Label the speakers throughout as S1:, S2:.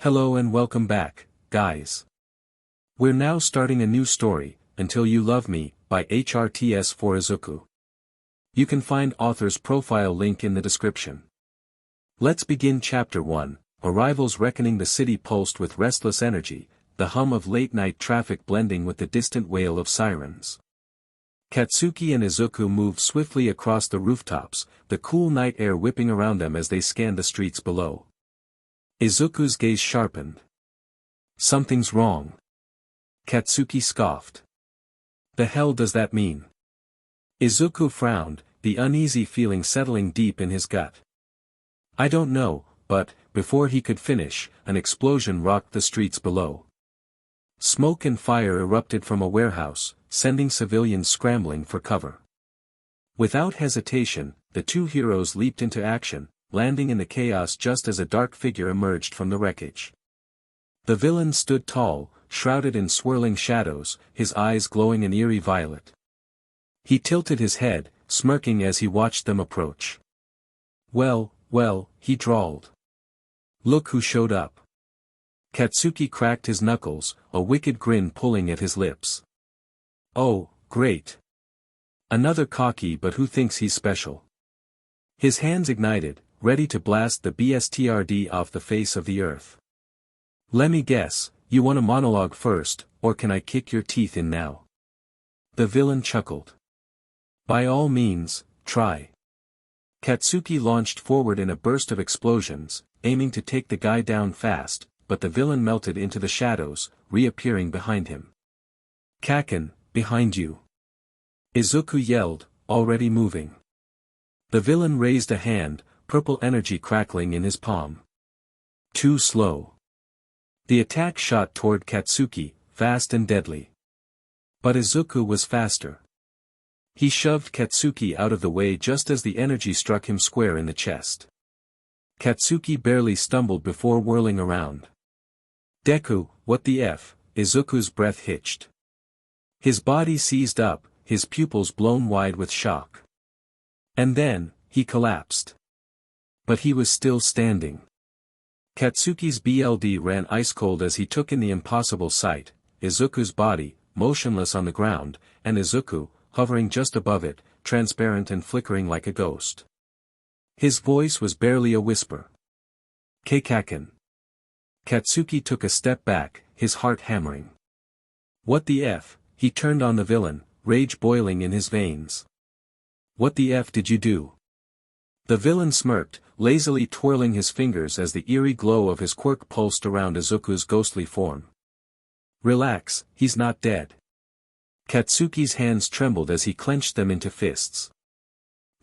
S1: Hello and welcome back, guys. We're now starting a new story, Until You Love Me, by HRTS for Izuku. You can find author's profile link in the description. Let's begin Chapter 1, Arrivals reckoning the city pulsed with restless energy, the hum of late-night traffic blending with the distant wail of sirens. Katsuki and Izuku moved swiftly across the rooftops, the cool night air whipping around them as they scanned the streets below. Izuku's gaze sharpened. Something's wrong. Katsuki scoffed. The hell does that mean? Izuku frowned, the uneasy feeling settling deep in his gut. I don't know, but, before he could finish, an explosion rocked the streets below. Smoke and fire erupted from a warehouse, sending civilians scrambling for cover. Without hesitation, the two heroes leaped into action, landing in the chaos just as a dark figure emerged from the wreckage. The villain stood tall, shrouded in swirling shadows, his eyes glowing an eerie violet. He tilted his head, smirking as he watched them approach. Well, he drawled. Look who showed up. Katsuki cracked his knuckles, a wicked grin pulling at his lips. Oh, great. Another cocky but who thinks he's special. His hands ignited, ready to blast the BSTRD off the face of the earth. Lemme guess, you want a monologue first, or can I kick your teeth in now? The villain chuckled. By all means, try. Katsuki launched forward in a burst of explosions, aiming to take the guy down fast, but the villain melted into the shadows, reappearing behind him. Kacchan, behind you. Izuku yelled, already moving. The villain raised a hand, purple energy crackling in his palm. Too slow. The attack shot toward Katsuki, fast and deadly. But Izuku was faster. He shoved Katsuki out of the way just as the energy struck him square in the chest. Katsuki barely stumbled before whirling around. Deku, what the F? Izuku's breath hitched. His body seized up, his pupils blown wide with shock. And then, he collapsed. But he was still standing. Katsuki's BLD ran ice-cold as he took in the impossible sight, Izuku's body, motionless on the ground, and Izuku, hovering just above it, transparent and flickering like a ghost. His voice was barely a whisper. K-Kacchan. Katsuki took a step back, his heart hammering. What the F? He turned on the villain, rage boiling in his veins. What the F did you do? The villain smirked, lazily twirling his fingers as the eerie glow of his quirk pulsed around Izuku's ghostly form. Relax, he's not dead. Katsuki's hands trembled as he clenched them into fists.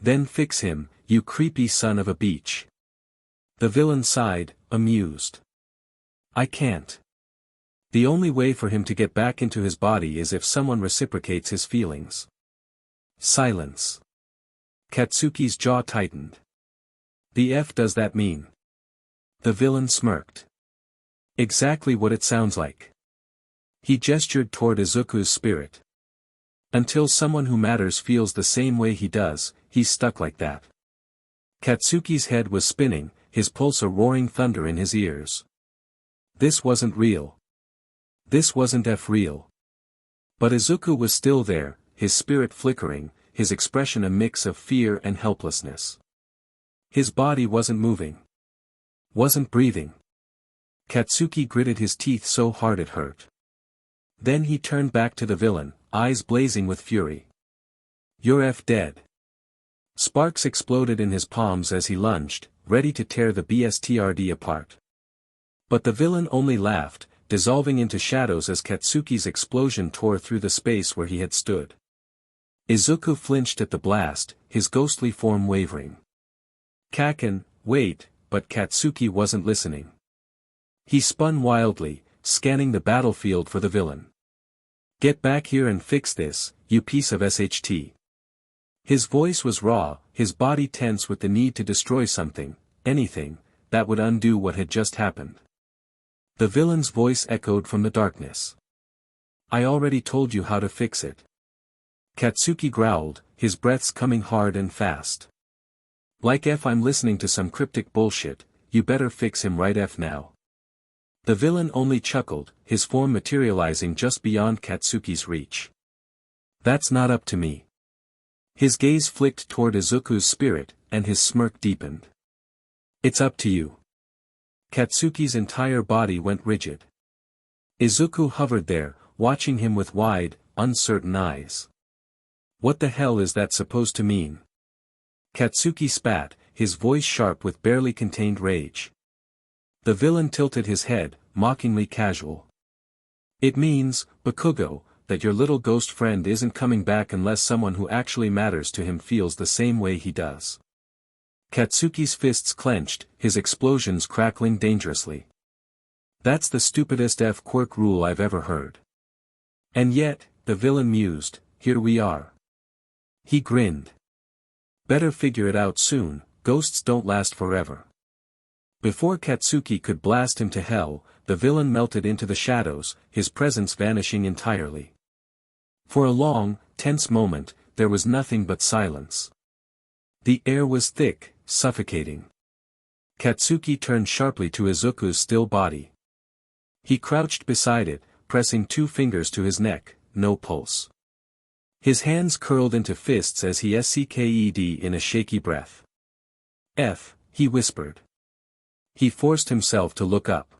S1: Then fix him, you creepy son of a beach. The villain sighed, amused. I can't. The only way for him to get back into his body is if someone reciprocates his feelings. Silence. Katsuki's jaw tightened. The F does that mean? The villain smirked. Exactly what it sounds like. He gestured toward Izuku's spirit. Until someone who matters feels the same way he does, he's stuck like that. Katsuki's head was spinning, his pulse a roaring thunder in his ears. This wasn't real. This wasn't real. But Izuku was still there, his spirit flickering, his expression a mix of fear and helplessness. His body wasn't moving. Wasn't breathing. Katsuki gritted his teeth so hard it hurt. Then he turned back to the villain, eyes blazing with fury. You're dead. Sparks exploded in his palms as he lunged, ready to tear the BSTRD apart. But the villain only laughed, dissolving into shadows as Katsuki's explosion tore through the space where he had stood. Izuku flinched at the blast, his ghostly form wavering. Kacchan, wait, but Katsuki wasn't listening. He spun wildly, scanning the battlefield for the villain. Get back here and fix this, you piece of SHT. His voice was raw, his body tense with the need to destroy something, anything, that would undo what had just happened. The villain's voice echoed from the darkness. I already told you how to fix it. Katsuki growled, his breaths coming hard and fast. Like if I'm listening to some cryptic bullshit, you better fix him right now. The villain only chuckled, his form materializing just beyond Katsuki's reach. That's not up to me. His gaze flicked toward Izuku's spirit, and his smirk deepened. It's up to you. Katsuki's entire body went rigid. Izuku hovered there, watching him with wide, uncertain eyes. What the hell is that supposed to mean? Katsuki spat, his voice sharp with barely contained rage. The villain tilted his head, mockingly casual. It means, Bakugo, that your little ghost friend isn't coming back unless someone who actually matters to him feels the same way he does. Katsuki's fists clenched, his explosions crackling dangerously. That's the stupidest quirk rule I've ever heard. And yet, the villain mused, here we are. He grinned. Better figure it out soon, ghosts don't last forever. Before Katsuki could blast him to hell, the villain melted into the shadows, his presence vanishing entirely. For a long, tense moment, there was nothing but silence. The air was thick, suffocating. Katsuki turned sharply to Izuku's still body. He crouched beside it, pressing 2 fingers to his neck, no pulse. His hands curled into fists as he sked in a shaky breath. He whispered. He forced himself to look up.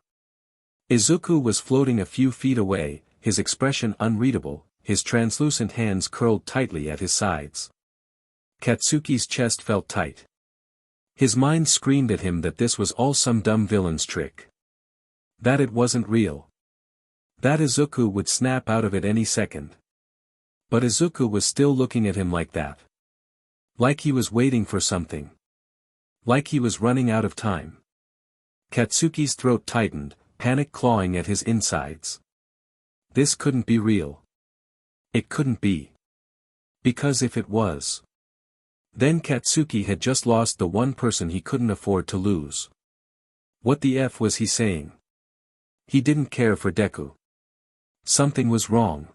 S1: Izuku was floating a few feet away, his expression unreadable, his translucent hands curled tightly at his sides. Katsuki's chest felt tight. His mind screamed at him that this was all some dumb villain's trick. That it wasn't real. That Izuku would snap out of it any second. But Izuku was still looking at him like that. Like he was waiting for something. Like he was running out of time. Katsuki's throat tightened, panic clawing at his insides. This couldn't be real. It couldn't be. Because if it was, then Katsuki had just lost the one person he couldn't afford to lose. What the F was he saying? He didn't care for Deku. Something was wrong.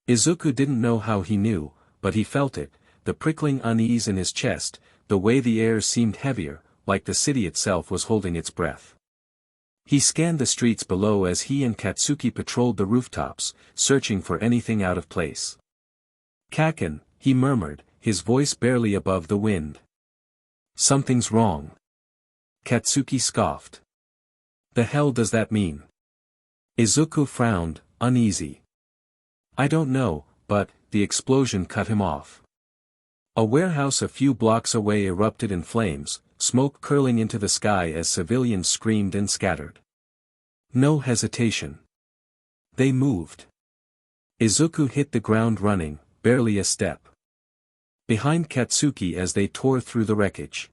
S1: Izuku didn't know how he knew, but he felt it, the prickling unease in his chest, the way the air seemed heavier, like the city itself was holding its breath. He scanned the streets below as he and Katsuki patrolled the rooftops, searching for anything out of place. Kacchan, he murmured, his voice barely above the wind. Something's wrong. Katsuki scoffed. The hell does that mean? Izuku frowned, uneasy. I don't know, but, the explosion cut him off. A warehouse a few blocks away erupted in flames, smoke curling into the sky as civilians screamed and scattered. No hesitation. They moved. Izuku hit the ground running, barely a step. Behind Katsuki as they tore through the wreckage.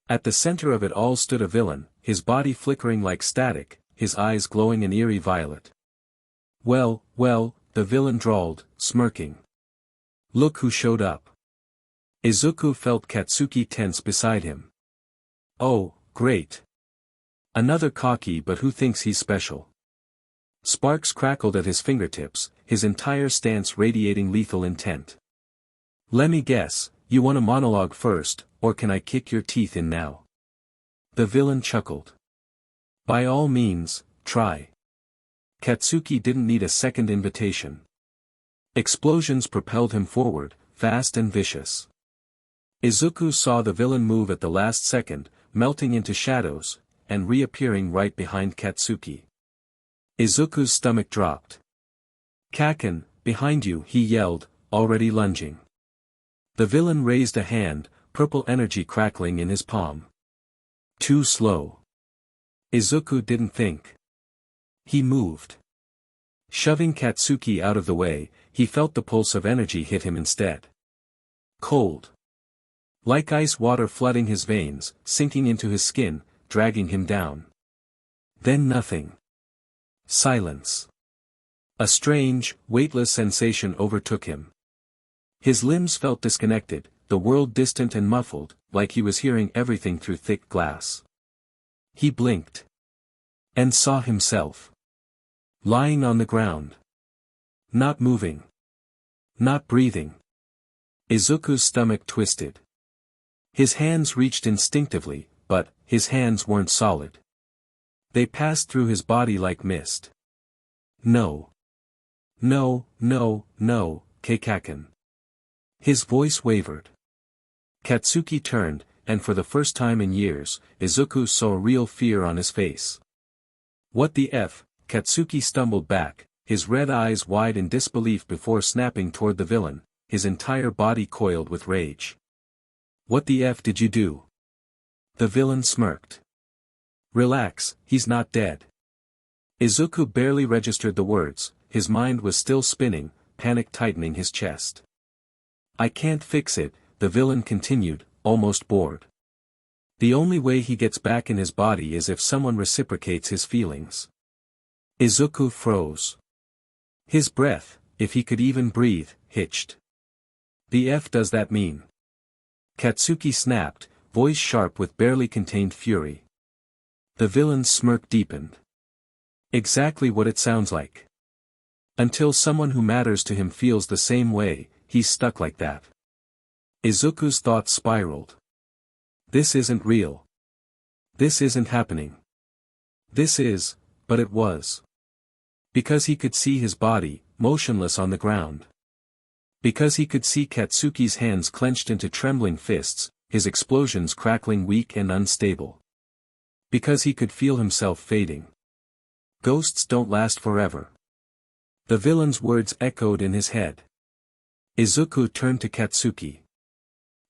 S1: At the center of it all stood a villain, his body flickering like static, his eyes glowing an eerie violet. Well, the villain drawled, smirking. Look who showed up. Izuku felt Katsuki tense beside him. Oh, great. Another cocky but who thinks he's special. Sparks crackled at his fingertips, his entire stance radiating lethal intent. Lemme guess, you want a monologue first, or can I kick your teeth in now? The villain chuckled. By all means, try. Katsuki didn't need a second invitation. Explosions propelled him forward, fast and vicious. Izuku saw the villain move at the last second, melting into shadows, and reappearing right behind Katsuki. Izuku's stomach dropped. Kacchan, behind you, he yelled, already lunging. The villain raised a hand, purple energy crackling in his palm. Too slow. Izuku didn't think. He moved. Shoving Katsuki out of the way, he felt the pulse of energy hit him instead. Cold. Like ice water flooding his veins, sinking into his skin, dragging him down. Then nothing. Silence. A strange, weightless sensation overtook him. His limbs felt disconnected, the world distant and muffled, like he was hearing everything through thick glass. He blinked. And saw himself. Lying on the ground. Not moving. Not breathing. Izuku's stomach twisted. His hands reached instinctively, but, his hands weren't solid. They passed through his body like mist. No. No, no, no, K-Kacchan. His voice wavered. Katsuki turned, and for the first time in years, Izuku saw real fear on his face. What the F? Katsuki stumbled back, his red eyes wide in disbelief before snapping toward the villain, his entire body coiled with rage. What the F did you do? The villain smirked. Relax, he's not dead. Izuku barely registered the words, his mind was still spinning, panic tightening his chest. I can't fix it, the villain continued, almost bored. The only way he gets back in his body is if someone reciprocates his feelings. Izuku froze. His breath, if he could even breathe, hitched. The F does that mean? Katsuki snapped, voice sharp with barely contained fury. The villain's smirk deepened. Exactly what it sounds like. Until someone who matters to him feels the same way, he's stuck like that. Izuku's thoughts spiraled. This isn't real. This isn't happening. This is, but it was. Because he could see his body, motionless on the ground. Because he could see Katsuki's hands clenched into trembling fists, his explosions crackling weak and unstable. Because he could feel himself fading. Ghosts don't last forever. The villain's words echoed in his head. Izuku turned to Katsuki.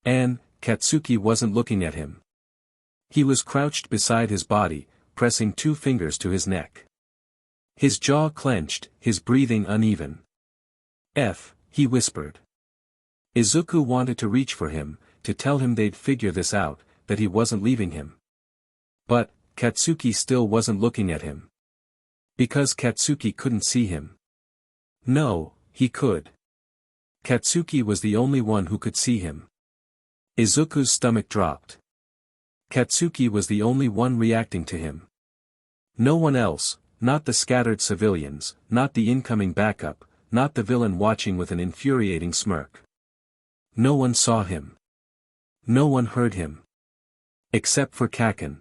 S1: And, Katsuki wasn't looking at him. He was crouched beside his body, pressing 2 fingers to his neck. His jaw clenched, his breathing uneven. F, he whispered. Izuku wanted to reach for him, to tell him they'd figure this out, that he wasn't leaving him. But, Katsuki still wasn't looking at him. Because Katsuki couldn't see him. No, he could. Katsuki was the only one who could see him. Izuku's stomach dropped. Katsuki was the only one reacting to him. No one else, not the scattered civilians, not the incoming backup, not the villain watching with an infuriating smirk. No one saw him. No one heard him. Except for Kacchan.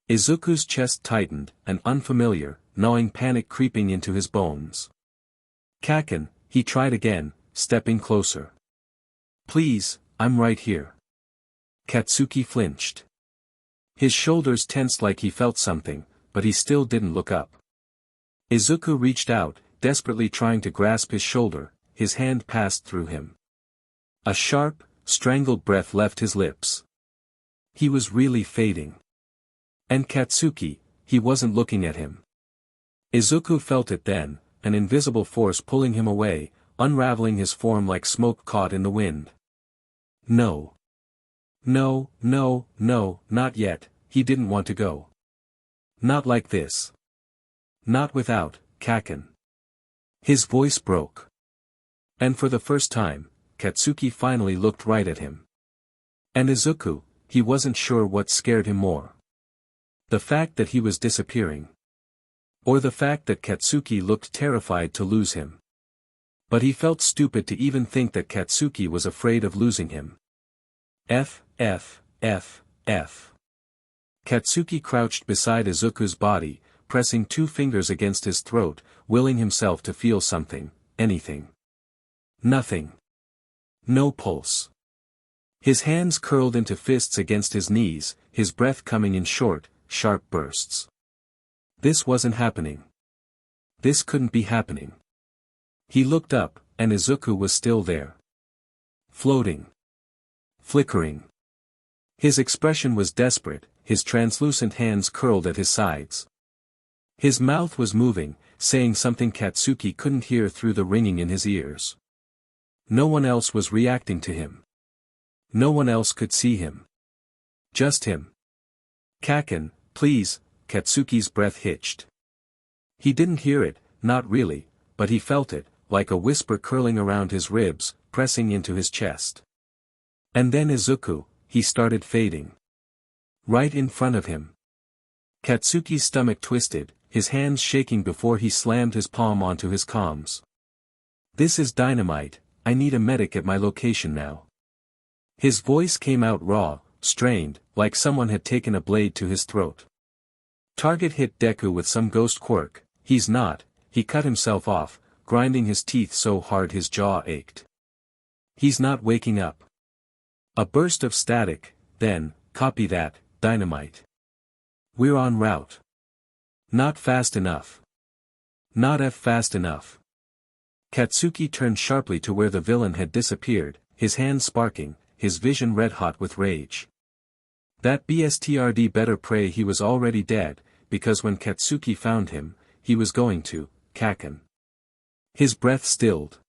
S1: Izuku's chest tightened, an unfamiliar, gnawing panic creeping into his bones. Kacchan, he tried again, stepping closer. Please, I'm right here. Katsuki flinched. His shoulders tensed like he felt something, but he still didn't look up. Izuku reached out, desperately trying to grasp his shoulder, his hand passed through him. A sharp, strangled breath left his lips. He was really fading. And Katsuki, he wasn't looking at him. Izuku felt it then, an invisible force pulling him away, unraveling his form like smoke caught in the wind. No. No, no, no, not yet, he didn't want to go. Not like this. Not without, Kacchan. His voice broke. And for the first time, Katsuki finally looked right at him. And Izuku, he wasn't sure what scared him more. The fact that he was disappearing. Or the fact that Katsuki looked terrified to lose him. But he felt stupid to even think that Katsuki was afraid of losing him. F. Katsuki crouched beside Izuku's body, pressing 2 fingers against his throat, willing himself to feel something, anything. Nothing. No pulse. His hands curled into fists against his knees, his breath coming in short, sharp bursts. This wasn't happening. This couldn't be happening. He looked up, and Izuku was still there. Floating. Flickering. His expression was desperate, his translucent hands curled at his sides. His mouth was moving, saying something Katsuki couldn't hear through the ringing in his ears. No one else was reacting to him. No one else could see him. Just him. Kacchan, please, Katsuki's breath hitched. He didn't hear it, not really, but he felt it, like a whisper curling around his ribs, pressing into his chest. And then Izuku, he started fading. Right in front of him. Katsuki's stomach twisted, his hands shaking before he slammed his palm onto his comms. This is dynamite, I need a medic at my location now. His voice came out raw, strained, like someone had taken a blade to his throat. Target hit Deku with some ghost quirk. He's not. He cut himself off, grinding his teeth so hard his jaw ached. He's not waking up. A burst of static, then, copy that, dynamite. We're en route. Not fast enough. Not fast enough. Katsuki turned sharply to where the villain had disappeared, his hands sparking, his vision red-hot with rage. That bstrd better pray he was already dead, because when Katsuki found him, he was going to, K-Kacchan. His breath stilled.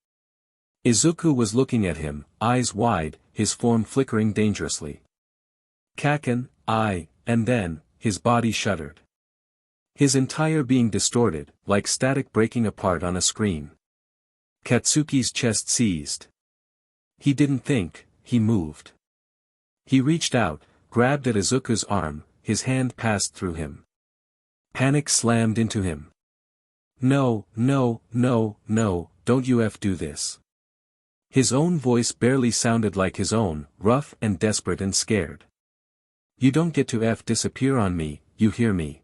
S1: Izuku was looking at him, eyes wide, his form flickering dangerously. K-Kacchan, and then, his body shuddered. His entire being distorted, like static breaking apart on a screen. Katsuki's chest seized. He didn't think, he moved. He reached out, grabbed at Izuku's arm, his hand passed through him. Panic slammed into him. No, no, no, no, don't you do this. His own voice barely sounded like his own, rough and desperate and scared. You don't get to disappear on me, you hear me?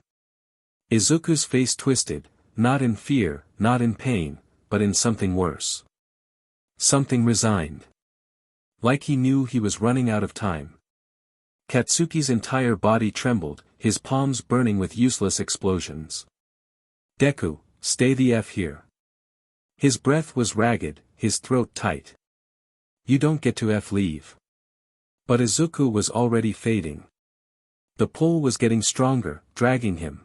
S1: Izuku's face twisted, not in fear, not in pain, but in something worse. Something resigned. Like he knew he was running out of time. Katsuki's entire body trembled, his palms burning with useless explosions. Deku, stay the here. His breath was ragged, his throat tight. You don't get to leave. But Izuku was already fading. The pull was getting stronger, dragging him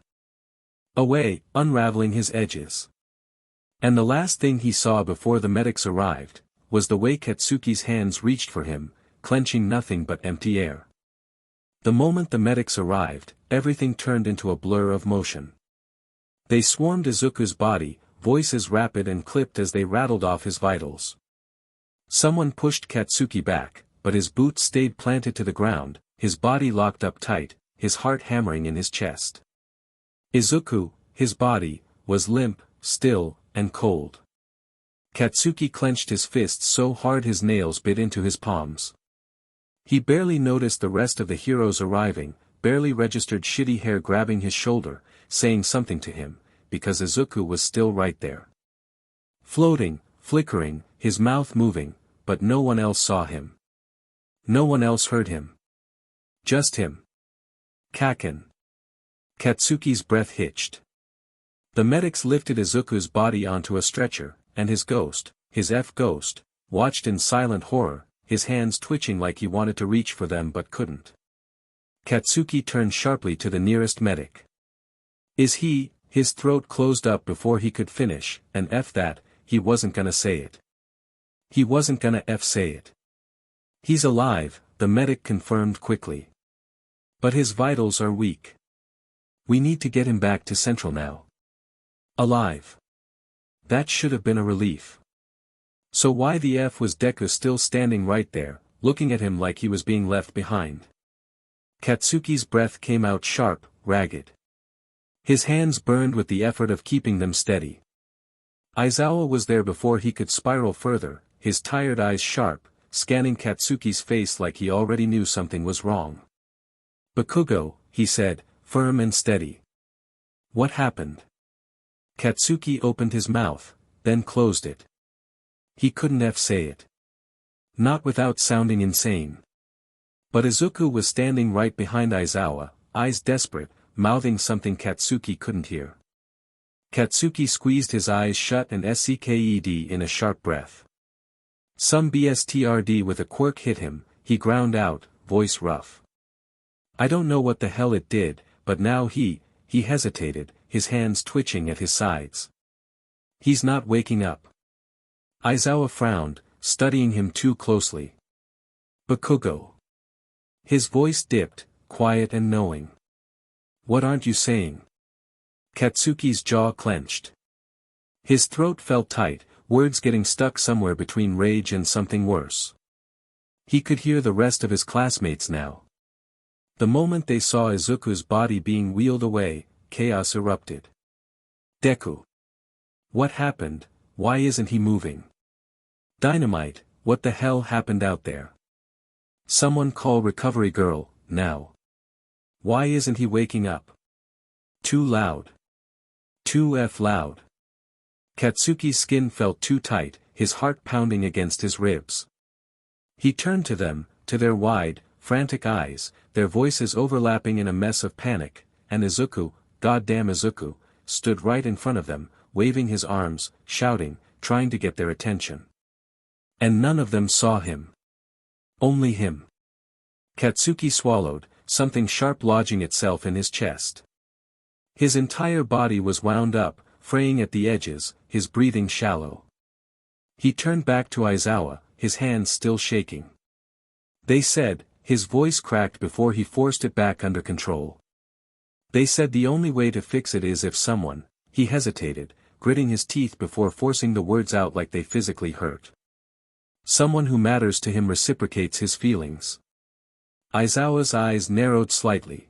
S1: away, unraveling his edges. And the last thing he saw before the medics arrived, was the way Katsuki's hands reached for him, clenching nothing but empty air. The moment the medics arrived, everything turned into a blur of motion. They swarmed Izuku's body, voices rapid and clipped as they rattled off his vitals. Someone pushed Katsuki back, but his boots stayed planted to the ground, his body locked up tight, his heart hammering in his chest. Izuku, his body, was limp, still, and cold. Katsuki clenched his fists so hard his nails bit into his palms. He barely noticed the rest of the heroes arriving, barely registered shitty hair grabbing his shoulder, saying something to him, because Izuku was still right there. Floating, flickering, his mouth moving, but no one else saw him. No one else heard him. Just him. K-Kacchan. Katsuki's breath hitched. The medics lifted Izuku's body onto a stretcher, and his ghost, his ghost, watched in silent horror, his hands twitching like he wanted to reach for them but couldn't. Katsuki turned sharply to the nearest medic. Is he? His throat closed up before he could finish, and that, he wasn't gonna say it. He wasn't gonna say it. He's alive, the medic confirmed quickly. But his vitals are weak. We need to get him back to Central now. Alive. That should have been a relief. So why the was Deku still standing right there, looking at him like he was being left behind? Katsuki's breath came out sharp, ragged. His hands burned with the effort of keeping them steady. Aizawa was there before he could spiral further, his tired eyes sharp, scanning Katsuki's face like he already knew something was wrong. Bakugo, he said, firm and steady. What happened? Katsuki opened his mouth, then closed it. He couldn't say it. Not without sounding insane. But Izuku was standing right behind Aizawa, eyes desperate, mouthing something Katsuki couldn't hear. Katsuki squeezed his eyes shut and sked in a sharp breath. Some bstrd with a quirk hit him, he ground out, voice rough. I don't know what the hell it did, but now he hesitated, his hands twitching at his sides. He's not waking up. Aizawa frowned, studying him too closely. Bakugo. His voice dipped, quiet and knowing. What aren't you saying? Katsuki's jaw clenched. His throat felt tight, words getting stuck somewhere between rage and something worse. He could hear the rest of his classmates now. The moment they saw Izuku's body being wheeled away, chaos erupted. Deku. What happened? Why isn't he moving? Dynamite, what the hell happened out there? Someone call recovery girl, now. Why isn't he waking up? Too loud. Too loud. Katsuki's skin felt too tight, his heart pounding against his ribs. He turned to them, to their wide, frantic eyes, their voices overlapping in a mess of panic, and Izuku, goddamn Izuku, stood right in front of them, waving his arms, shouting, trying to get their attention. And none of them saw him. Only him. Katsuki swallowed, something sharp lodging itself in his chest. His entire body was wound up, fraying at the edges, his breathing shallow. He turned back to Aizawa, his hands still shaking. They said, his voice cracked before he forced it back under control. They said the only way to fix it is if someone, he hesitated, gritting his teeth before forcing the words out like they physically hurt. Someone who matters to him reciprocates his feelings. Aizawa's eyes narrowed slightly.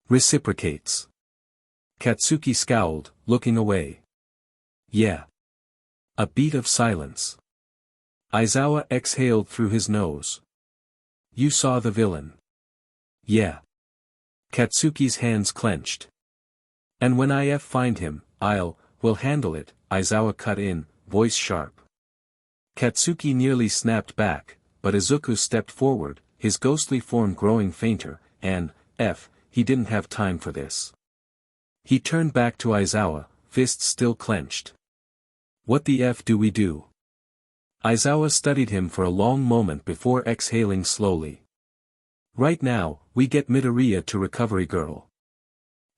S1: Reciprocates. Katsuki scowled, looking away. Yeah. A beat of silence. Aizawa exhaled through his nose. You saw the villain. Yeah. Katsuki's hands clenched. And when I find him, we'll handle it, Aizawa cut in, voice sharp. Katsuki nearly snapped back, but Izuku stepped forward, his ghostly form growing fainter, and, he didn't have time for this. He turned back to Aizawa, fists still clenched. What the do we do? Aizawa studied him for a long moment before exhaling slowly. Right now, we get Midoriya to Recovery Girl.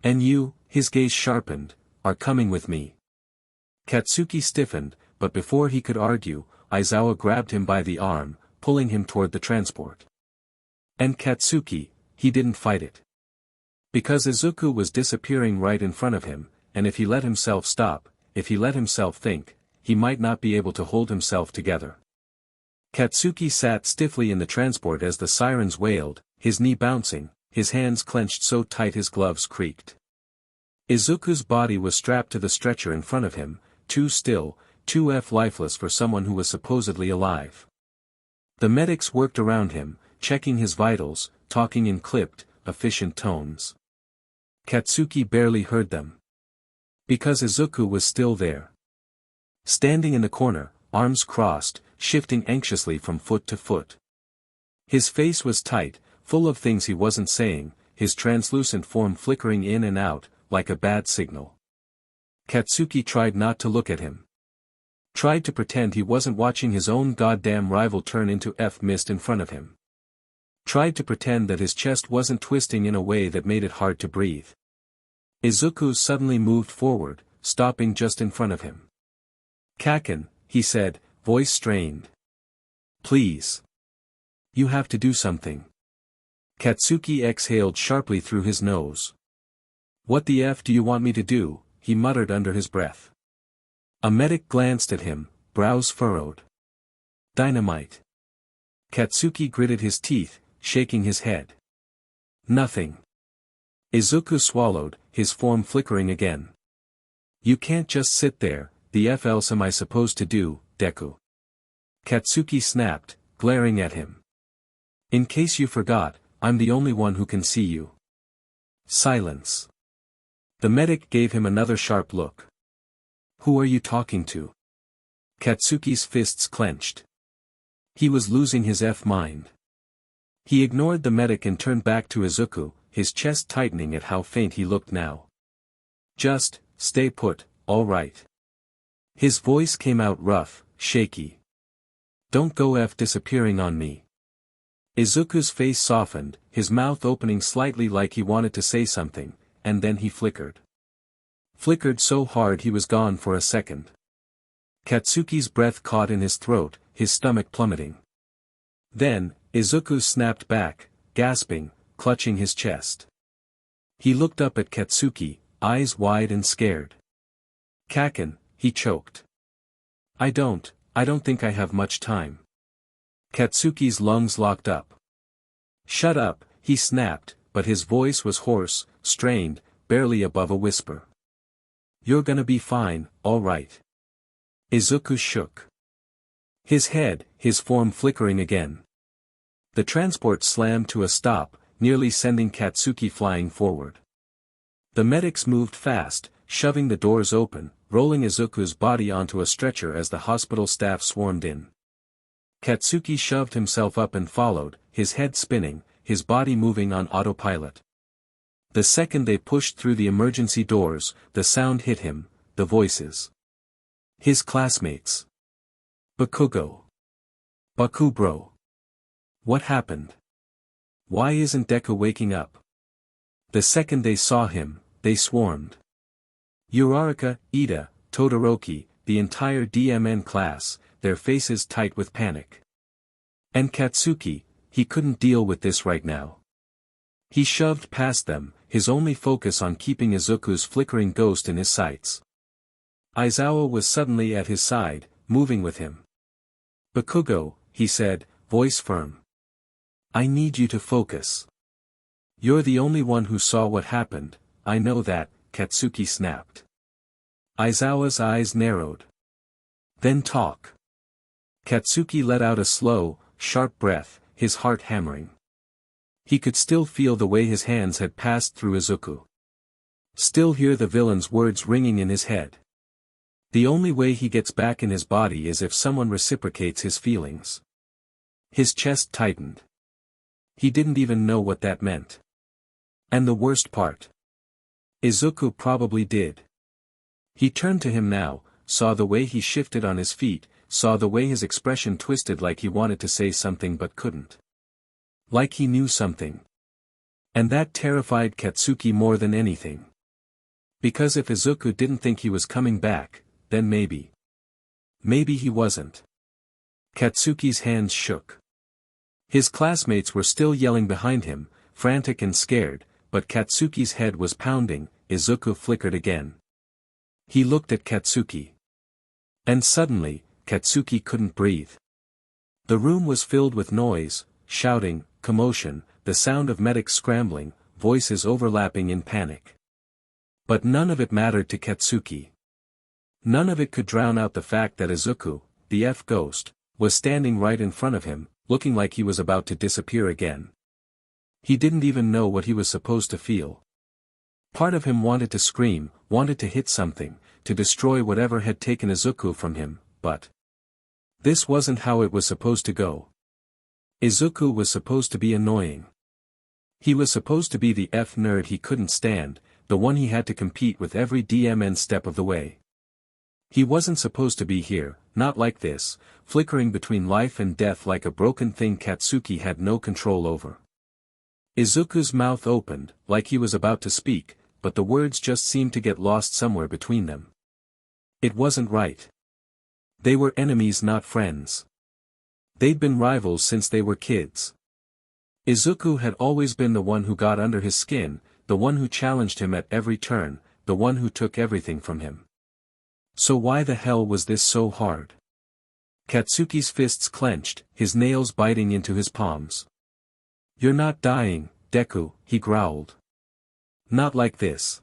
S1: And you, his gaze sharpened, are coming with me. Katsuki stiffened, but before he could argue, Aizawa grabbed him by the arm, pulling him toward the transport. And Katsuki, he didn't fight it. Because Izuku was disappearing right in front of him, and if he let himself stop, if he let himself think, he might not be able to hold himself together. Katsuki sat stiffly in the transport as the sirens wailed, his knee bouncing, his hands clenched so tight his gloves creaked. Izuku's body was strapped to the stretcher in front of him, too still, too lifeless for someone who was supposedly alive. The medics worked around him, checking his vitals, talking in clipped, efficient tones. Katsuki barely heard them. Because Izuku was still there. Standing in the corner, arms crossed, shifting anxiously from foot to foot. His face was tight, full of things he wasn't saying, his translucent form flickering in and out, like a bad signal. Katsuki tried not to look at him. Tried to pretend he wasn't watching his own goddamn rival turn into mist in front of him. Tried to pretend that his chest wasn't twisting in a way that made it hard to breathe. Izuku suddenly moved forward, stopping just in front of him. Kacchan, he said, voice strained. Please. You have to do something. Katsuki exhaled sharply through his nose. What the do you want me to do? He muttered under his breath. A medic glanced at him, brows furrowed. Dynamite. Katsuki gritted his teeth, shaking his head. Nothing. Izuku swallowed, his form flickering again. You can't just sit there, the else am I supposed to do, Deku? Katsuki snapped, glaring at him. In case you forgot, I'm the only one who can see you. Silence. The medic gave him another sharp look. Who are you talking to? Katsuki's fists clenched. He was losing his mind. He ignored the medic and turned back to Izuku, his chest tightening at how faint he looked now. Just, stay put, all right. His voice came out rough, shaky. Don't go disappearing on me. Izuku's face softened, his mouth opening slightly like he wanted to say something, and then he flickered. Flickered so hard he was gone for a second. Katsuki's breath caught in his throat, his stomach plummeting. Then, Izuku snapped back, gasping, clutching his chest. He looked up at Katsuki, eyes wide and scared. Kacchan, he choked. I don't think I have much time. Katsuki's lungs locked up. Shut up, he snapped, but his voice was hoarse, strained, barely above a whisper. You're gonna be fine, all right. Izuku shook. His head, his form flickering again. The transport slammed to a stop, nearly sending Katsuki flying forward. The medics moved fast, shoving the doors open, rolling Izuku's body onto a stretcher as the hospital staff swarmed in. Katsuki shoved himself up and followed, his head spinning, his body moving on autopilot. The second they pushed through the emergency doors, the sound hit him, the voices. His classmates. Bakugo. Bakubro. What happened? Why isn't Deku waking up? The second they saw him, they swarmed. Uraraka, Ida, Todoroki, the entire DMN class, their faces tight with panic. And Katsuki, he couldn't deal with this right now. He shoved past them, his only focus on keeping Izuku's flickering ghost in his sights. Aizawa was suddenly at his side, moving with him. Bakugo, he said, voice firm. I need you to focus. You're the only one who saw what happened, I know that, Katsuki snapped. Aizawa's eyes narrowed. Then talk. Katsuki let out a slow, sharp breath, his heart hammering. He could still feel the way his hands had passed through Izuku. Still hear the villain's words ringing in his head. The only way he gets back in his body is if someone reciprocates his feelings. His chest tightened. He didn't even know what that meant. And the worst part. Izuku probably did. He turned to him now, saw the way he shifted on his feet, saw the way his expression twisted like he wanted to say something but couldn't. Like he knew something. And that terrified Katsuki more than anything. Because if Izuku didn't think he was coming back, then maybe. Maybe he wasn't. Katsuki's hands shook. His classmates were still yelling behind him, frantic and scared, but Katsuki's head was pounding. Izuku flickered again. He looked at Katsuki. And suddenly, Katsuki couldn't breathe. The room was filled with noise, shouting, commotion, the sound of medics scrambling, voices overlapping in panic. But none of it mattered to Katsuki. None of it could drown out the fact that Izuku, the F-ghost, was standing right in front of him, looking like he was about to disappear again. He didn't even know what he was supposed to feel. Part of him wanted to scream, wanted to hit something, to destroy whatever had taken Izuku from him, but this wasn't how it was supposed to go. Izuku was supposed to be annoying. He was supposed to be the F-nerd he couldn't stand, the one he had to compete with every DMN step of the way. He wasn't supposed to be here, not like this, flickering between life and death like a broken thing Katsuki had no control over. Izuku's mouth opened, like he was about to speak, but the words just seemed to get lost somewhere between them. It wasn't right. They were enemies, not friends. They'd been rivals since they were kids. Izuku had always been the one who got under his skin, the one who challenged him at every turn, the one who took everything from him. So why the hell was this so hard? Katsuki's fists clenched, his nails biting into his palms. You're not dying, Deku, he growled. Not like this.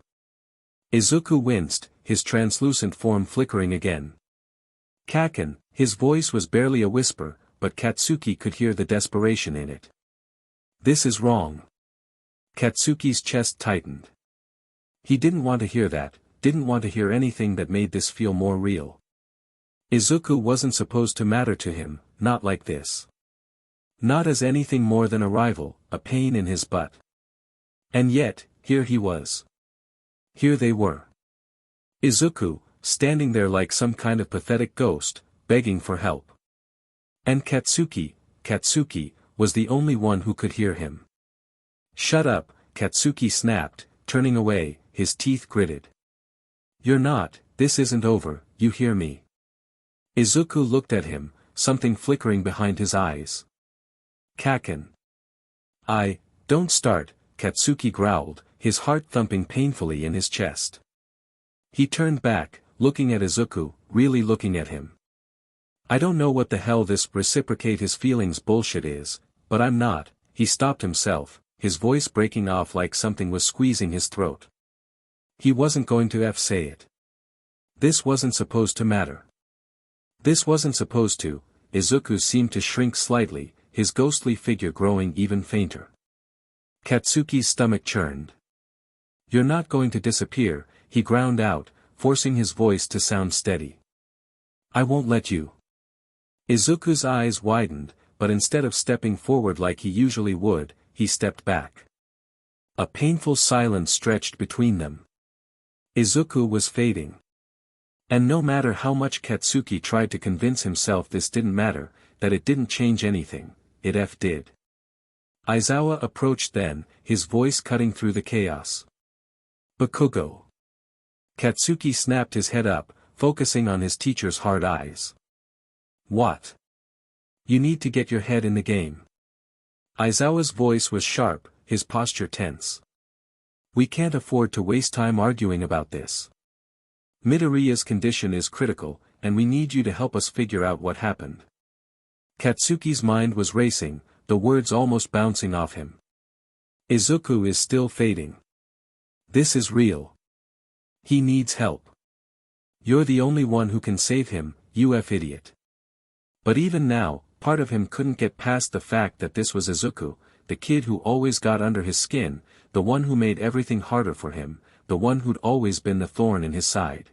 S1: Izuku winced, his translucent form flickering again. Kacchan, his voice was barely a whisper, but Katsuki could hear the desperation in it. This is wrong. Katsuki's chest tightened. He didn't want to hear that, didn't want to hear anything that made this feel more real. Izuku wasn't supposed to matter to him, not like this. Not as anything more than a rival, a pain in his butt. And yet, here he was. Here they were. Izuku, standing there like some kind of pathetic ghost, begging for help. And Katsuki, was the only one who could hear him. Shut up, Katsuki snapped, turning away, his teeth gritted. You're not, this isn't over, you hear me. Izuku looked at him, something flickering behind his eyes. Kacchan. Don't start, Katsuki growled, his heart thumping painfully in his chest. He turned back, looking at Izuku, really looking at him. I don't know what the hell this reciprocate his feelings bullshit is, but I'm not. He stopped himself, his voice breaking off like something was squeezing his throat. He wasn't going to say it. This wasn't supposed to matter. This wasn't supposed to. Izuku seemed to shrink slightly, his ghostly figure growing even fainter. Katsuki's stomach churned. "You're not going to disappear," he ground out, forcing his voice to sound steady. "I won't let you." Izuku's eyes widened, but instead of stepping forward like he usually would, he stepped back. A painful silence stretched between them. Izuku was fading. And no matter how much Katsuki tried to convince himself this didn't matter, that it didn't change anything, it did. Aizawa approached then, his voice cutting through the chaos. "Bakugo." Katsuki snapped his head up, focusing on his teacher's hard eyes. "What? You need to get your head in the game." Aizawa's voice was sharp, his posture tense. "We can't afford to waste time arguing about this. Midoriya's condition is critical, and we need you to help us figure out what happened." Katsuki's mind was racing, the words almost bouncing off him. "Izuku is still fading. This is real. He needs help. You're the only one who can save him, you idiot." But even now, part of him couldn't get past the fact that this was Izuku, the kid who always got under his skin, the one who made everything harder for him, the one who'd always been the thorn in his side.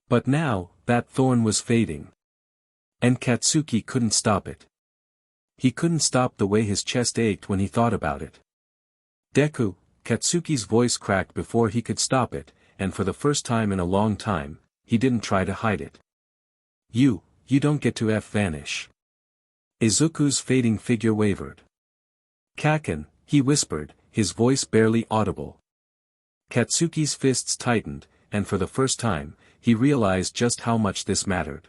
S1: But now, that thorn was fading. And Katsuki couldn't stop it. He couldn't stop the way his chest ached when he thought about it. "Deku," Katsuki's voice cracked before he could stop it, and for the first time in a long time, he didn't try to hide it. You don't get to vanish." Izuku's fading figure wavered. "Kacchan," he whispered, his voice barely audible. Katsuki's fists tightened, and for the first time, he realized just how much this mattered.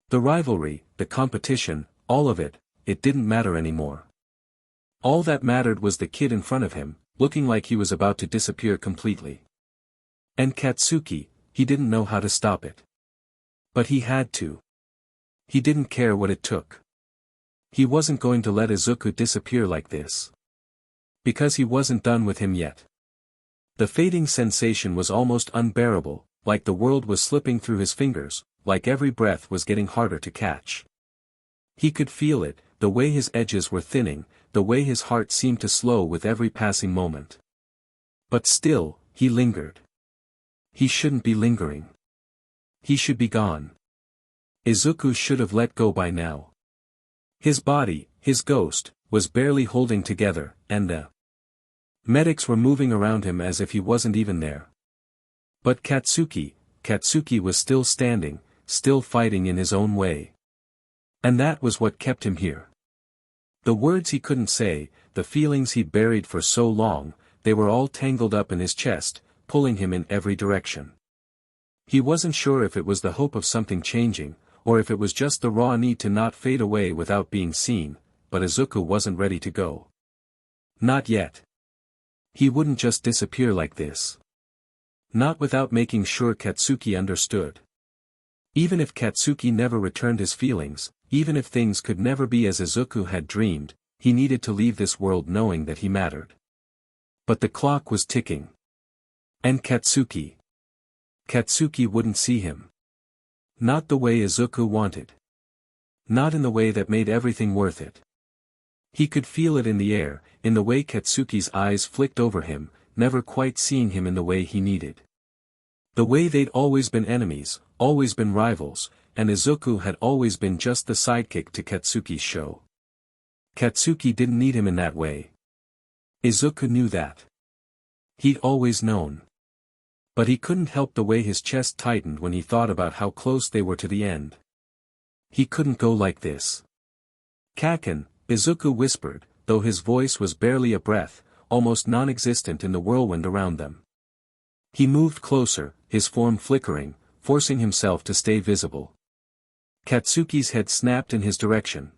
S1: The rivalry, the competition, all of it, it didn't matter anymore. All that mattered was the kid in front of him, looking like he was about to disappear completely. And Katsuki, he didn't know how to stop it. But he had to. He didn't care what it took. He wasn't going to let Izuku disappear like this. Because he wasn't done with him yet. The fading sensation was almost unbearable, like the world was slipping through his fingers, like every breath was getting harder to catch. He could feel it, the way his edges were thinning, the way his heart seemed to slow with every passing moment. But still, he lingered. He shouldn't be lingering. He should be gone. Izuku should have let go by now. His body, his ghost, was barely holding together, and the medics were moving around him as if he wasn't even there. But Katsuki was still standing, still fighting in his own way. And that was what kept him here. The words he couldn't say, the feelings he'd buried for so long, they were all tangled up in his chest, pulling him in every direction. He wasn't sure if it was the hope of something changing, or if it was just the raw need to not fade away without being seen, but Izuku wasn't ready to go. Not yet. He wouldn't just disappear like this. Not without making sure Katsuki understood. Even if Katsuki never returned his feelings, even if things could never be as Izuku had dreamed, he needed to leave this world knowing that he mattered. But the clock was ticking. And Katsuki wouldn't see him. Not the way Izuku wanted. Not in the way that made everything worth it. He could feel it in the air, in the way Katsuki's eyes flicked over him, never quite seeing him in the way he needed. The way they'd always been enemies, always been rivals, and Izuku had always been just the sidekick to Katsuki's show. Katsuki didn't need him in that way. Izuku knew that. He'd always known. But he couldn't help the way his chest tightened when he thought about how close they were to the end. He couldn't go like this. "Kacchan," Izuku whispered, though his voice was barely a breath, almost non-existent in the whirlwind around them. He moved closer, his form flickering, forcing himself to stay visible. Katsuki's head snapped in his direction.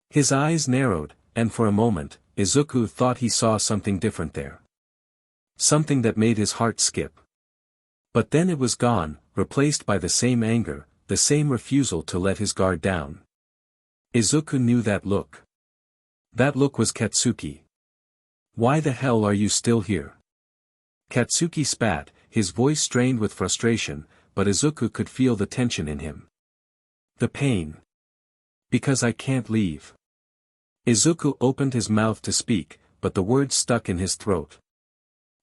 S1: His eyes narrowed, and for a moment, Izuku thought he saw something different there. Something that made his heart skip. But then it was gone, replaced by the same anger, the same refusal to let his guard down. Izuku knew that look. That look was Katsuki. "Why the hell are you still here?" Katsuki spat, his voice strained with frustration, but Izuku could feel the tension in him. The pain. "Because I can't leave." Izuku opened his mouth to speak, but the words stuck in his throat.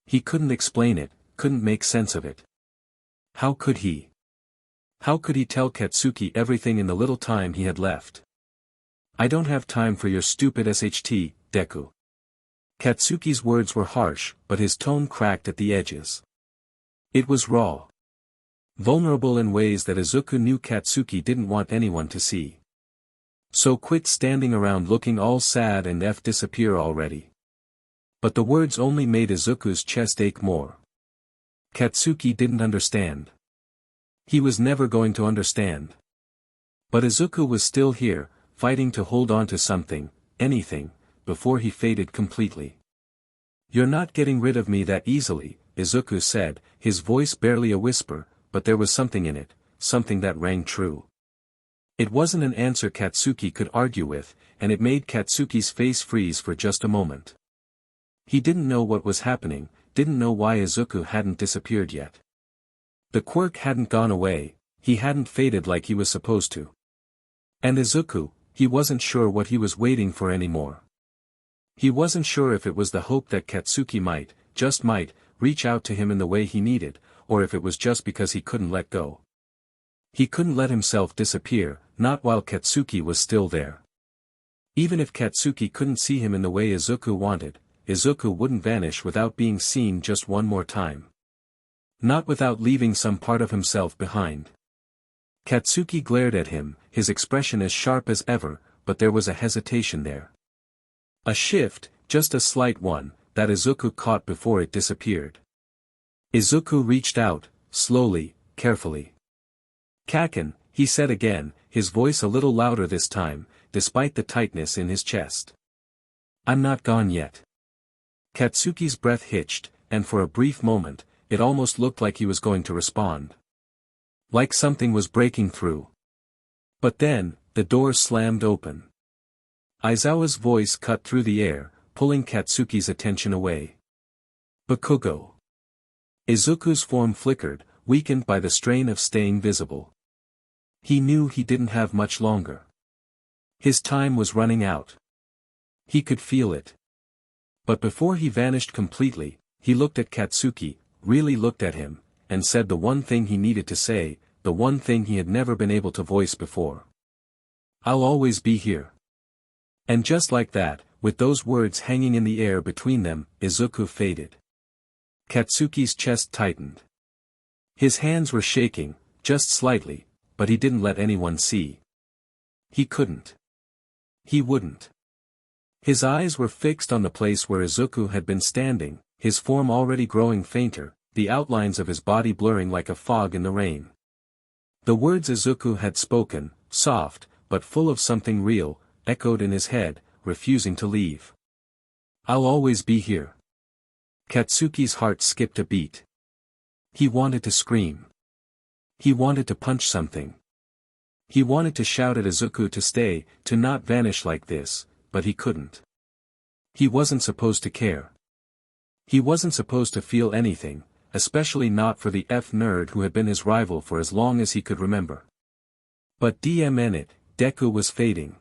S1: He couldn't explain it, couldn't make sense of it. How could he? How could he tell Katsuki everything in the little time he had left? I don't have time for your stupid SHT, Deku. Katsuki's words were harsh, but his tone cracked at the edges. It was raw. Vulnerable in ways that Izuku knew Katsuki didn't want anyone to see. So quit standing around looking all sad and disappear already. But the words only made Izuku's chest ache more. Katsuki didn't understand. He was never going to understand. But Izuku was still here, fighting to hold on to something, anything, before he faded completely. You're not getting rid of me that easily, Izuku said, his voice barely a whisper, but there was something in it, something that rang true. It wasn't an answer Katsuki could argue with, and it made Katsuki's face freeze for just a moment. He didn't know what was happening, didn't know why Izuku hadn't disappeared yet. The quirk hadn't gone away, he hadn't faded like he was supposed to. And Izuku, he wasn't sure what he was waiting for anymore. He wasn't sure if it was the hope that Katsuki might, just might, reach out to him in the way he needed, or if it was just because he couldn't let go. He couldn't let himself disappear, not while Katsuki was still there. Even if Katsuki couldn't see him in the way Izuku wanted, Izuku wouldn't vanish without being seen just one more time. Not without leaving some part of himself behind. Katsuki glared at him, his expression as sharp as ever, but there was a hesitation there. A shift, just a slight one, that Izuku caught before it disappeared. Izuku reached out, slowly, carefully. Kacchan, he said again, his voice a little louder this time, despite the tightness in his chest. I'm not gone yet. Katsuki's breath hitched, and for a brief moment, it almost looked like he was going to respond. Like something was breaking through. But then, the door slammed open. Aizawa's voice cut through the air, pulling Katsuki's attention away. Bakugo. Izuku's form flickered, weakened by the strain of staying visible. He knew he didn't have much longer. His time was running out. He could feel it. But before he vanished completely, he looked at Katsuki, really looked at him, and said the one thing he needed to say, the one thing he had never been able to voice before. I'll always be here. And just like that, with those words hanging in the air between them, Izuku faded. Katsuki's chest tightened. His hands were shaking, just slightly, but he didn't let anyone see. He couldn't. He wouldn't. His eyes were fixed on the place where Izuku had been standing, his form already growing fainter, the outlines of his body blurring like a fog in the rain. The words Izuku had spoken, soft, but full of something real, echoed in his head, refusing to leave. I'll always be here. Katsuki's heart skipped a beat. He wanted to scream. He wanted to punch something. He wanted to shout at Izuku to stay, to not vanish like this, but he couldn't. He wasn't supposed to care. He wasn't supposed to feel anything, especially not for the nerd who had been his rival for as long as he could remember. But Deku was fading.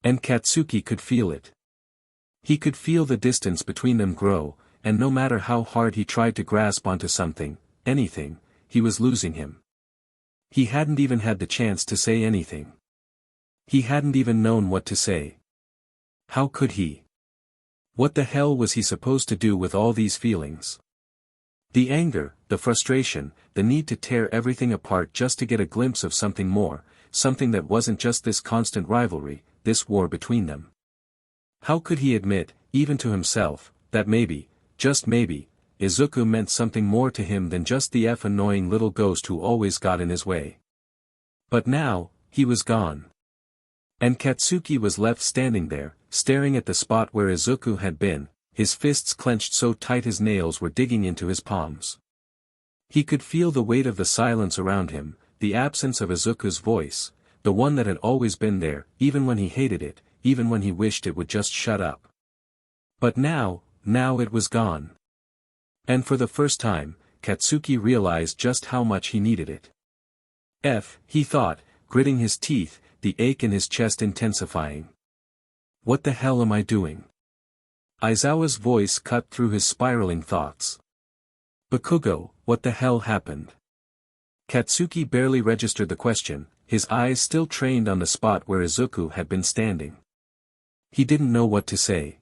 S1: And Katsuki could feel it. He could feel the distance between them grow, and no matter how hard he tried to grasp onto something, anything, he was losing him. He hadn't even had the chance to say anything. He hadn't even known what to say. How could he? What the hell was he supposed to do with all these feelings? The anger, the frustration, the need to tear everything apart just to get a glimpse of something more, something that wasn't just this constant rivalry, this war between them. How could he admit, even to himself, that maybe, just maybe, Izuku meant something more to him than just the annoying little ghost who always got in his way? But now, he was gone. And Katsuki was left standing there, staring at the spot where Izuku had been, his fists clenched so tight his nails were digging into his palms. He could feel the weight of the silence around him, the absence of Izuku's voice, the one that had always been there, even when he hated it, even when he wished it would just shut up. But now it was gone. And for the first time, Katsuki realized just how much he needed it. He thought, gritting his teeth, the ache in his chest intensifying. What the hell am I doing? Aizawa's voice cut through his spiraling thoughts. Bakugo, what the hell happened? Katsuki barely registered the question, his eyes still trained on the spot where Izuku had been standing. He didn't know what to say.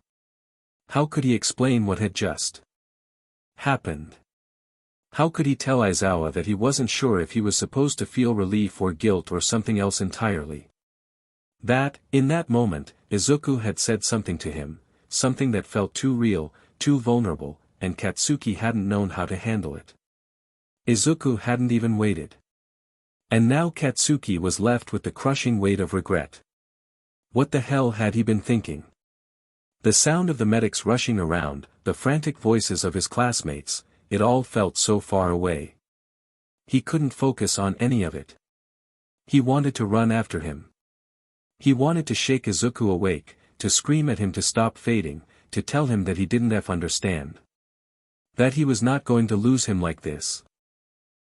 S1: How could he explain what had just happened? How could he tell Aizawa that he wasn't sure if he was supposed to feel relief or guilt or something else entirely? That, in that moment, Izuku had said something to him, something that felt too real, too vulnerable, and Katsuki hadn't known how to handle it. Izuku hadn't even waited. And now Katsuki was left with the crushing weight of regret. What the hell had he been thinking? The sound of the medics rushing around, the frantic voices of his classmates, it all felt so far away. He couldn't focus on any of it. He wanted to run after him. He wanted to shake Izuku awake, to scream at him to stop fading, to tell him that he didn't understand. That he was not going to lose him like this.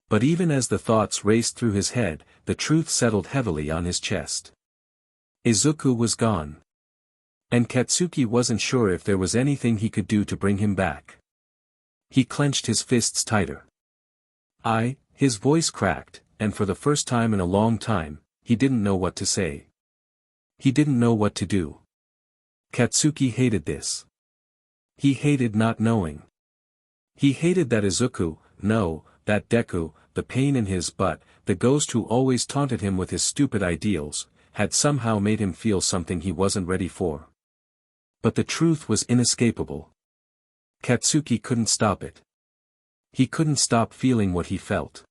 S1: But even as the thoughts raced through his head, the truth settled heavily on his chest. Izuku was gone. And Katsuki wasn't sure if there was anything he could do to bring him back. He clenched his fists tighter. His voice cracked, and for the first time in a long time, he didn't know what to say. He didn't know what to do. Katsuki hated this. He hated not knowing. He hated that Izuku, no, that Deku, the pain in his butt, the ghost who always taunted him with his stupid ideals, had somehow made him feel something he wasn't ready for. But the truth was inescapable. Katsuki couldn't stop it. He couldn't stop feeling what he felt.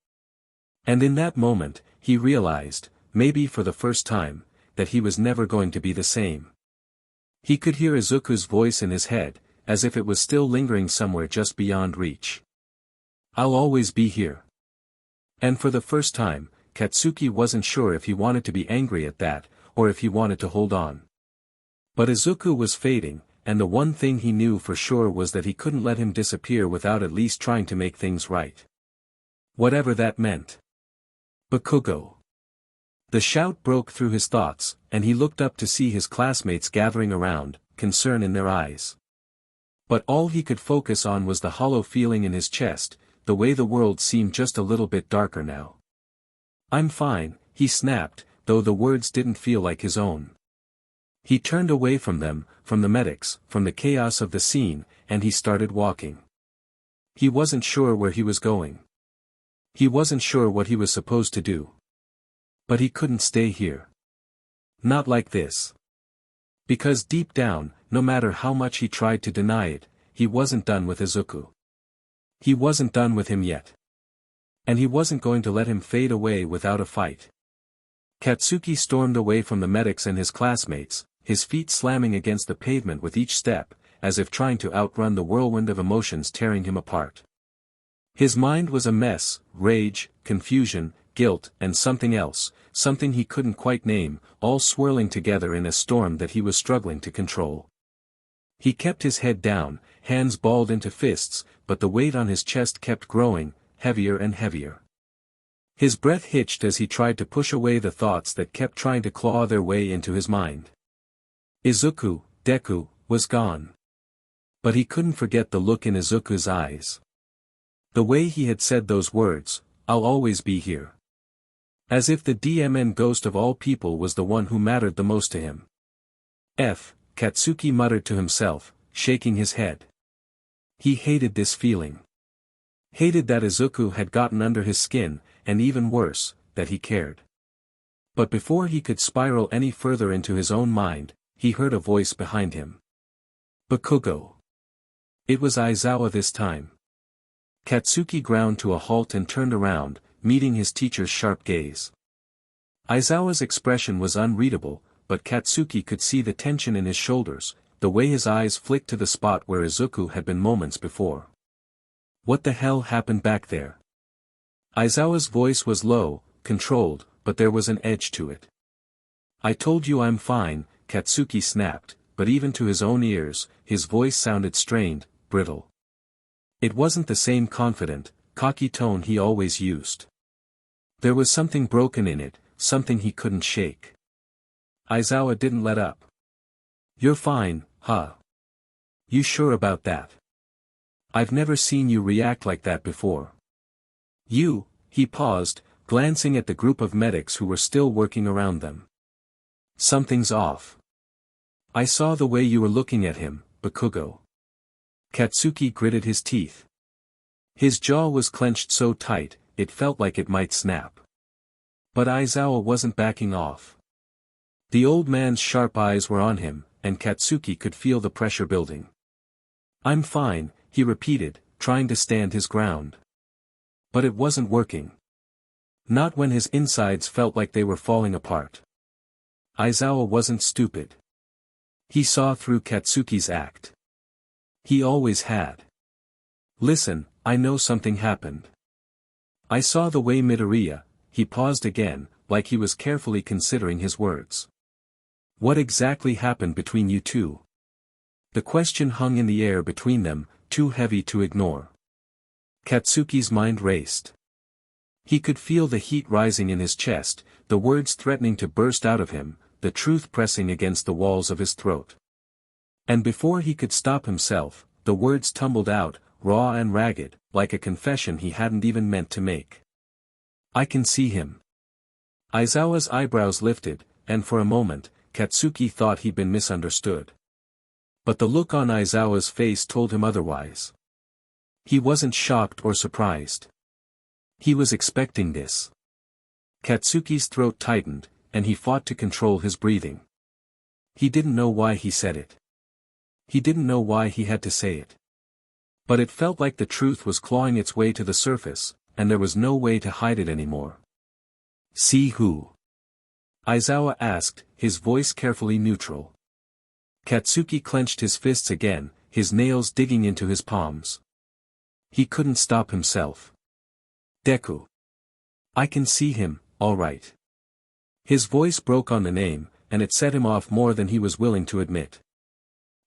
S1: And in that moment, he realized, maybe for the first time, that he was never going to be the same. He could hear Izuku's voice in his head, as if it was still lingering somewhere just beyond reach. I'll always be here. And for the first time, Katsuki wasn't sure if he wanted to be angry at that, or if he wanted to hold on. But Izuku was fading, and the one thing he knew for sure was that he couldn't let him disappear without at least trying to make things right. Whatever that meant. Bakugo. The shout broke through his thoughts, and he looked up to see his classmates gathering around, concern in their eyes. But all he could focus on was the hollow feeling in his chest, the way the world seemed just a little bit darker now. I'm fine, he snapped, though the words didn't feel like his own. He turned away from them, from the medics, from the chaos of the scene, and he started walking. He wasn't sure where he was going. He wasn't sure what he was supposed to do. But he couldn't stay here. Not like this. Because deep down, no matter how much he tried to deny it, he wasn't done with Izuku. He wasn't done with him yet. And he wasn't going to let him fade away without a fight. Katsuki stormed away from the medics and his classmates, his feet slamming against the pavement with each step, as if trying to outrun the whirlwind of emotions tearing him apart. His mind was a mess, rage, confusion, guilt, and something else, something he couldn't quite name, all swirling together in a storm that he was struggling to control. He kept his head down, hands balled into fists, but the weight on his chest kept growing, heavier and heavier. His breath hitched as he tried to push away the thoughts that kept trying to claw their way into his mind. Izuku, Deku, was gone. But he couldn't forget the look in Izuku's eyes. The way he had said those words, I'll always be here. As if the DMN ghost of all people was the one who mattered the most to him. Katsuki muttered to himself, shaking his head. He hated this feeling. Hated that Izuku had gotten under his skin, and even worse, that he cared. But before he could spiral any further into his own mind, he heard a voice behind him. Bakugo. It was Aizawa this time. Katsuki ground to a halt and turned around, meeting his teacher's sharp gaze. Aizawa's expression was unreadable, but Katsuki could see the tension in his shoulders, the way his eyes flicked to the spot where Izuku had been moments before. What the hell happened back there? Aizawa's voice was low, controlled, but there was an edge to it. I told you I'm fine, Katsuki snapped, but even to his own ears, his voice sounded strained, brittle. It wasn't the same confident, cocky tone he always used. There was something broken in it, something he couldn't shake. Aizawa didn't let up. You're fine, huh? You sure about that? I've never seen you react like that before. He paused, glancing at the group of medics who were still working around them. Something's off. I saw the way you were looking at him, Bakugo. Katsuki gritted his teeth. His jaw was clenched so tight, it felt like it might snap. But Aizawa wasn't backing off. The old man's sharp eyes were on him, and Katsuki could feel the pressure building. I'm fine, he repeated, trying to stand his ground. But it wasn't working. Not when his insides felt like they were falling apart. Aizawa wasn't stupid. He saw through Katsuki's act. He always had. Listen, I know something happened. I saw the way Midoriya, he paused again, like he was carefully considering his words. What exactly happened between you two? The question hung in the air between them, too heavy to ignore. Katsuki's mind raced. He could feel the heat rising in his chest, the words threatening to burst out of him, the truth pressing against the walls of his throat. And before he could stop himself, the words tumbled out, raw and ragged, like a confession he hadn't even meant to make. I can see him. Aizawa's eyebrows lifted, and for a moment, Katsuki thought he'd been misunderstood. But the look on Aizawa's face told him otherwise. He wasn't shocked or surprised. He was expecting this. Katsuki's throat tightened, and he fought to control his breathing. He didn't know why he said it. He didn't know why he had to say it. But it felt like the truth was clawing its way to the surface, and there was no way to hide it anymore. See who? Aizawa asked, his voice carefully neutral. Katsuki clenched his fists again, his nails digging into his palms. He couldn't stop himself. Deku. I can see him, all right. His voice broke on the name, and it set him off more than he was willing to admit.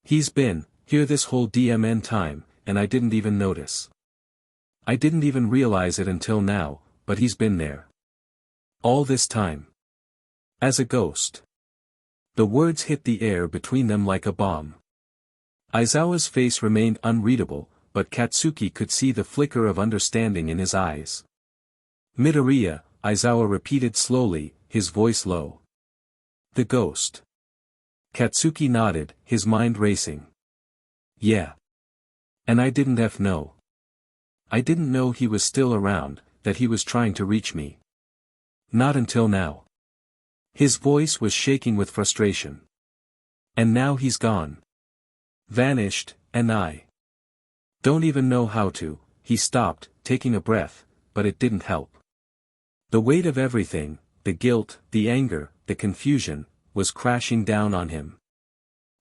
S1: He's been here this whole DMN time, and I didn't even notice. I didn't even realize it until now, but he's been there. All this time. As a ghost. The words hit the air between them like a bomb. Aizawa's face remained unreadable, but Katsuki could see the flicker of understanding in his eyes. Midoriya, Aizawa repeated slowly, his voice low. The ghost. Katsuki nodded, his mind racing. Yeah. And I didn't know. I didn't know he was still around, that he was trying to reach me. Not until now. His voice was shaking with frustration. And now he's gone. Vanished, and I don't even know how to. He stopped, taking a breath, but it didn't help. The weight of everything, the guilt, the anger, the confusion, was crashing down on him.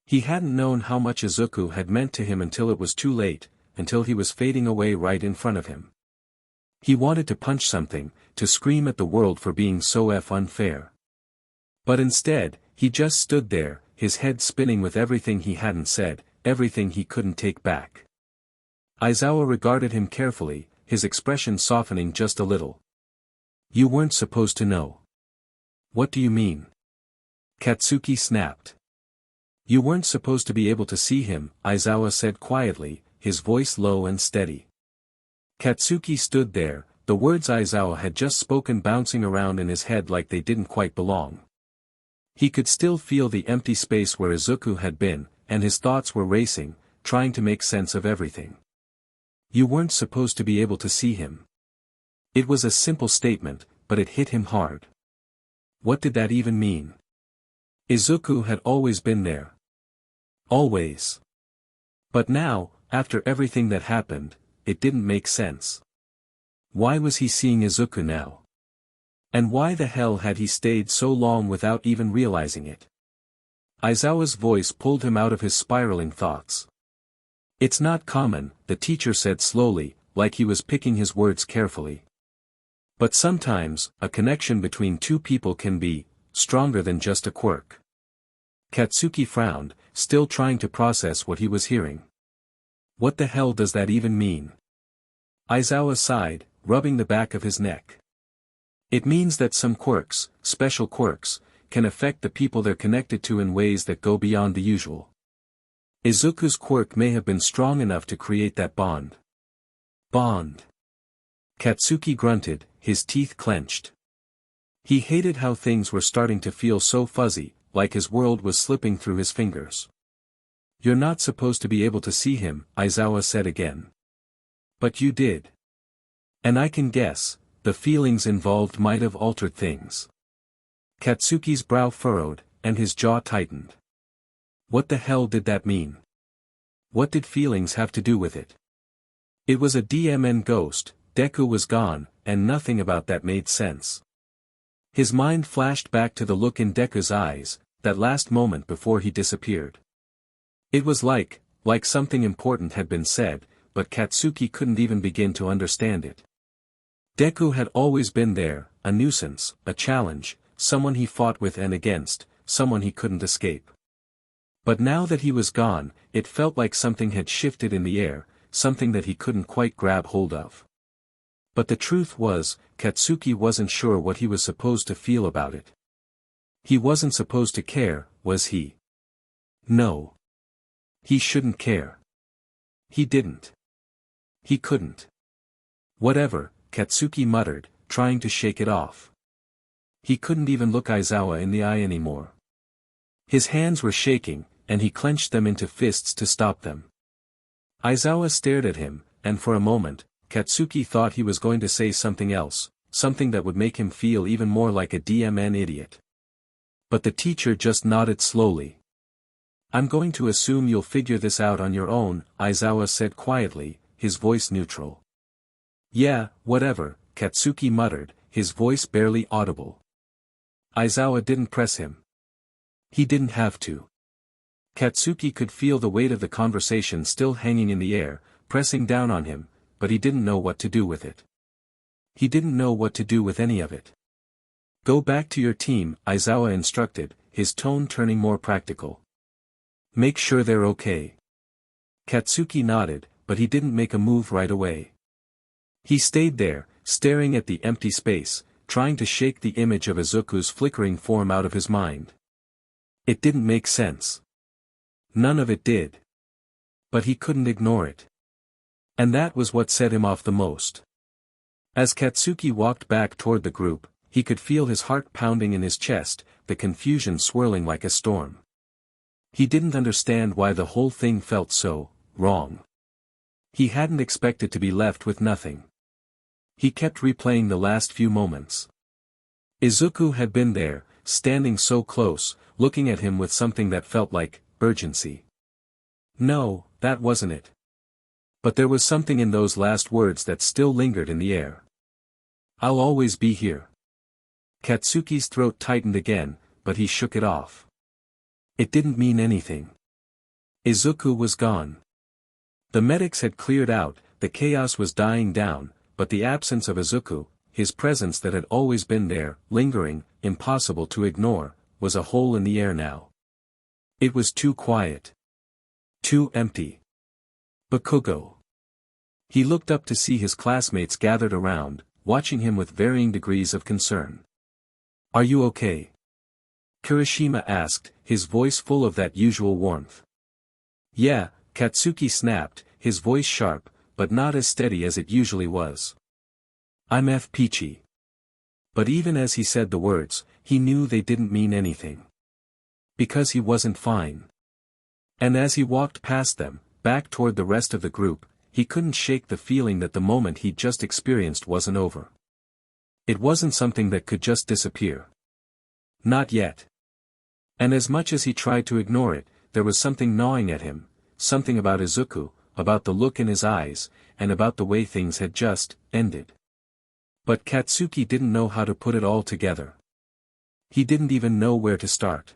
S1: He hadn't known how much Izuku had meant to him until it was too late, until he was fading away right in front of him. He wanted to punch something, to scream at the world for being so unfair. But instead, he just stood there, his head spinning with everything he hadn't said, everything he couldn't take back. Aizawa regarded him carefully, his expression softening just a little. You weren't supposed to know. What do you mean? Katsuki snapped. You weren't supposed to be able to see him, Aizawa said quietly, his voice low and steady. Katsuki stood there, the words Aizawa had just spoken bouncing around in his head like they didn't quite belong. He could still feel the empty space where Izuku had been, and his thoughts were racing, trying to make sense of everything. You weren't supposed to be able to see him. It was a simple statement, but it hit him hard. What did that even mean? Izuku had always been there. Always. But now, after everything that happened, it didn't make sense. Why was he seeing Izuku now? And why the hell had he stayed so long without even realizing it? Aizawa's voice pulled him out of his spiraling thoughts. It's not common, the teacher said slowly, like he was picking his words carefully. But sometimes, a connection between two people can be stronger than just a quirk. Katsuki frowned, still trying to process what he was hearing. What the hell does that even mean? Aizawa sighed, rubbing the back of his neck. It means that some quirks, special quirks, can affect the people they're connected to in ways that go beyond the usual. Izuku's quirk may have been strong enough to create that bond. Bond. Katsuki grunted, his teeth clenched. He hated how things were starting to feel so fuzzy, like his world was slipping through his fingers. You're not supposed to be able to see him, Aizawa said again. But you did. And I can guess, the feelings involved might have altered things. Katsuki's brow furrowed, and his jaw tightened. What the hell did that mean? What did feelings have to do with it? It was a DMN ghost, Deku was gone, and nothing about that made sense. His mind flashed back to the look in Deku's eyes, that last moment before he disappeared. It was like something important had been said, but Katsuki couldn't even begin to understand it. Deku had always been there, a nuisance, a challenge, someone he fought with and against, someone he couldn't escape. But now that he was gone, it felt like something had shifted in the air, something that he couldn't quite grab hold of. But the truth was, Katsuki wasn't sure what he was supposed to feel about it. He wasn't supposed to care, was he? No. He shouldn't care. He didn't. He couldn't. Whatever, Katsuki muttered, trying to shake it off. He couldn't even look Aizawa in the eye anymore. His hands were shaking, and he clenched them into fists to stop them. Aizawa stared at him, and for a moment, Katsuki thought he was going to say something else, something that would make him feel even more like a DMN idiot. But the teacher just nodded slowly. I'm going to assume you'll figure this out on your own, Aizawa said quietly, his voice neutral. Yeah, whatever, Katsuki muttered, his voice barely audible. Aizawa didn't press him. He didn't have to. Katsuki could feel the weight of the conversation still hanging in the air, pressing down on him, but he didn't know what to do with it. He didn't know what to do with any of it. Go back to your team, Aizawa instructed, his tone turning more practical. Make sure they're okay. Katsuki nodded, but he didn't make a move right away. He stayed there, staring at the empty space, trying to shake the image of Izuku's flickering form out of his mind. It didn't make sense. None of it did. But he couldn't ignore it. And that was what set him off the most. As Katsuki walked back toward the group, he could feel his heart pounding in his chest, the confusion swirling like a storm. He didn't understand why the whole thing felt so wrong. He hadn't expected to be left with nothing. He kept replaying the last few moments. Izuku had been there, standing so close, looking at him with something that felt like urgency. No, that wasn't it. But there was something in those last words that still lingered in the air. I'll always be here. Katsuki's throat tightened again, but he shook it off. It didn't mean anything. Izuku was gone. The medics had cleared out, the chaos was dying down, but the absence of Izuku, his presence that had always been there, lingering, impossible to ignore, was a hole in the air now. It was too quiet. Too empty. Bakugo. He looked up to see his classmates gathered around, watching him with varying degrees of concern. Are you okay? Kirishima asked, his voice full of that usual warmth. Yeah, Katsuki snapped, his voice sharp, but not as steady as it usually was. I'm peachy. But even as he said the words, he knew they didn't mean anything. Because he wasn't fine. And as he walked past them, back toward the rest of the group, he couldn't shake the feeling that the moment he'd just experienced wasn't over. It wasn't something that could just disappear. Not yet. And as much as he tried to ignore it, there was something gnawing at him, something about Izuku, about the look in his eyes, and about the way things had just ended. But Katsuki didn't know how to put it all together. He didn't even know where to start.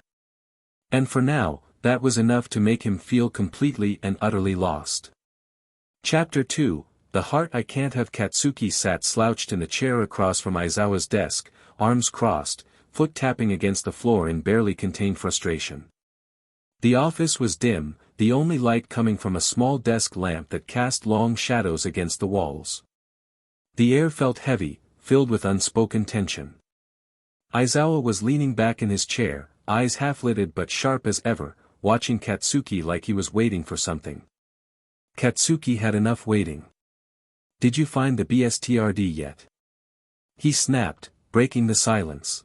S1: And for now, that was enough to make him feel completely and utterly lost. Chapter 2, The Heart I Can't Have. Katsuki sat slouched in the chair across from Aizawa's desk, arms crossed, foot tapping against the floor in barely contained frustration. The office was dim, the only light coming from a small desk lamp that cast long shadows against the walls. The air felt heavy, filled with unspoken tension. Aizawa was leaning back in his chair, eyes half-lidded but sharp as ever, watching Katsuki like he was waiting for something. Katsuki had enough waiting. Did you find the BSTRD yet? He snapped, breaking the silence.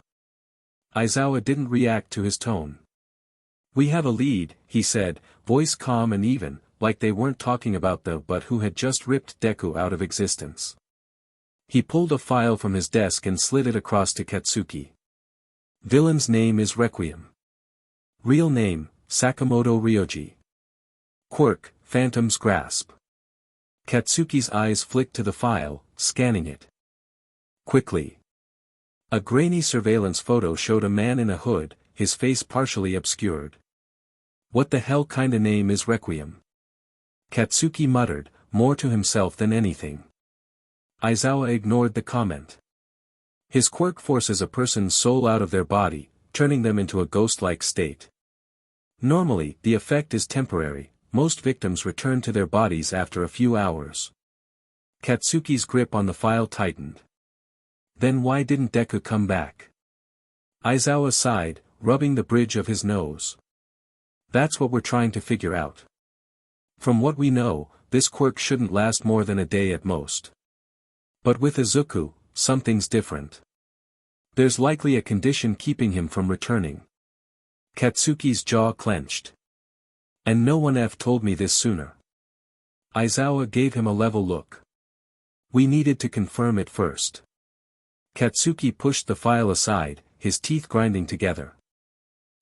S1: Aizawa didn't react to his tone. We have a lead, he said, voice calm and even, like they weren't talking about the but who had just ripped Deku out of existence. He pulled a file from his desk and slid it across to Katsuki. Villain's name is Requiem. Real name, Sakamoto Ryoji. Quirk, Phantom's Grasp. Katsuki's eyes flicked to the file, scanning it. Quickly. A grainy surveillance photo showed a man in a hood, his face partially obscured. What the hell kinda name is Requiem? Katsuki muttered, more to himself than anything. Aizawa ignored the comment. His quirk forces a person's soul out of their body, turning them into a ghost-like state. Normally, the effect is temporary, most victims return to their bodies after a few hours. Katsuki's grip on the file tightened. Then why didn't Deku come back? Aizawa sighed, rubbing the bridge of his nose. That's what we're trying to figure out. From what we know, this quirk shouldn't last more than a day at most. But with Izuku, something's different. There's likely a condition keeping him from returning. Katsuki's jaw clenched. And no one told me this sooner. Aizawa gave him a level look. We needed to confirm it first. Katsuki pushed the file aside, his teeth grinding together.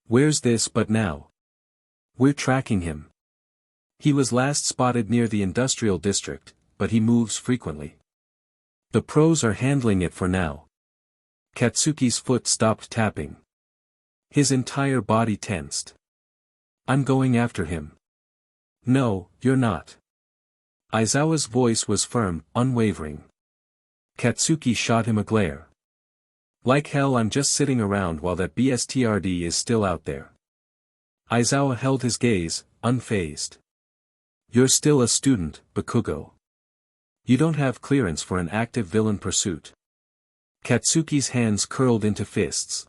S1: Where's this but now? We're tracking him. He was last spotted near the industrial district, but he moves frequently. The pros are handling it for now. Katsuki's foot stopped tapping. His entire body tensed. I'm going after him. No, you're not. Aizawa's voice was firm, unwavering. Katsuki shot him a glare. Like hell I'm just sitting around while that BSTRD is still out there. Aizawa held his gaze, unfazed. You're still a student, Bakugo. You don't have clearance for an active villain pursuit. Katsuki's hands curled into fists.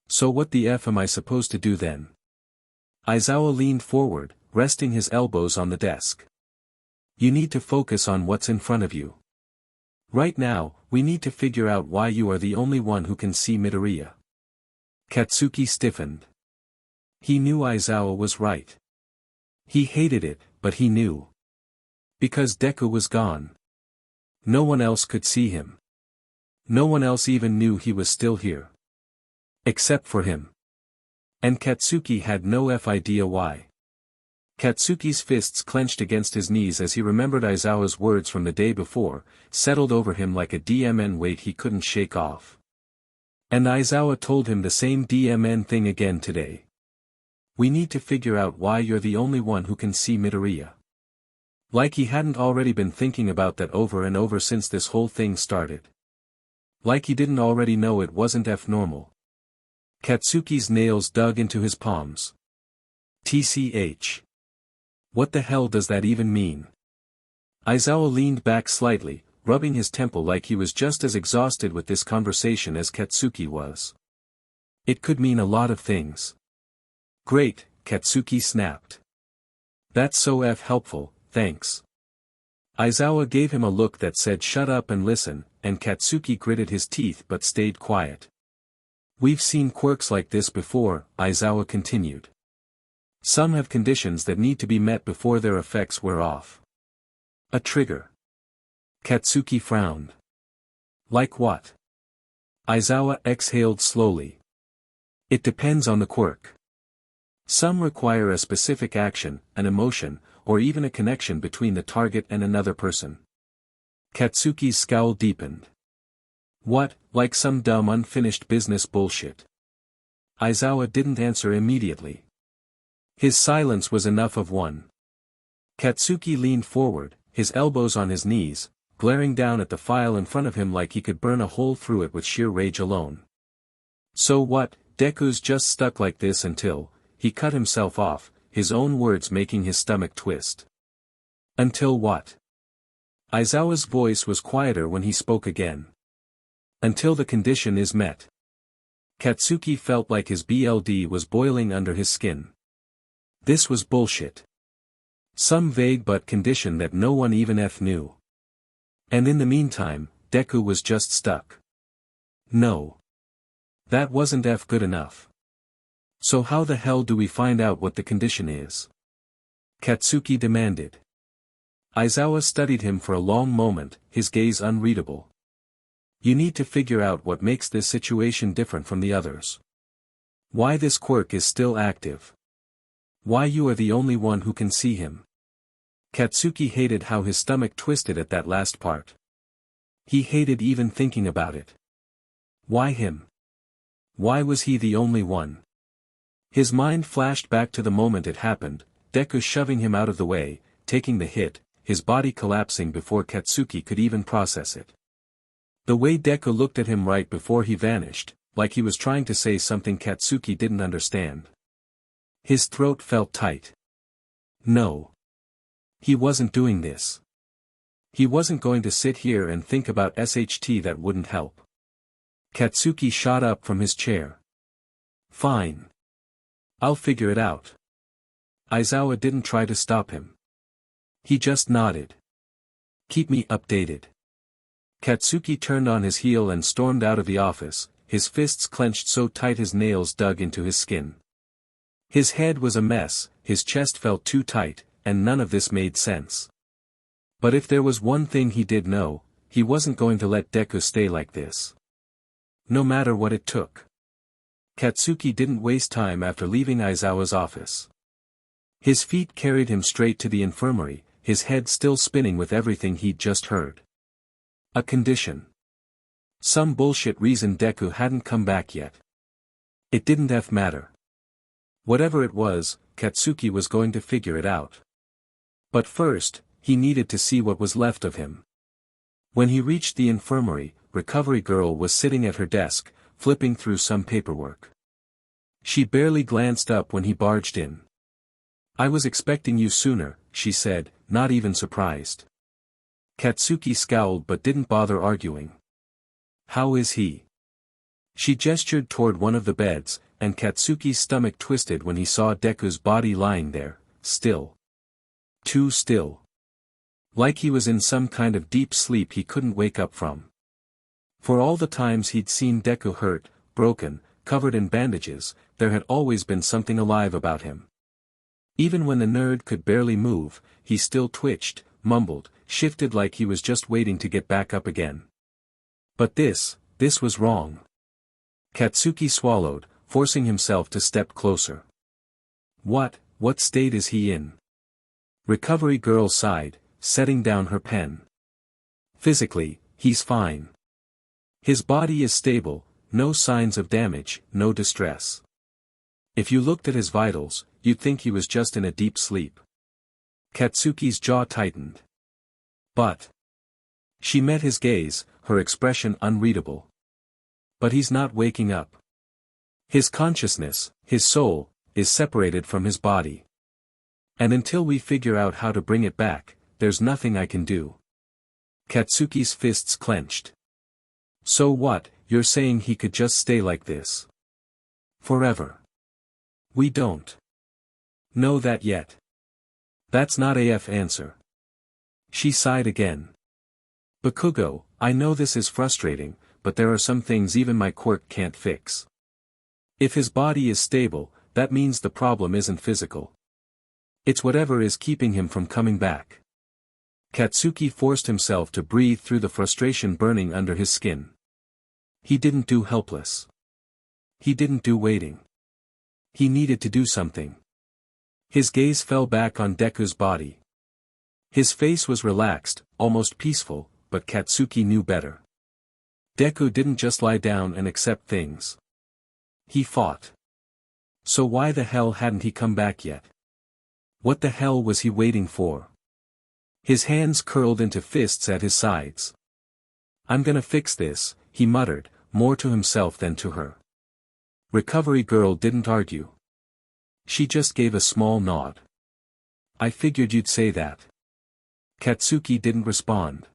S1: So what the F am I supposed to do then? Aizawa leaned forward, resting his elbows on the desk. You need to focus on what's in front of you. Right now, we need to figure out why you are the only one who can see Midoriya. Katsuki stiffened. He knew Aizawa was right. He hated it, but he knew. Because Deku was gone. No one else could see him. No one else even knew he was still here. Except for him. And Katsuki had no idea why. Katsuki's fists clenched against his knees as he remembered Aizawa's words from the day before, settled over him like a DMN weight he couldn't shake off. And Aizawa told him the same DMN thing again today. We need to figure out why you're the only one who can see Midoriya. Like he hadn't already been thinking about that over and over since this whole thing started. Like he didn't already know it wasn't normal. Katsuki's nails dug into his palms. TCH. What the hell does that even mean? Aizawa leaned back slightly, rubbing his temple like he was just as exhausted with this conversation as Katsuki was. It could mean a lot of things. Great, Katsuki snapped. That's so helpful, thanks. Aizawa gave him a look that said shut up and listen, and Katsuki gritted his teeth but stayed quiet. We've seen quirks like this before, Aizawa continued. Some have conditions that need to be met before their effects wear off. A trigger. Katsuki frowned. Like what? Aizawa exhaled slowly. It depends on the quirk. Some require a specific action, an emotion, or even a connection between the target and another person. Katsuki's scowl deepened. What, like some dumb unfinished business bullshit? Aizawa didn't answer immediately. His silence was enough of one. Katsuki leaned forward, his elbows on his knees, glaring down at the file in front of him like he could burn a hole through it with sheer rage alone. So what, Deku's just stuck like this until, he cut himself off, his own words making his stomach twist. Until what? Aizawa's voice was quieter when he spoke again. Until the condition is met. Katsuki felt like his BLD was boiling under his skin. This was bullshit. Some vague but condition that no one even knew. And in the meantime, Deku was just stuck. No. That wasn't good enough. So how the hell do we find out what the condition is? Katsuki demanded. Aizawa studied him for a long moment, his gaze unreadable. You need to figure out what makes this situation different from the others. Why this quirk is still active. Why you are the only one who can see him. Katsuki hated how his stomach twisted at that last part. He hated even thinking about it. Why him? Why was he the only one? His mind flashed back to the moment it happened, Deku shoving him out of the way, taking the hit, his body collapsing before Katsuki could even process it. The way Deku looked at him right before he vanished, like he was trying to say something Katsuki didn't understand. His throat felt tight. No. He wasn't doing this. He wasn't going to sit here and think about SHT that wouldn't help. Katsuki shot up from his chair. Fine. I'll figure it out. Aizawa didn't try to stop him. He just nodded. Keep me updated. Katsuki turned on his heel and stormed out of the office, his fists clenched so tight his nails dug into his skin. His head was a mess, his chest felt too tight, and none of this made sense. But if there was one thing he did know, he wasn't going to let Deku stay like this. No matter what it took. Katsuki didn't waste time after leaving Aizawa's office. His feet carried him straight to the infirmary, his head still spinning with everything he'd just heard. A condition. Some bullshit reason Deku hadn't come back yet. It didn't matter. Whatever it was, Katsuki was going to figure it out. But first, he needed to see what was left of him. When he reached the infirmary, Recovery Girl was sitting at her desk, flipping through some paperwork. She barely glanced up when he barged in. I was expecting you sooner, she said, not even surprised. Katsuki scowled but didn't bother arguing. How is he? She gestured toward one of the beds, and Katsuki's stomach twisted when he saw Deku's body lying there, still. Too still. Like he was in some kind of deep sleep he couldn't wake up from. For all the times he'd seen Deku hurt, broken, covered in bandages, there had always been something alive about him. Even when the nerd could barely move, he still twitched, mumbled, shifted like he was just waiting to get back up again. But this was wrong. Katsuki swallowed, forcing himself to step closer. What state is he in? Recovery Girl sighed, setting down her pen. Physically, he's fine. His body is stable, no signs of damage, no distress. If you looked at his vitals, you'd think he was just in a deep sleep. Katsuki's jaw tightened. But. She met his gaze, her expression unreadable. But he's not waking up. His consciousness, his soul, is separated from his body. And until we figure out how to bring it back, there's nothing I can do. Katsuki's fists clenched. So what, you're saying he could just stay like this? Forever. We don't know that yet. That's not answer. She sighed again. Bakugo, I know this is frustrating, but there are some things even my quirk can't fix. If his body is stable, that means the problem isn't physical. It's whatever is keeping him from coming back. Katsuki forced himself to breathe through the frustration burning under his skin. He didn't do helpless. He didn't do waiting. He needed to do something. His gaze fell back on Deku's body. His face was relaxed, almost peaceful, but Katsuki knew better. Deku didn't just lie down and accept things. He fought. So why the hell hadn't he come back yet? What the hell was he waiting for? His hands curled into fists at his sides. I'm gonna fix this, he muttered, more to himself than to her. Recovery Girl didn't argue. She just gave a small nod. I figured you'd say that. Katsuki didn't respond.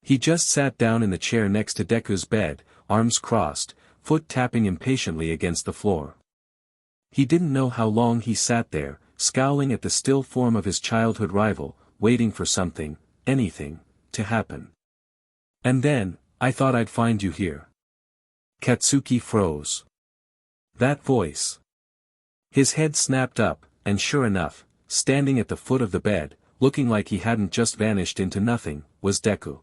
S1: He just sat down in the chair next to Deku's bed, arms crossed, foot tapping impatiently against the floor. He didn't know how long he sat there, scowling at the still form of his childhood rival, waiting for something, anything, to happen. And then, I thought I'd find you here. Katsuki froze. That voice. His head snapped up, and sure enough, standing at the foot of the bed, looking like he hadn't just vanished into nothing, was Deku.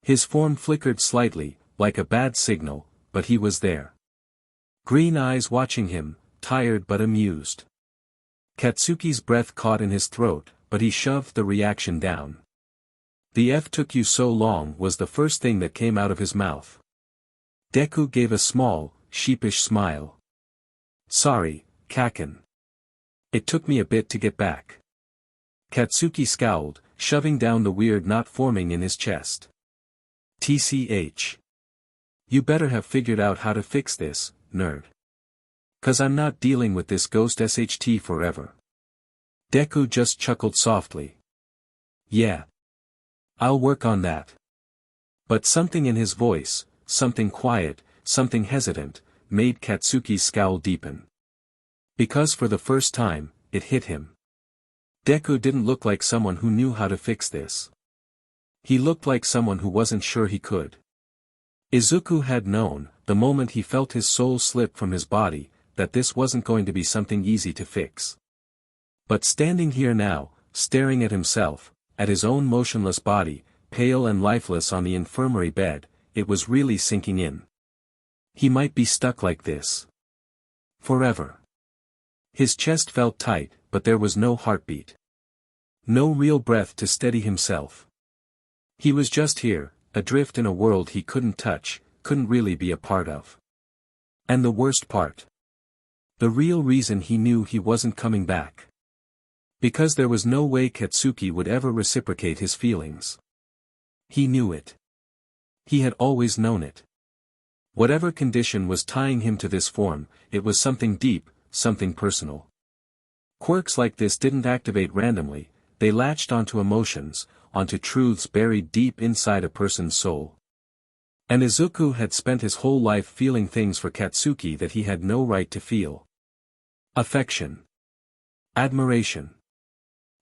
S1: His form flickered slightly, like a bad signal, but he was there. Green eyes watching him, tired but amused. Katsuki's breath caught in his throat, but he shoved the reaction down. "The F took you so long" was the first thing that came out of his mouth. Deku gave a small, sheepish smile. "Sorry, Kacchan. It took me a bit to get back." Katsuki scowled, shoving down the weird knot forming in his chest. "TCH. You better have figured out how to fix this, nerd. 'Cause I'm not dealing with this ghost SHT forever." Deku just chuckled softly. "Yeah. I'll work on that." But something in his voice, something quiet, something hesitant, made Katsuki's scowl deepen. Because for the first time, it hit him. Deku didn't look like someone who knew how to fix this. He looked like someone who wasn't sure he could. Izuku had known, the moment he felt his soul slip from his body, that this wasn't going to be something easy to fix. But standing here now, staring at himself, at his own motionless body, pale and lifeless on the infirmary bed, it was really sinking in. He might be stuck like this forever. His chest felt tight, but there was no heartbeat. No real breath to steady himself. He was just here, adrift in a world he couldn't touch, couldn't really be a part of. And the worst part. The real reason he knew he wasn't coming back. Because there was no way Katsuki would ever reciprocate his feelings. He knew it. He had always known it. Whatever condition was tying him to this form, it was something deep, something personal. Quirks like this didn't activate randomly, they latched onto emotions, onto truths buried deep inside a person's soul. And Izuku had spent his whole life feeling things for Katsuki that he had no right to feel. Affection. Admiration.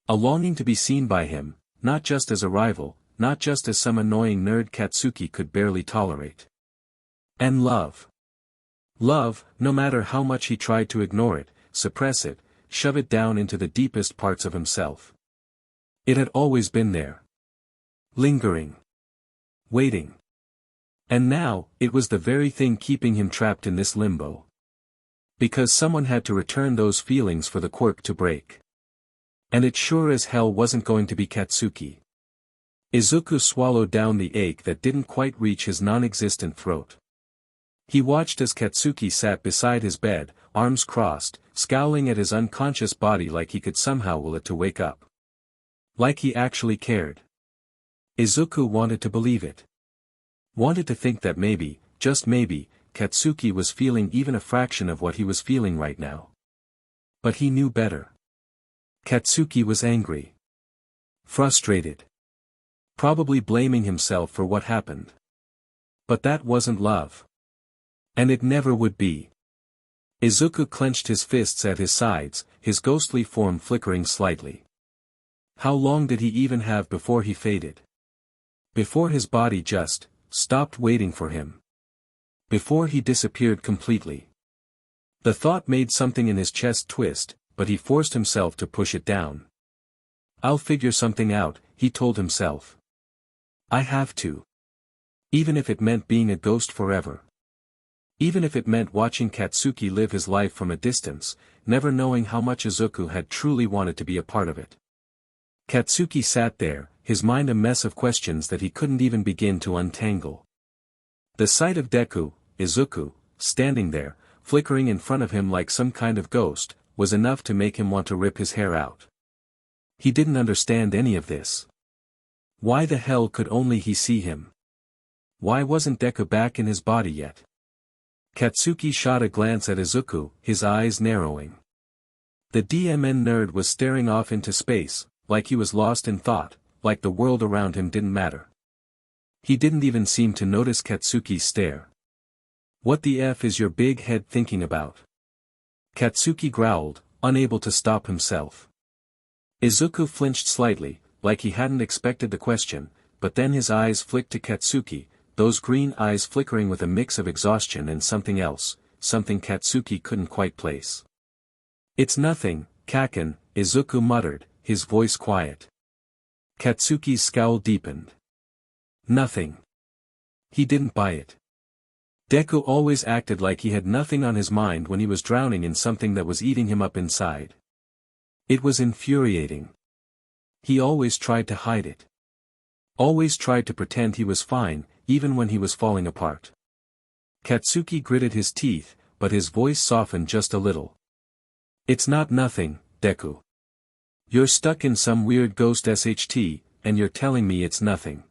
S1: A longing to be seen by him, not just as a rival, not just as some annoying nerd Katsuki could barely tolerate. And love. Love, no matter how much he tried to ignore it, suppress it, shove it down into the deepest parts of himself. It had always been there. Lingering. Waiting. And now, it was the very thing keeping him trapped in this limbo. Because someone had to return those feelings for the quirk to break. And it sure as hell wasn't going to be Katsuki. Izuku swallowed down the ache that didn't quite reach his non-existent throat. He watched as Katsuki sat beside his bed, arms crossed, scowling at his unconscious body like he could somehow will it to wake up. Like he actually cared. Izuku wanted to believe it. Wanted to think that maybe, just maybe, Katsuki was feeling even a fraction of what he was feeling right now. But he knew better. Katsuki was angry. Frustrated. Probably blaming himself for what happened. But that wasn't love. And it never would be. Izuku clenched his fists at his sides, his ghostly form flickering slightly. How long did he even have before he faded? Before his body just stopped waiting for him. Before he disappeared completely. The thought made something in his chest twist, but he forced himself to push it down. "I'll figure something out," he told himself. "I have to. Even if it meant being a ghost forever. Even if it meant watching Katsuki live his life from a distance, never knowing how much Izuku had truly wanted to be a part of it." Katsuki sat there, his mind a mess of questions that he couldn't even begin to untangle. The sight of Deku, Izuku, standing there, flickering in front of him like some kind of ghost, was enough to make him want to rip his hair out. He didn't understand any of this. Why the hell could only he see him? Why wasn't Deku back in his body yet? Katsuki shot a glance at Izuku, his eyes narrowing. The DMN nerd was staring off into space, like he was lost in thought, like the world around him didn't matter. He didn't even seem to notice Katsuki's stare. "What the F is your big head thinking about?" Katsuki growled, unable to stop himself. Izuku flinched slightly, like he hadn't expected the question, but then his eyes flicked to Katsuki, those green eyes flickering with a mix of exhaustion and something else, something Katsuki couldn't quite place. "It's nothing, Kacchan," Izuku muttered, his voice quiet. Katsuki's scowl deepened. Nothing. He didn't buy it. Deku always acted like he had nothing on his mind when he was drowning in something that was eating him up inside. It was infuriating. He always tried to hide it. Always tried to pretend he was fine, even when he was falling apart. Katsuki gritted his teeth, but his voice softened just a little. "It's not nothing, Deku. You're stuck in some weird ghost SHT, and you're telling me it's nothing."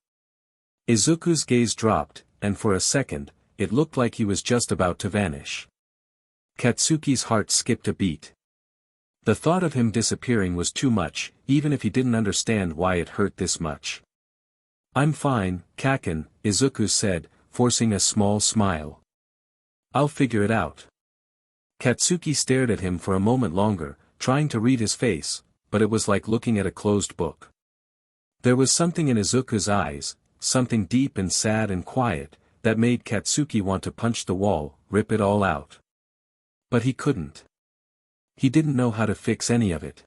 S1: Izuku's gaze dropped, and for a second, it looked like he was just about to vanish. Katsuki's heart skipped a beat. The thought of him disappearing was too much, even if he didn't understand why it hurt this much. "I'm fine, Kacchan," Izuku said, forcing a small smile. "I'll figure it out." Katsuki stared at him for a moment longer, trying to read his face, but it was like looking at a closed book. There was something in Izuku's eyes, something deep and sad and quiet, that made Katsuki want to punch the wall, rip it all out. But he couldn't. He didn't know how to fix any of it.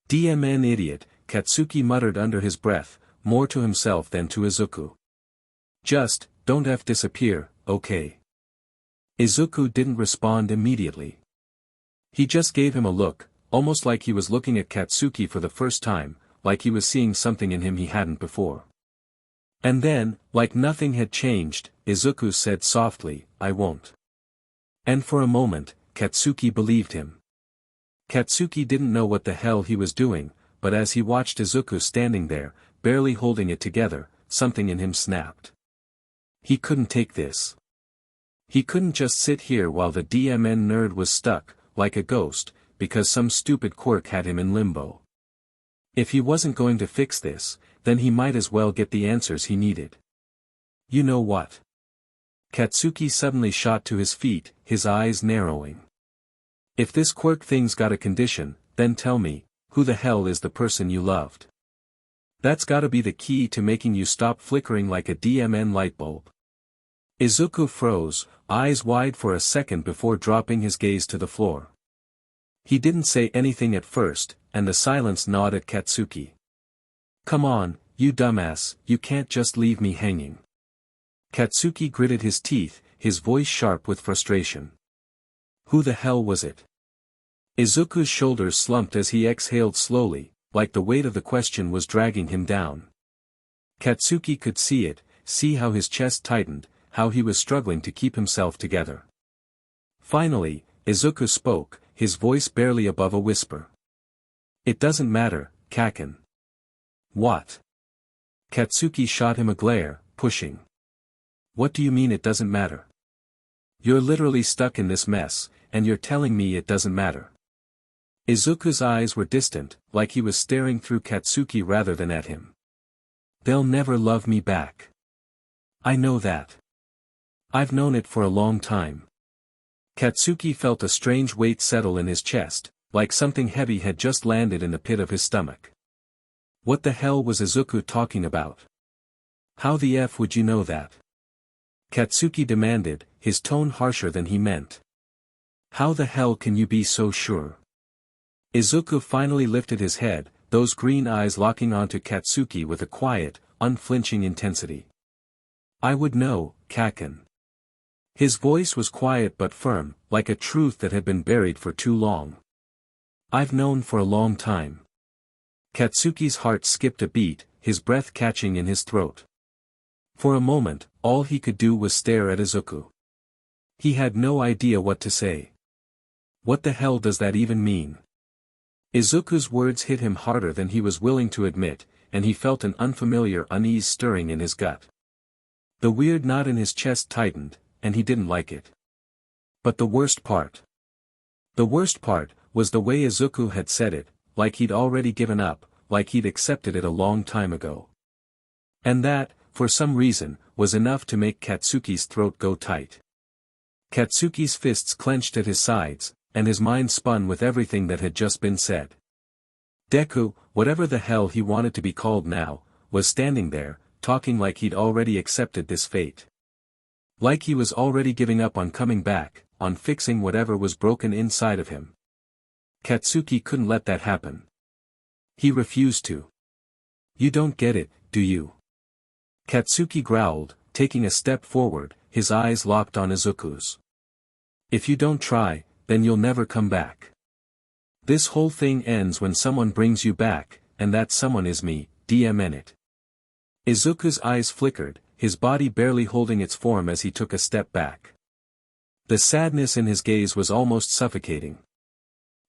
S1: "DMN idiot," Katsuki muttered under his breath, more to himself than to Izuku. "Just, don't disappear, okay?" Izuku didn't respond immediately. He just gave him a look, almost like he was looking at Katsuki for the first time, like he was seeing something in him he hadn't before. And then, like nothing had changed, Izuku said softly, "I won't." And for a moment, Katsuki believed him. Katsuki didn't know what the hell he was doing, but as he watched Izuku standing there, barely holding it together, something in him snapped. He couldn't take this. He couldn't just sit here while the DMN nerd was stuck, like a ghost, because some stupid quirk had him in limbo. If he wasn't going to fix this, then he might as well get the answers he needed. "You know what?" Katsuki suddenly shot to his feet, his eyes narrowing. "If this quirk thing's got a condition, then tell me, who the hell is the person you loved? That's gotta be the key to making you stop flickering like a DMN light bulb." Izuku froze, eyes wide for a second before dropping his gaze to the floor. He didn't say anything at first, and the silence gnawed at Katsuki. "Come on, you dumbass, you can't just leave me hanging." Katsuki gritted his teeth, his voice sharp with frustration. "Who the hell was it?" Izuku's shoulders slumped as he exhaled slowly, like the weight of the question was dragging him down. Katsuki could see it, see how his chest tightened, how he was struggling to keep himself together. Finally, Izuku spoke, his voice barely above a whisper. "It doesn't matter, Kacchan." "What?" Katsuki shot him a glare, pushing. "What do you mean it doesn't matter? You're literally stuck in this mess, and you're telling me it doesn't matter." Izuku's eyes were distant, like he was staring through Katsuki rather than at him. "They'll never love me back. I know that. I've known it for a long time." Katsuki felt a strange weight settle in his chest, like something heavy had just landed in the pit of his stomach. What the hell was Izuku talking about? How the F would you know that? Katsuki demanded, his tone harsher than he meant. "How the hell can you be so sure?" Izuku finally lifted his head, those green eyes locking onto Katsuki with a quiet, unflinching intensity. "I would know, Kacchan." His voice was quiet but firm, like a truth that had been buried for too long. "I've known for a long time." Katsuki's heart skipped a beat, his breath catching in his throat. For a moment, all he could do was stare at Izuku. He had no idea what to say. What the hell does that even mean? Izuku's words hit him harder than he was willing to admit, and he felt an unfamiliar unease stirring in his gut. The weird knot in his chest tightened, and he didn't like it. But the worst part. The worst part, was the way Izuku had said it, like he'd already given up, like he'd accepted it a long time ago. And that, for some reason, was enough to make Katsuki's throat go tight. Katsuki's fists clenched at his sides, and his mind spun with everything that had just been said. Deku, whatever the hell he wanted to be called now, was standing there, talking like he'd already accepted this fate. Like he was already giving up on coming back, on fixing whatever was broken inside of him. Katsuki couldn't let that happen. He refused to. You don't get it, do you? Katsuki growled, taking a step forward, his eyes locked on Izuku's. If you don't try, then you'll never come back. This whole thing ends when someone brings you back, and that someone is me, DMN it. Izuku's eyes flickered, his body barely holding its form as he took a step back. The sadness in his gaze was almost suffocating.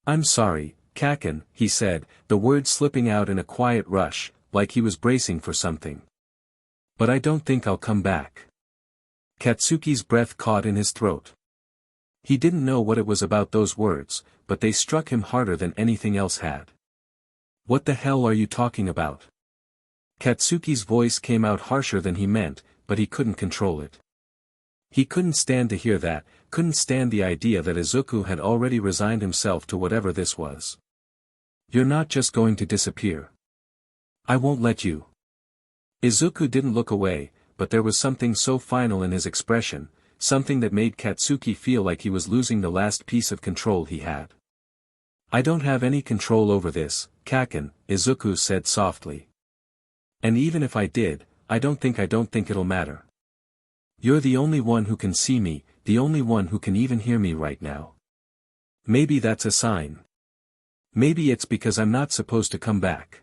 S1: I'm sorry, Kacchan, he said, the words slipping out in a quiet rush, like he was bracing for something. But I don't think I'll come back. Katsuki's breath caught in his throat. He didn't know what it was about those words, but they struck him harder than anything else had. What the hell are you talking about? Katsuki's voice came out harsher than he meant, but he couldn't control it. He couldn't stand to hear that, couldn't stand the idea that Izuku had already resigned himself to whatever this was. You're not just going to disappear. I won't let you. Izuku didn't look away, but there was something so final in his expression, something that made Katsuki feel like he was losing the last piece of control he had. I don't have any control over this, Kacchan, Izuku said softly. And even if I did, I don't think it'll matter. You're the only one who can see me, the only one who can even hear me right now. Maybe that's a sign. Maybe it's because I'm not supposed to come back.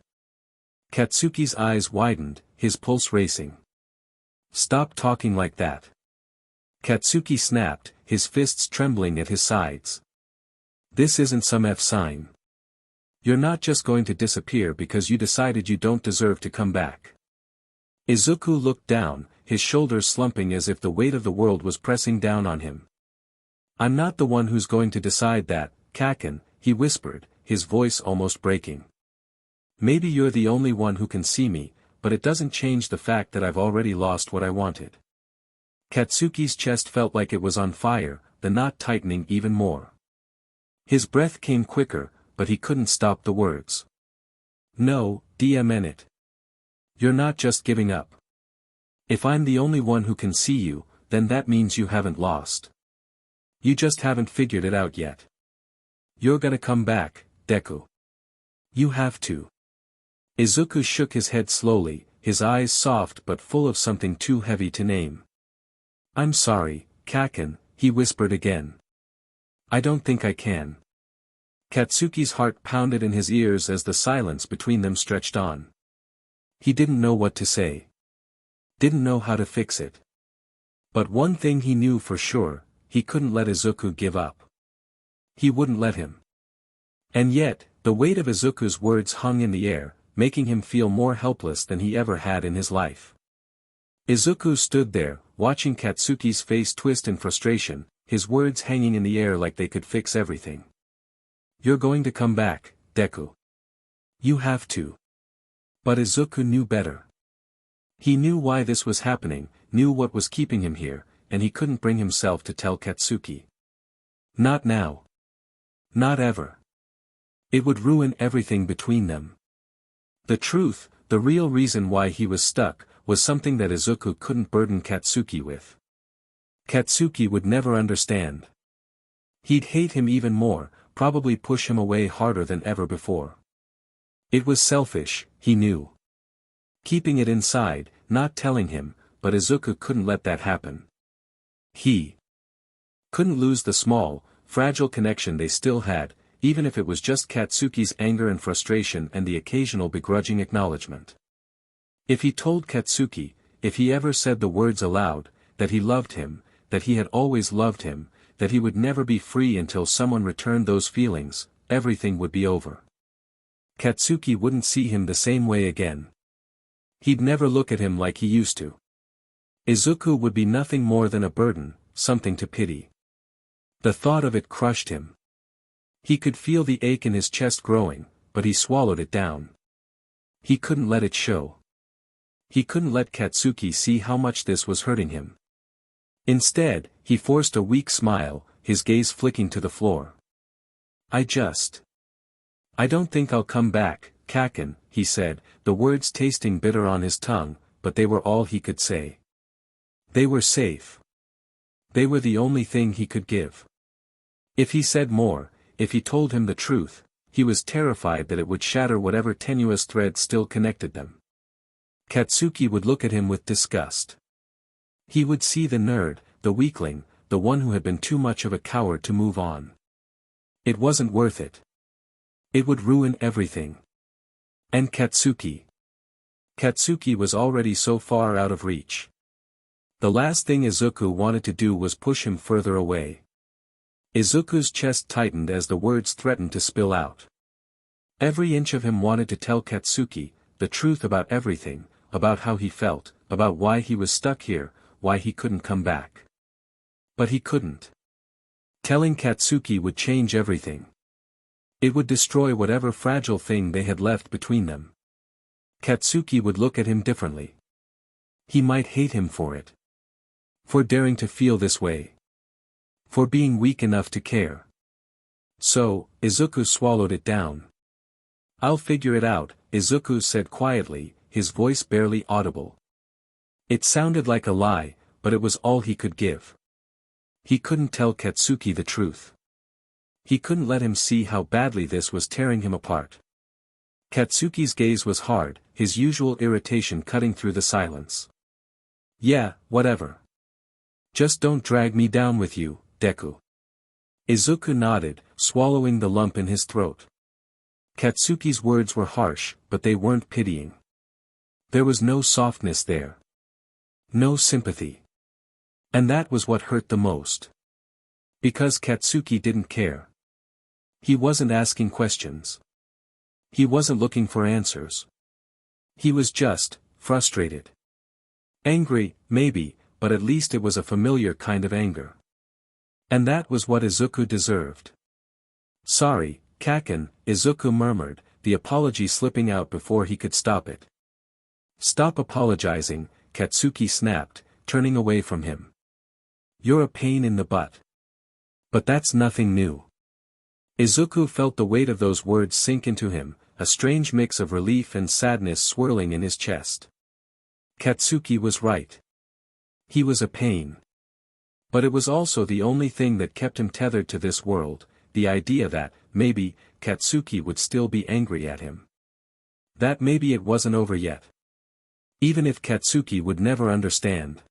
S1: Katsuki's eyes widened, his pulse racing. Stop talking like that. Katsuki snapped, his fists trembling at his sides. This isn't some F sign. You're not just going to disappear because you decided you don't deserve to come back. Izuku looked down, his shoulders slumping as if the weight of the world was pressing down on him. I'm not the one who's going to decide that, Kacchan, he whispered, his voice almost breaking. Maybe you're the only one who can see me, but it doesn't change the fact that I've already lost what I wanted. Katsuki's chest felt like it was on fire, the knot tightening even more. His breath came quicker, but he couldn't stop the words. No, DMN it. You're not just giving up. If I'm the only one who can see you, then that means you haven't lost. You just haven't figured it out yet. You're gonna come back, Deku. You have to. Izuku shook his head slowly, his eyes soft but full of something too heavy to name. I'm sorry, Kacchan, he whispered again. I don't think I can. Katsuki's heart pounded in his ears as the silence between them stretched on. He didn't know what to say. Didn't know how to fix it. But one thing he knew for sure, he couldn't let Izuku give up. He wouldn't let him. And yet, the weight of Izuku's words hung in the air, making him feel more helpless than he ever had in his life. Izuku stood there, watching Katsuki's face twist in frustration, his words hanging in the air like they could fix everything. You're going to come back, Deku. You have to. But Izuku knew better. He knew why this was happening, knew what was keeping him here, and he couldn't bring himself to tell Katsuki. Not now. Not ever. It would ruin everything between them. The truth, the real reason why he was stuck, was something that Izuku couldn't burden Katsuki with. Katsuki would never understand. He'd hate him even more, probably push him away harder than ever before. It was selfish, he knew. Keeping it inside, not telling him, but Izuku couldn't let that happen. He couldn't lose the small, fragile connection they still had, even if it was just Katsuki's anger and frustration and the occasional begrudging acknowledgement. If he told Katsuki, if he ever said the words aloud, that he loved him, that he had always loved him, that he would never be free until someone returned those feelings, everything would be over. Katsuki wouldn't see him the same way again. He'd never look at him like he used to. Izuku would be nothing more than a burden, something to pity. The thought of it crushed him. He could feel the ache in his chest growing, but he swallowed it down. He couldn't let it show. He couldn't let Katsuki see how much this was hurting him. Instead, he forced a weak smile, his gaze flicking to the floor. I don't think I'll come back, Kacchan, he said, the words tasting bitter on his tongue, but they were all he could say. They were safe. They were the only thing he could give. If he said more, if he told him the truth, he was terrified that it would shatter whatever tenuous thread still connected them. Katsuki would look at him with disgust. He would see the nerd, the weakling, the one who had been too much of a coward to move on. It wasn't worth it. It would ruin everything. And Katsuki. Katsuki was already so far out of reach. The last thing Izuku wanted to do was push him further away. Izuku's chest tightened as the words threatened to spill out. Every inch of him wanted to tell Katsuki the truth about everything, about how he felt, about why he was stuck here, why he couldn't come back. But he couldn't. Telling Katsuki would change everything. It would destroy whatever fragile thing they had left between them. Katsuki would look at him differently. He might hate him for it. For daring to feel this way. For being weak enough to care. So, Izuku swallowed it down. I'll figure it out, Izuku said quietly, his voice barely audible. It sounded like a lie, but it was all he could give. He couldn't tell Katsuki the truth. He couldn't let him see how badly this was tearing him apart. Katsuki's gaze was hard, his usual irritation cutting through the silence. Yeah, whatever. Just don't drag me down with you, Deku. Izuku nodded, swallowing the lump in his throat. Katsuki's words were harsh, but they weren't pitying. There was no softness there. No sympathy. And that was what hurt the most. Because Katsuki didn't care. He wasn't asking questions. He wasn't looking for answers. He was just frustrated. Angry, maybe, but at least it was a familiar kind of anger. And that was what Izuku deserved. Sorry, Kacchan, Izuku murmured, the apology slipping out before he could stop it. Stop apologizing, Katsuki snapped, turning away from him. You're a pain in the butt. But that's nothing new. Izuku felt the weight of those words sink into him, a strange mix of relief and sadness swirling in his chest. Katsuki was right. He was a pain. But it was also the only thing that kept him tethered to this world, the idea that, maybe, Katsuki would still be angry at him. That maybe it wasn't over yet. Even if Katsuki would never understand.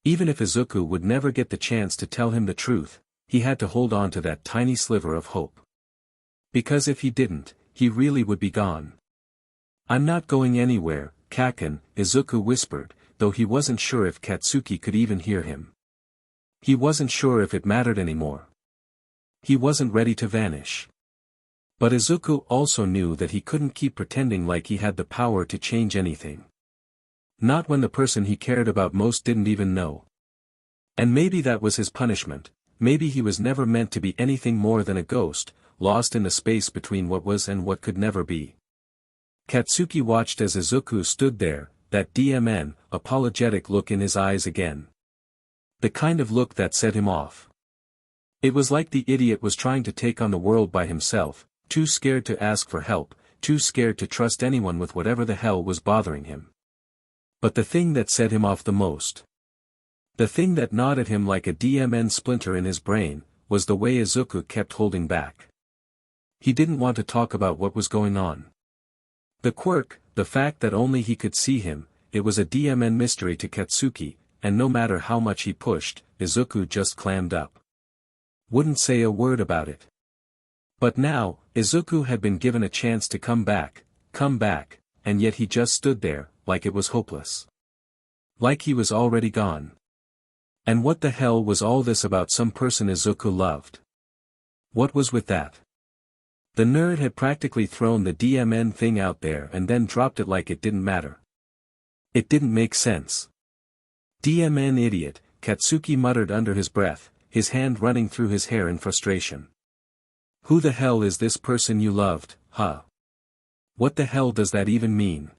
S1: Even if Izuku would never get the chance to tell him the truth, he had to hold on to that tiny sliver of hope. Because if he didn't, he really would be gone. I'm not going anywhere, Kacchan, Izuku whispered, though he wasn't sure if Katsuki could even hear him. He wasn't sure if it mattered anymore. He wasn't ready to vanish. But Izuku also knew that he couldn't keep pretending like he had the power to change anything. Not when the person he cared about most didn't even know. And maybe that was his punishment, maybe he was never meant to be anything more than a ghost, lost in the space between what was and what could never be. Katsuki watched as Izuku stood there, that DMN, apologetic look in his eyes again. The kind of look that set him off. It was like the idiot was trying to take on the world by himself, too scared to ask for help, too scared to trust anyone with whatever the hell was bothering him. But the thing that set him off the most, the thing that gnawed at him like a DMN splinter in his brain, was the way Izuku kept holding back. He didn't want to talk about what was going on. The quirk, the fact that only he could see him, it was a DMN mystery to Katsuki, and no matter how much he pushed, Izuku just clammed up. Wouldn't say a word about it. But now, Izuku had been given a chance to come back, and yet he just stood there, like it was hopeless. Like he was already gone. And what the hell was all this about some person Izuku loved? What was with that? The nerd had practically thrown the DMN thing out there and then dropped it like it didn't matter. It didn't make sense. DMN idiot, Katsuki muttered under his breath, his hand running through his hair in frustration. Who the hell is this person you loved, huh? What the hell does that even mean?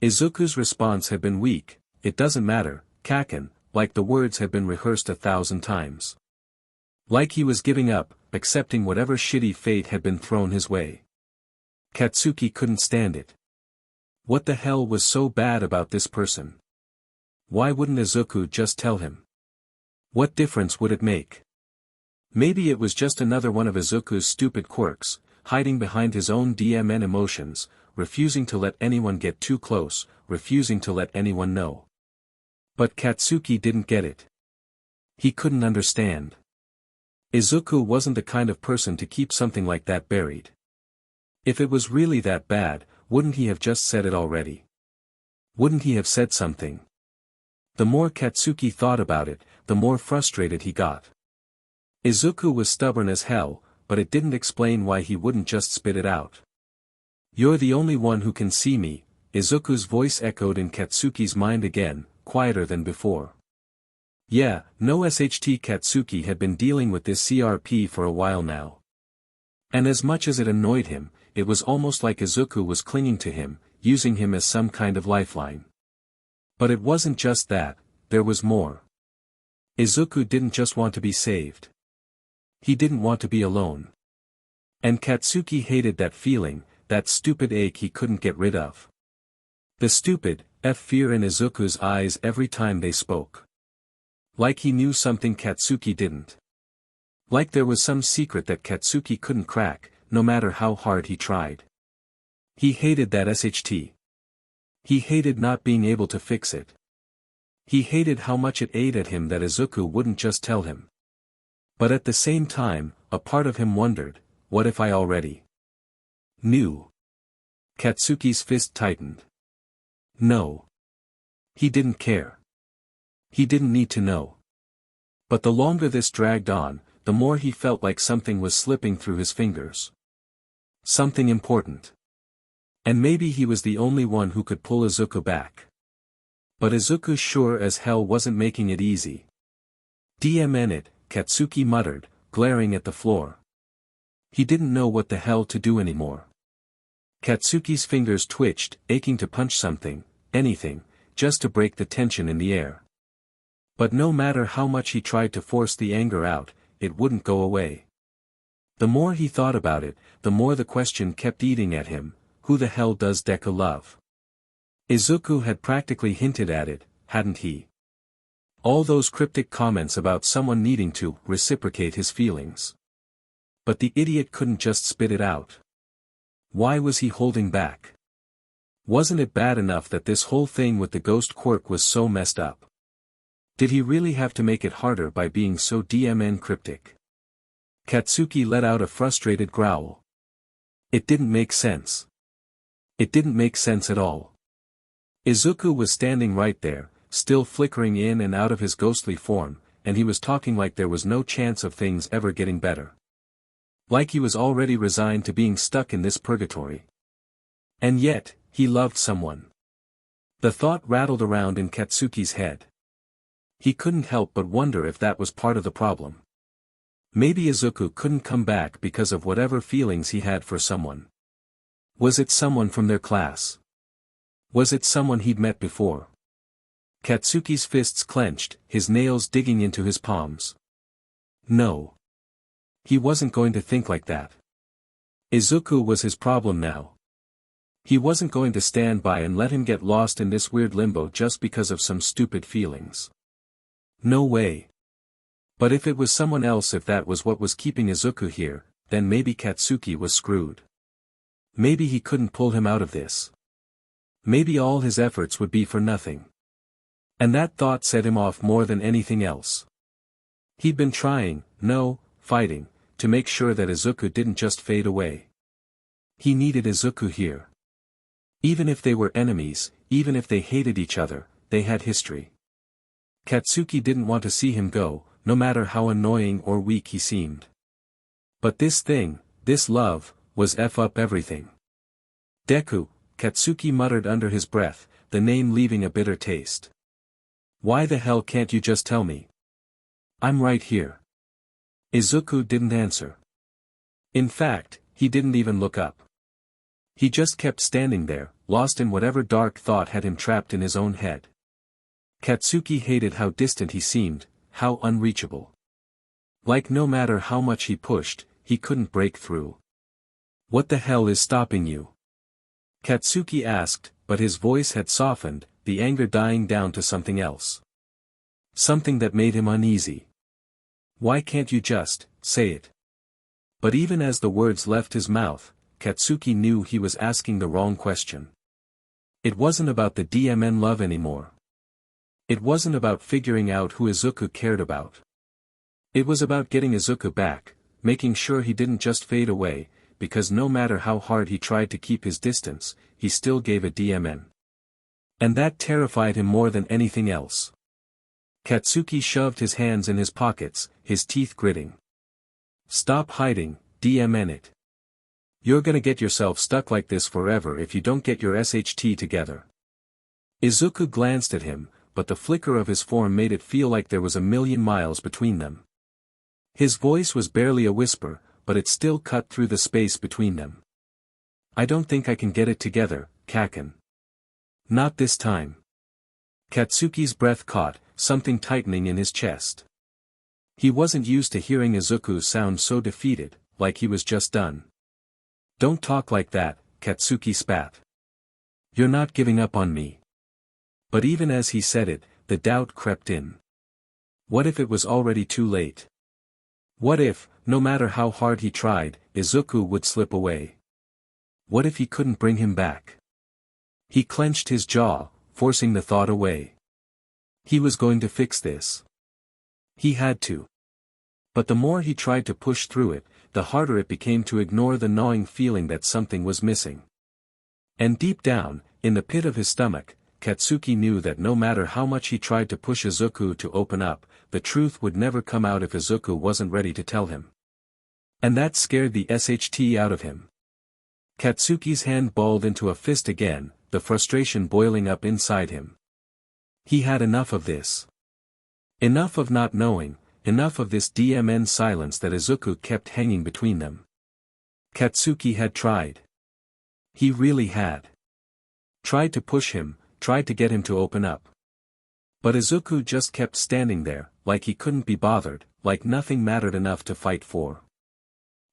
S1: Izuku's response had been weak, it doesn't matter, Kacchan, like the words had been rehearsed 1,000 times. Like he was giving up, accepting whatever shitty fate had been thrown his way. Katsuki couldn't stand it. What the hell was so bad about this person? Why wouldn't Izuku just tell him? What difference would it make? Maybe it was just another one of Izuku's stupid quirks, hiding behind his own DMN emotions, refusing to let anyone get too close, refusing to let anyone know. But Katsuki didn't get it. He couldn't understand. Izuku wasn't the kind of person to keep something like that buried. If it was really that bad, wouldn't he have just said it already? Wouldn't he have said something? The more Katsuki thought about it, the more frustrated he got. Izuku was stubborn as hell, but it didn't explain why he wouldn't just spit it out. "You're the only one who can see me," Izuku's voice echoed in Katsuki's mind again, quieter than before. Yeah, no SHT. Katsuki had been dealing with this CRP for a while now. And as much as it annoyed him, it was almost like Izuku was clinging to him, using him as some kind of lifeline. But it wasn't just that, there was more. Izuku didn't just want to be saved. He didn't want to be alone. And Katsuki hated that feeling, that stupid ache he couldn't get rid of. The stupid, fear in Izuku's eyes every time they spoke. Like he knew something Katsuki didn't. Like there was some secret that Katsuki couldn't crack, no matter how hard he tried. He hated that SHT. He hated not being able to fix it. He hated how much it ate at him that Izuku wouldn't just tell him. But at the same time, a part of him wondered, what if I already knew? Katsuki's fist tightened. No. He didn't care. He didn't need to know. But the longer this dragged on, the more he felt like something was slipping through his fingers. Something important. And maybe he was the only one who could pull Izuku back. But Izuku sure as hell wasn't making it easy. "DMN it," Katsuki muttered, glaring at the floor. He didn't know what the hell to do anymore. Katsuki's fingers twitched, aching to punch something, anything, just to break the tension in the air. But no matter how much he tried to force the anger out, it wouldn't go away. The more he thought about it, the more the question kept eating at him, who the hell does Deku love? Izuku had practically hinted at it, hadn't he? All those cryptic comments about someone needing to reciprocate his feelings. But the idiot couldn't just spit it out. Why was he holding back? Wasn't it bad enough that this whole thing with the ghost quirk was so messed up? Did he really have to make it harder by being so DMN cryptic? Katsuki let out a frustrated growl. It didn't make sense. It didn't make sense at all. Izuku was standing right there, still flickering in and out of his ghostly form, and he was talking like there was no chance of things ever getting better. Like he was already resigned to being stuck in this purgatory. And yet, he loved someone. The thought rattled around in Katsuki's head. He couldn't help but wonder if that was part of the problem. Maybe Izuku couldn't come back because of whatever feelings he had for someone. Was it someone from their class? Was it someone he'd met before? Katsuki's fists clenched, his nails digging into his palms. No. He wasn't going to think like that. Izuku was his problem now. He wasn't going to stand by and let him get lost in this weird limbo just because of some stupid feelings. No way. But if it was someone else, if that was what was keeping Izuku here, then maybe Katsuki was screwed. Maybe he couldn't pull him out of this. Maybe all his efforts would be for nothing. And that thought set him off more than anything else. He'd been trying, fighting, to make sure that Izuku didn't just fade away. He needed Izuku here. Even if they were enemies, even if they hated each other, they had history. Katsuki didn't want to see him go, no matter how annoying or weak he seemed. But this thing, this love, was F up everything. Deku, Katsuki muttered under his breath, the name leaving a bitter taste. Why the hell can't you just tell me? I'm right here. Izuku didn't answer. In fact, he didn't even look up. He just kept standing there, lost in whatever dark thought had him trapped in his own head. Katsuki hated how distant he seemed, how unreachable. Like no matter how much he pushed, he couldn't break through. What the hell is stopping you? Katsuki asked, but his voice had softened, the anger dying down to something else. Something that made him uneasy. Why can't you just say it? But even as the words left his mouth, Katsuki knew he was asking the wrong question. It wasn't about the DMN love anymore. It wasn't about figuring out who Izuku cared about. It was about getting Izuku back, making sure he didn't just fade away, because no matter how hard he tried to keep his distance, he still gave a DMN. And that terrified him more than anything else. Katsuki shoved his hands in his pockets, his teeth gritting. Stop hiding, DMN it. You're gonna get yourself stuck like this forever if you don't get your SHT together. Izuku glanced at him, but the flicker of his form made it feel like there was a million miles between them. His voice was barely a whisper, but it still cut through the space between them. I don't think I can get it together, Kacchan. Not this time. Katsuki's breath caught, something tightening in his chest. He wasn't used to hearing Izuku sound so defeated, like he was just done. Don't talk like that, Katsuki spat. You're not giving up on me. But even as he said it, the doubt crept in. What if it was already too late? What if, no matter how hard he tried, Izuku would slip away? What if he couldn't bring him back? He clenched his jaw, forcing the thought away. He was going to fix this. He had to. But the more he tried to push through it, the harder it became to ignore the gnawing feeling that something was missing. And deep down, in the pit of his stomach, Katsuki knew that no matter how much he tried to push Izuku to open up, the truth would never come out if Izuku wasn't ready to tell him. And that scared the SHT out of him. Katsuki's hand balled into a fist again, the frustration boiling up inside him. He had enough of this. Enough of not knowing, enough of this DMN silence that Izuku kept hanging between them. Katsuki had tried. He really had. Tried to push him, tried to get him to open up. But Izuku just kept standing there, like he couldn't be bothered, like nothing mattered enough to fight for.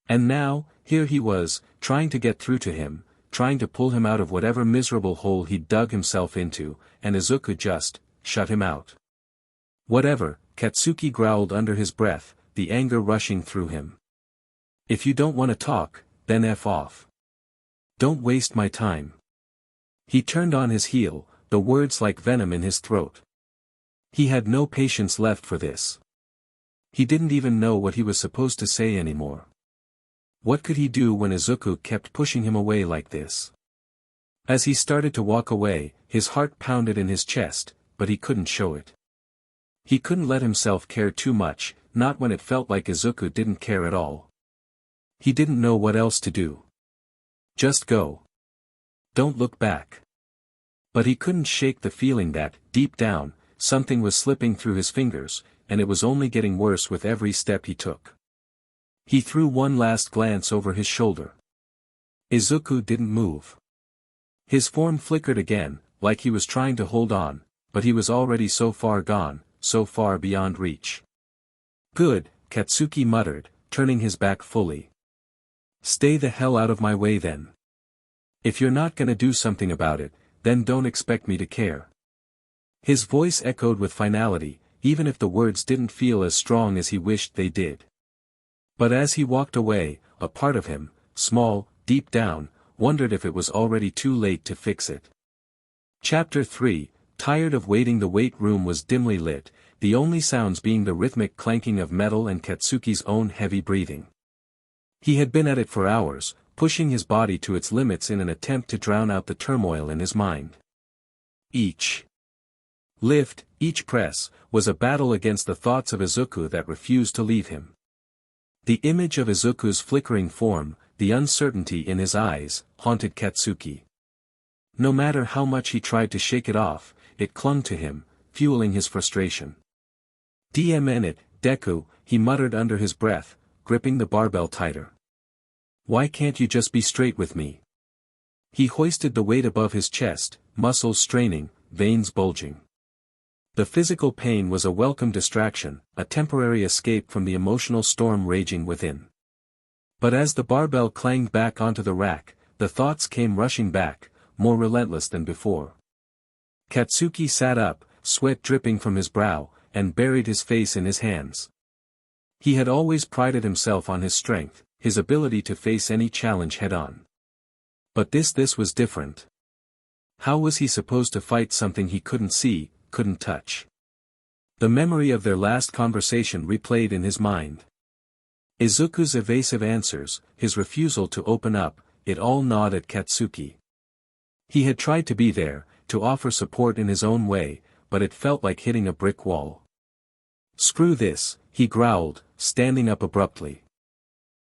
S1: And now, here he was, trying to get through to him, trying to pull him out of whatever miserable hole he'd dug himself into, and Izuku just shut him out. Whatever, Katsuki growled under his breath, the anger rushing through him. If you don't want to talk, then F off. Don't waste my time. He turned on his heel, the words like venom in his throat. He had no patience left for this. He didn't even know what he was supposed to say anymore. What could he do when Izuku kept pushing him away like this? As he started to walk away, his heart pounded in his chest, but he couldn't show it. He couldn't let himself care too much, not when it felt like Izuku didn't care at all. He didn't know what else to do. Just go. Don't look back. But he couldn't shake the feeling that, deep down, something was slipping through his fingers, and it was only getting worse with every step he took. He threw one last glance over his shoulder. Izuku didn't move. His form flickered again, like he was trying to hold on, but he was already so far gone, so far beyond reach. Good, Katsuki muttered, turning his back fully. Stay the hell out of my way then. If you're not gonna do something about it, then don't expect me to care. His voice echoed with finality, even if the words didn't feel as strong as he wished they did. But as he walked away, a part of him, small, deep down, wondered if it was already too late to fix it. Chapter 3, tired of waiting. The weight room was dimly lit, the only sounds being the rhythmic clanking of metal and Katsuki's own heavy breathing. He had been at it for hours, pushing his body to its limits in an attempt to drown out the turmoil in his mind. Each lift, each press, was a battle against the thoughts of Izuku that refused to leave him. The image of Izuku's flickering form, the uncertainty in his eyes, haunted Katsuki. No matter how much he tried to shake it off, it clung to him, fueling his frustration. DMN it, Deku, he muttered under his breath, gripping the barbell tighter. Why can't you just be straight with me? He hoisted the weight above his chest, muscles straining, veins bulging. The physical pain was a welcome distraction, a temporary escape from the emotional storm raging within. But as the barbell clanged back onto the rack, the thoughts came rushing back, more relentless than before. Katsuki sat up, sweat dripping from his brow, and buried his face in his hands. He had always prided himself on his strength, his ability to face any challenge head-on. But this was different. How was he supposed to fight something he couldn't see, couldn't touch? The memory of their last conversation replayed in his mind. Izuku's evasive answers, his refusal to open up, it all gnawed at Katsuki. He had tried to be there, to offer support in his own way, but it felt like hitting a brick wall. Screw this, he growled, standing up abruptly.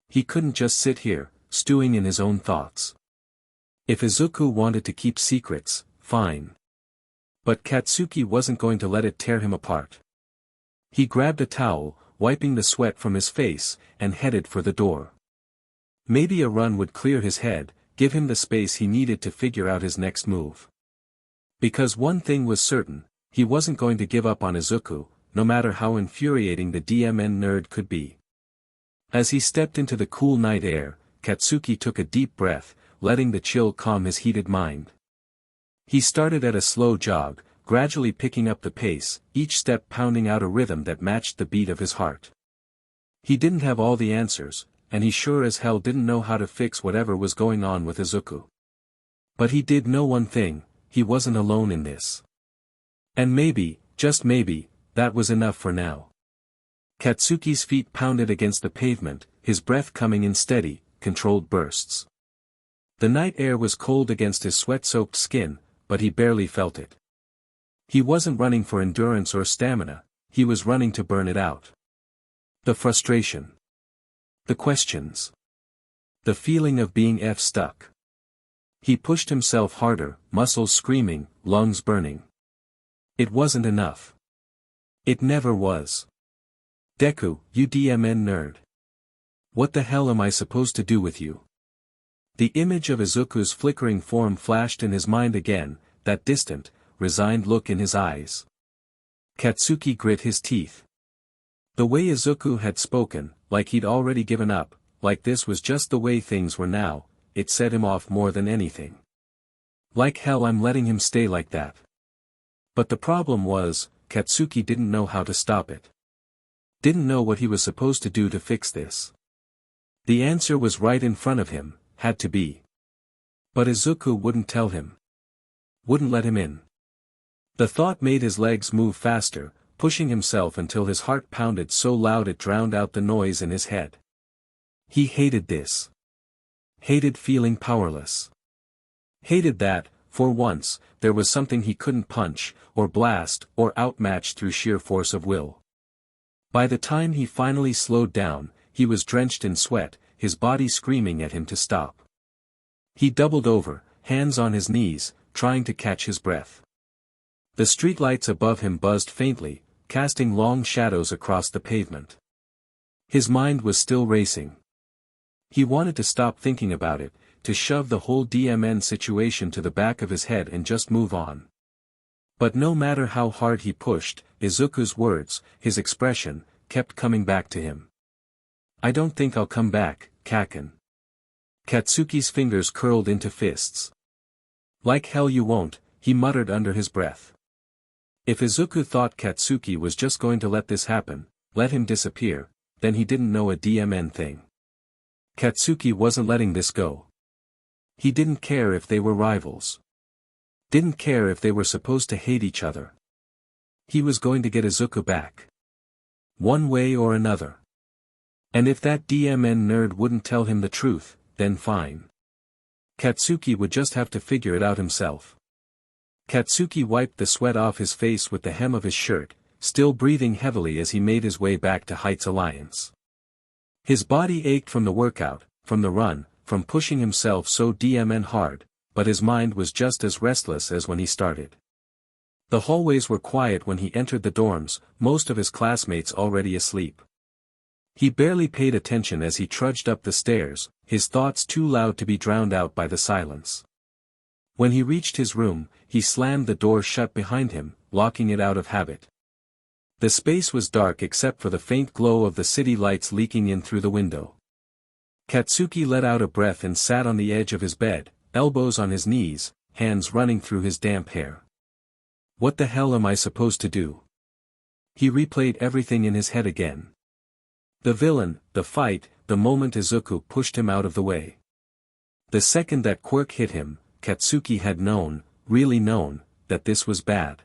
S1: He couldn't just sit here, stewing in his own thoughts. If Izuku wanted to keep secrets, fine. But Katsuki wasn't going to let it tear him apart. He grabbed a towel, wiping the sweat from his face, and headed for the door. Maybe a run would clear his head, give him the space he needed to figure out his next move. Because one thing was certain, he wasn't going to give up on Izuku, no matter how infuriating the DMN nerd could be. As he stepped into the cool night air, Katsuki took a deep breath, letting the chill calm his heated mind. He started at a slow jog, gradually picking up the pace, each step pounding out a rhythm that matched the beat of his heart. He didn't have all the answers, and he sure as hell didn't know how to fix whatever was going on with Izuku. But he did know one thing, he wasn't alone in this. And maybe, just maybe, that was enough for now. Katsuki's feet pounded against the pavement, his breath coming in steady, controlled bursts. The night air was cold against his sweat-soaked skin, but he barely felt it. He wasn't running for endurance or stamina, he was running to burn it out. The frustration. The questions. The feeling of being stuck. He pushed himself harder, muscles screaming, lungs burning. It wasn't enough. It never was. Deku, you DMN nerd. What the hell am I supposed to do with you? The image of Izuku's flickering form flashed in his mind again, that distant, resigned look in his eyes. Katsuki grit his teeth. The way Izuku had spoken, like he'd already given up, like this was just the way things were now, it set him off more than anything. Like hell I'm letting him stay like that. But the problem was, Katsuki didn't know how to stop it. Didn't know what he was supposed to do to fix this. The answer was right in front of him, had to be. But Izuku wouldn't tell him. Wouldn't let him in. The thought made his legs move faster, pushing himself until his heart pounded so loud it drowned out the noise in his head. He hated this. Hated feeling powerless. Hated that, for once, there was something he couldn't punch, or blast, or outmatch through sheer force of will. By the time he finally slowed down, he was drenched in sweat, his body screaming at him to stop. He doubled over, hands on his knees, trying to catch his breath. The streetlights above him buzzed faintly, casting long shadows across the pavement. His mind was still racing. He wanted to stop thinking about it, to shove the whole DMN situation to the back of his head and just move on. But no matter how hard he pushed, Izuku's words, his expression, kept coming back to him. I don't think I'll come back, Kacchan. Katsuki's fingers curled into fists. Like hell you won't, he muttered under his breath. If Izuku thought Katsuki was just going to let this happen, let him disappear, then he didn't know a DMN thing. Katsuki wasn't letting this go. He didn't care if they were rivals. Didn't care if they were supposed to hate each other. He was going to get Izuku back. One way or another. And if that DMN nerd wouldn't tell him the truth, then fine. Katsuki would just have to figure it out himself. Katsuki wiped the sweat off his face with the hem of his shirt, still breathing heavily as he made his way back to Heights Alliance. His body ached from the workout, from the run, from pushing himself so DMN hard, but his mind was just as restless as when he started. The hallways were quiet when he entered the dorms, most of his classmates already asleep. He barely paid attention as he trudged up the stairs, his thoughts too loud to be drowned out by the silence. When he reached his room, he slammed the door shut behind him, blocking it out of habit. The space was dark except for the faint glow of the city lights leaking in through the window. Katsuki let out a breath and sat on the edge of his bed, elbows on his knees, hands running through his damp hair. What the hell am I supposed to do? He replayed everything in his head again. The villain, the fight, the moment Izuku pushed him out of the way. The second that quirk hit him, Katsuki had known, really known, that this was bad.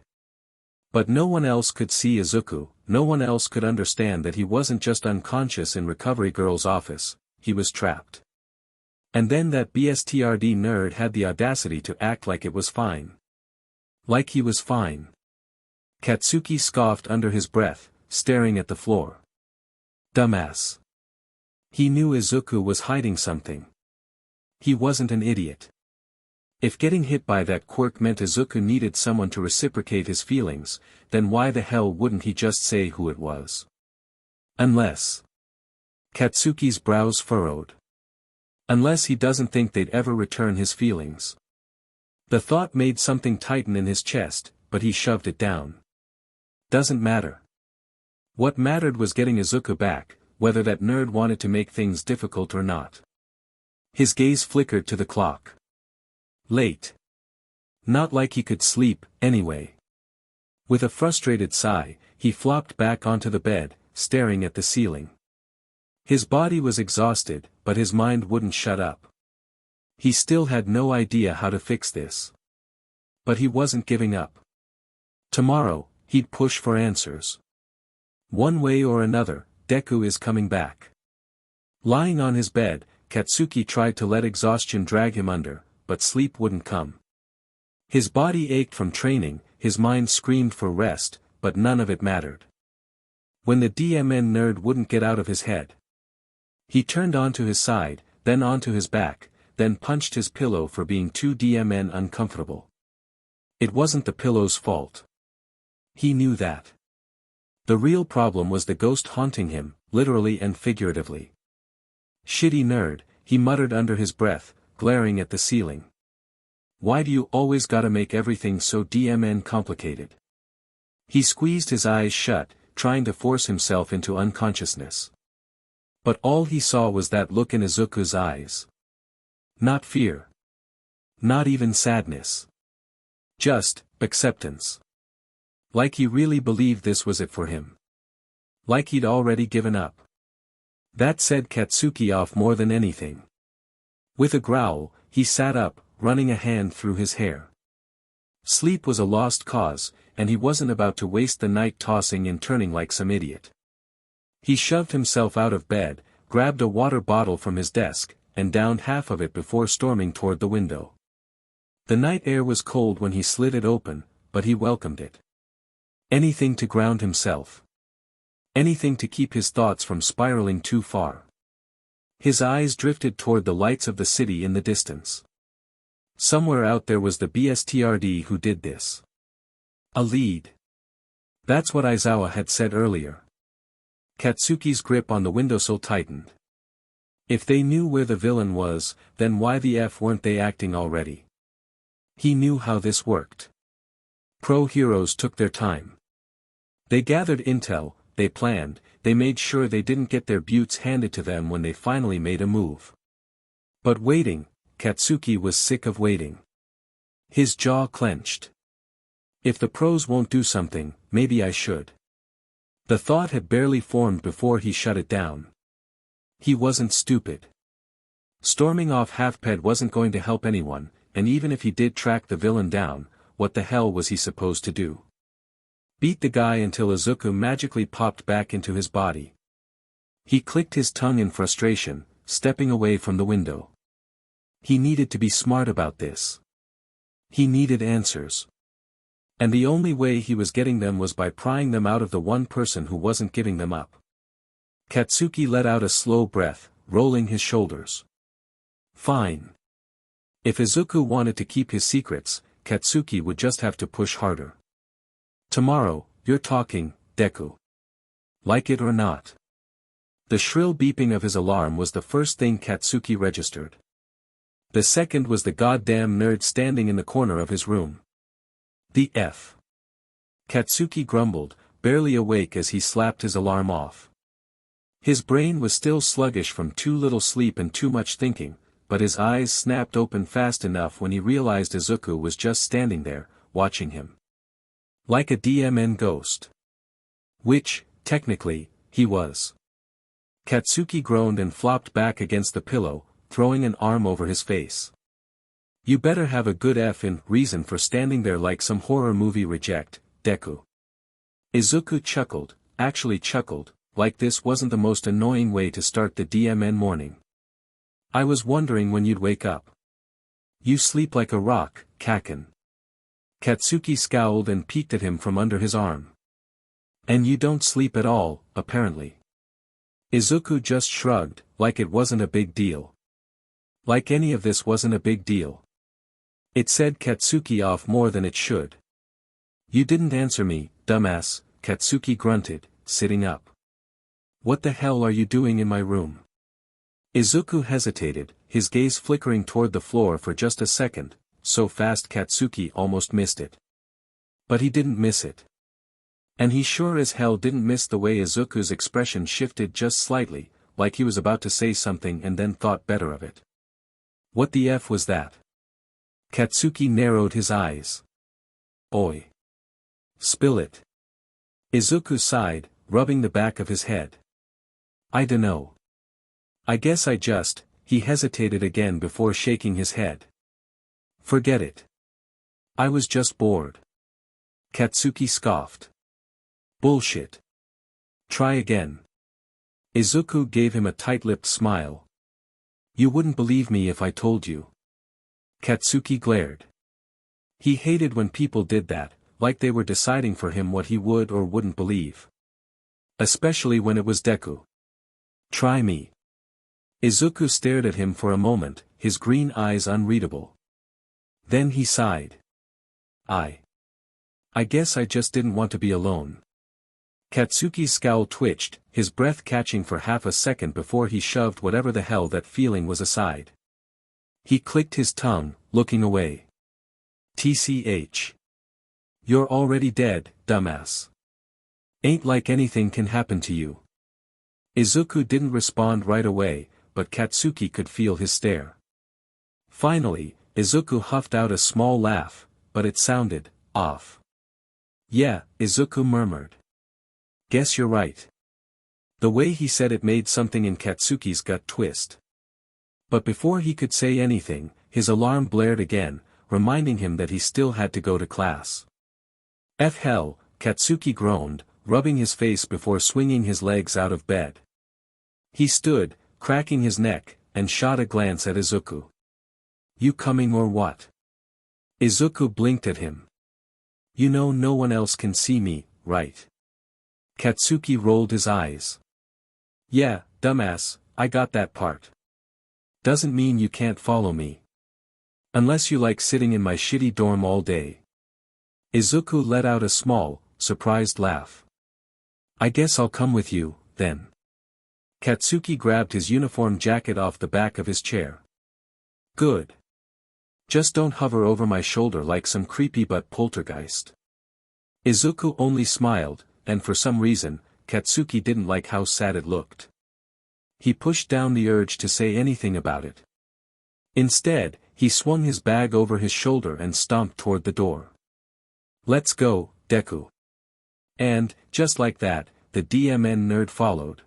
S1: But no one else could see Izuku, no one else could understand that he wasn't just unconscious in Recovery Girl's office, he was trapped. And then that BSTRD nerd had the audacity to act like it was fine. Like he was fine. Katsuki scoffed under his breath, staring at the floor. Dumbass. He knew Izuku was hiding something. He wasn't an idiot. If getting hit by that quirk meant Izuku needed someone to reciprocate his feelings, then why the hell wouldn't he just say who it was? Unless. Katsuki's brows furrowed. Unless he doesn't think they'd ever return his feelings. The thought made something tighten in his chest, but he shoved it down. Doesn't matter. What mattered was getting Izuku back, whether that nerd wanted to make things difficult or not. His gaze flickered to the clock. Late. Not like he could sleep, anyway. With a frustrated sigh, he flopped back onto the bed, staring at the ceiling. His body was exhausted, but his mind wouldn't shut up. He still had no idea how to fix this. But he wasn't giving up. Tomorrow, he'd push for answers. One way or another, Deku is coming back. Lying on his bed, Katsuki tried to let exhaustion drag him under, but sleep wouldn't come. His body ached from training, his mind screamed for rest, but none of it mattered. When the DMN nerd wouldn't get out of his head. He turned onto his side, then onto his back, then punched his pillow for being too DMN uncomfortable. It wasn't the pillow's fault. He knew that. The real problem was the ghost haunting him, literally and figuratively. Shitty nerd, he muttered under his breath, glaring at the ceiling. Why do you always gotta make everything so DMN complicated? He squeezed his eyes shut, trying to force himself into unconsciousness. But all he saw was that look in Izuku's eyes. Not fear. Not even sadness. Just, acceptance. Like he really believed this was it for him. Like he'd already given up. That set Katsuki off more than anything. With a growl, he sat up, running a hand through his hair. Sleep was a lost cause, and he wasn't about to waste the night tossing and turning like some idiot. He shoved himself out of bed, grabbed a water bottle from his desk, and downed half of it before storming toward the window. The night air was cold when he slid it open, but he welcomed it. Anything to ground himself. Anything to keep his thoughts from spiraling too far. His eyes drifted toward the lights of the city in the distance. Somewhere out there was the BSTRD who did this. A lead. That's what Aizawa had said earlier. Katsuki's grip on the windowsill tightened. If they knew where the villain was, then why the F weren't they acting already? He knew how this worked. Pro-heroes took their time. They gathered intel, they planned, they made sure they didn't get their buttes handed to them when they finally made a move. But waiting, Katsuki was sick of waiting. His jaw clenched. If the pros won't do something, maybe I should. The thought had barely formed before he shut it down. He wasn't stupid. Storming off Halfped wasn't going to help anyone, and even if he did track the villain down, what the hell was he supposed to do? Beat the guy until Izuku magically popped back into his body. He clicked his tongue in frustration, stepping away from the window. He needed to be smart about this. He needed answers. And the only way he was getting them was by prying them out of the one person who wasn't giving them up. Katsuki let out a slow breath, rolling his shoulders. Fine. If Izuku wanted to keep his secrets, Katsuki would just have to push harder. Tomorrow, you're talking, Deku. Like it or not. The shrill beeping of his alarm was the first thing Katsuki registered. The second was the goddamn nerd standing in the corner of his room. The F. Katsuki grumbled, barely awake as he slapped his alarm off. His brain was still sluggish from too little sleep and too much thinking, but his eyes snapped open fast enough when he realized Izuku was just standing there, watching him. Like a DMN ghost. Which, technically, he was. Katsuki groaned and flopped back against the pillow, throwing an arm over his face. You better have a good effing reason for standing there like some horror movie reject, Deku. Izuku chuckled, actually chuckled, like this wasn't the most annoying way to start the DMN morning. I was wondering when you'd wake up. You sleep like a rock, Kacchan. Katsuki scowled and peeked at him from under his arm. And you don't sleep at all, apparently. Izuku just shrugged, like it wasn't a big deal. Like any of this wasn't a big deal. It set Katsuki off more than it should. You didn't answer me, dumbass, Katsuki grunted, sitting up. What the hell are you doing in my room? Izuku hesitated, his gaze flickering toward the floor for just a second, so fast Katsuki almost missed it. But he didn't miss it. And he sure as hell didn't miss the way Izuku's expression shifted just slightly, like he was about to say something and then thought better of it. What the F was that? Katsuki narrowed his eyes. Oi. Spill it. Izuku sighed, rubbing the back of his head. I dunno. I guess I just, he hesitated again before shaking his head. Forget it. I was just bored. Katsuki scoffed. Bullshit. Try again. Izuku gave him a tight-lipped smile. You wouldn't believe me if I told you. Katsuki glared. He hated when people did that, like they were deciding for him what he would or wouldn't believe. Especially when it was Deku. Try me. Izuku stared at him for a moment, his green eyes unreadable. Then he sighed. I guess I just didn't want to be alone. Katsuki's scowl twitched, his breath catching for half a second before he shoved whatever the hell that feeling was aside. He clicked his tongue, looking away. TCH. You're already dead, dumbass. Ain't like anything can happen to you. Izuku didn't respond right away, but Katsuki could feel his stare. Finally, Izuku huffed out a small laugh, but it sounded off. Yeah, Izuku murmured. Guess you're right. The way he said it made something in Katsuki's gut twist. But before he could say anything, his alarm blared again, reminding him that he still had to go to class. F hell, Katsuki groaned, rubbing his face before swinging his legs out of bed. He stood, cracking his neck, and shot a glance at Izuku. You coming or what? Izuku blinked at him. You know no one else can see me, right? Katsuki rolled his eyes. Yeah, dumbass, I got that part. Doesn't mean you can't follow me. Unless you like sitting in my shitty dorm all day. Izuku let out a small, surprised laugh. I guess I'll come with you, then. Katsuki grabbed his uniform jacket off the back of his chair. Good. Just don't hover over my shoulder like some creepy but poltergeist. Izuku only smiled, and for some reason, Katsuki didn't like how sad it looked. He pushed down the urge to say anything about it. Instead, he swung his bag over his shoulder and stomped toward the door. Let's go, Deku. And, just like that, the DMN nerd followed.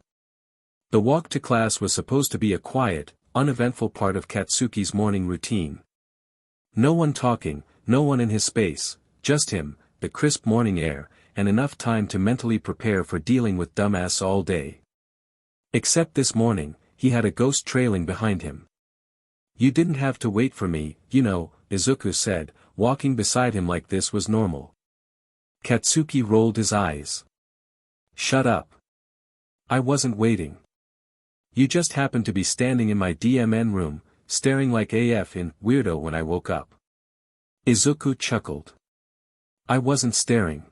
S1: The walk to class was supposed to be a quiet, uneventful part of Katsuki's morning routine. No one talking, no one in his space, just him, the crisp morning air, and enough time to mentally prepare for dealing with dumbass all day. Except this morning, he had a ghost trailing behind him. You didn't have to wait for me, you know, Izuku said, walking beside him like this was normal. Katsuki rolled his eyes. Shut up. I wasn't waiting. You just happened to be standing in my DMN room, staring like AF in weirdo when I woke up. Izuku chuckled. I wasn't staring.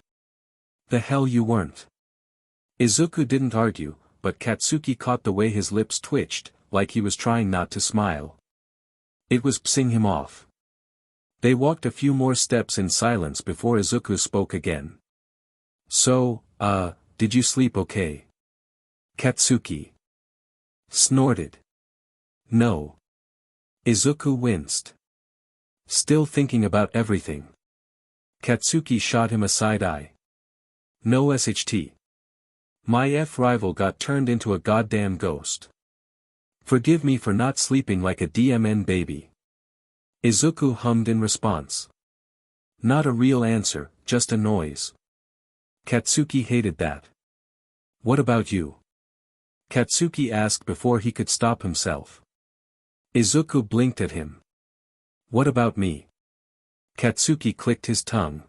S1: The hell you weren't. Izuku didn't argue, but Katsuki caught the way his lips twitched, like he was trying not to smile. It was pissing him off. They walked a few more steps in silence before Izuku spoke again. So, did you sleep okay? Katsuki snorted. No. Izuku winced. Still thinking about everything. Katsuki shot him a side eye. No SHT. My rival got turned into a goddamn ghost. Forgive me for not sleeping like a DMN baby. Izuku hummed in response. Not a real answer, just a noise. Katsuki hated that. What about you? Katsuki asked before he could stop himself. Izuku blinked at him. What about me? Katsuki clicked his tongue.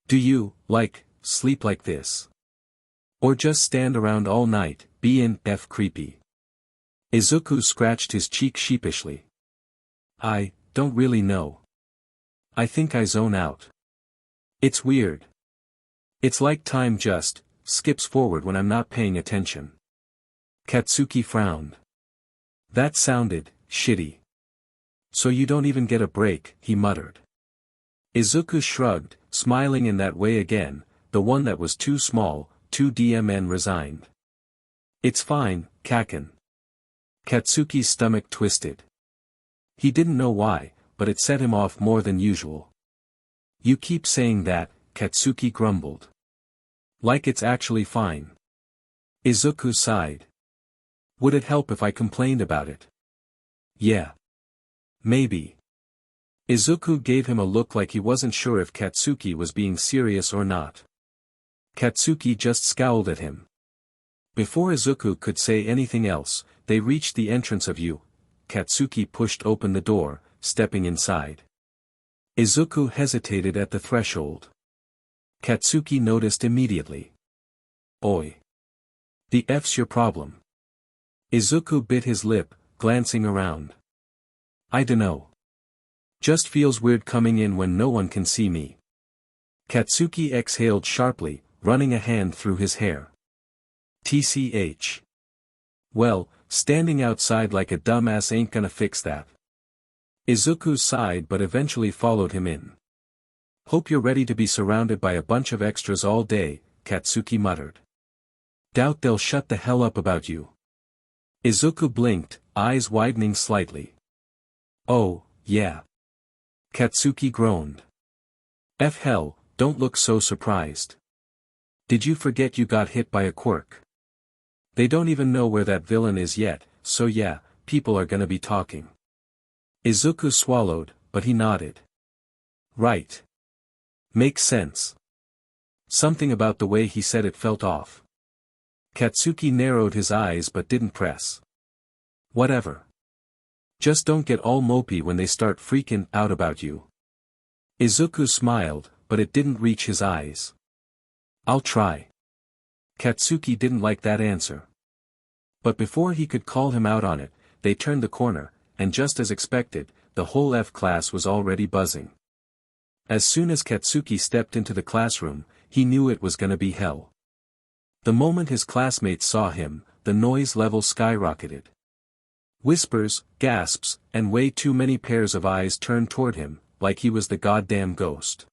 S1: Do you, sleep like this? Or just stand around all night, bein' creepy? Izuku scratched his cheek sheepishly. I don't really know. I think I zone out. It's weird. It's like time just skips forward when I'm not paying attention. Katsuki frowned. That sounded shitty. So you don't even get a break, he muttered. Izuku shrugged, smiling in that way again, the one that was too small, too DMN resigned. It's fine, Kacchan. Katsuki's stomach twisted. He didn't know why, but it set him off more than usual. You keep saying that, Katsuki grumbled. Like it's actually fine. Izuku sighed. Would it help if I complained about it? Yeah. Maybe. Izuku gave him a look like he wasn't sure if Katsuki was being serious or not. Katsuki just scowled at him. Before Izuku could say anything else, they reached the entrance of U. Katsuki pushed open the door, stepping inside. Izuku hesitated at the threshold. Katsuki noticed immediately. Oi. The F's your problem? Izuku bit his lip, glancing around. I dunno. Just feels weird coming in when no one can see me. Katsuki exhaled sharply, running a hand through his hair. TCH. Well, standing outside like a dumbass ain't gonna fix that. Izuku sighed but eventually followed him in. Hope you're ready to be surrounded by a bunch of extras all day, Katsuki muttered. Doubt they'll shut the hell up about you. Izuku blinked, eyes widening slightly. Oh, yeah. Katsuki groaned. F hell, don't look so surprised. Did you forget you got hit by a quirk? They don't even know where that villain is yet, so yeah, people are gonna be talking. Izuku swallowed, but he nodded. Right. Makes sense. Something about the way he said it felt off. Katsuki narrowed his eyes but didn't press. Whatever. Just don't get all mopey when they start freaking out about you. Izuku smiled, but it didn't reach his eyes. I'll try. Katsuki didn't like that answer. But before he could call him out on it, they turned the corner, and just as expected, the whole F class was already buzzing. As soon as Katsuki stepped into the classroom, he knew it was gonna be hell. The moment his classmates saw him, the noise level skyrocketed. Whispers, gasps, and way too many pairs of eyes turned toward him, like he was the goddamn ghost.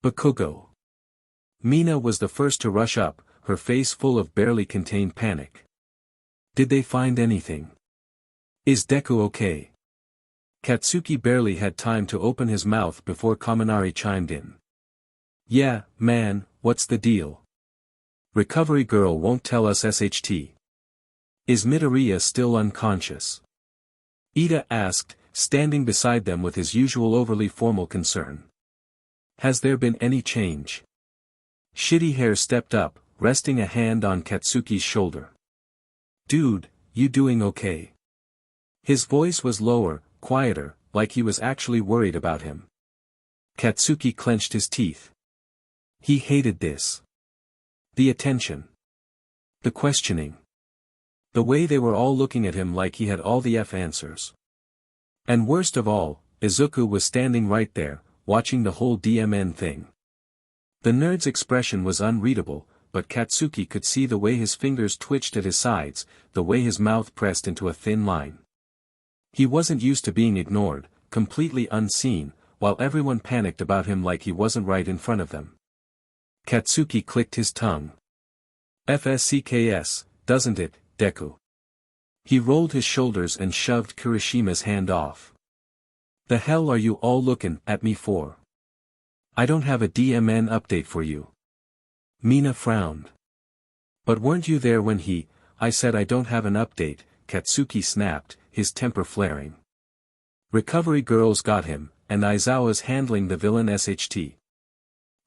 S1: Bakugo. Mina was the first to rush up, her face full of barely contained panic. Did they find anything? Is Deku okay? Katsuki barely had time to open his mouth before Kaminari chimed in. Yeah, man, what's the deal? Recovery girl won't tell us SHT. Is Midoriya still unconscious? Ida asked, standing beside them with his usual overly formal concern. Has there been any change? Shitty Hair stepped up, resting a hand on Katsuki's shoulder. Dude, you doing okay? His voice was lower, quieter, like he was actually worried about him. Katsuki clenched his teeth. He hated this. The attention. The questioning. The way they were all looking at him like he had all the F answers. And worst of all, Izuku was standing right there, watching the whole DMN thing. The nerd's expression was unreadable, but Katsuki could see the way his fingers twitched at his sides, the way his mouth pressed into a thin line. He wasn't used to being ignored, completely unseen, while everyone panicked about him like he wasn't right in front of them. Katsuki clicked his tongue. FSCKS, doesn't it, Deku? He rolled his shoulders and shoved Kirishima's hand off. The hell are you all looking at me for? I don't have a DMN update for you. Mina frowned. But weren't you there when I said I don't have an update, Katsuki snapped, his temper flaring. Recovery girls got him, and Aizawa's handling the villain SHT.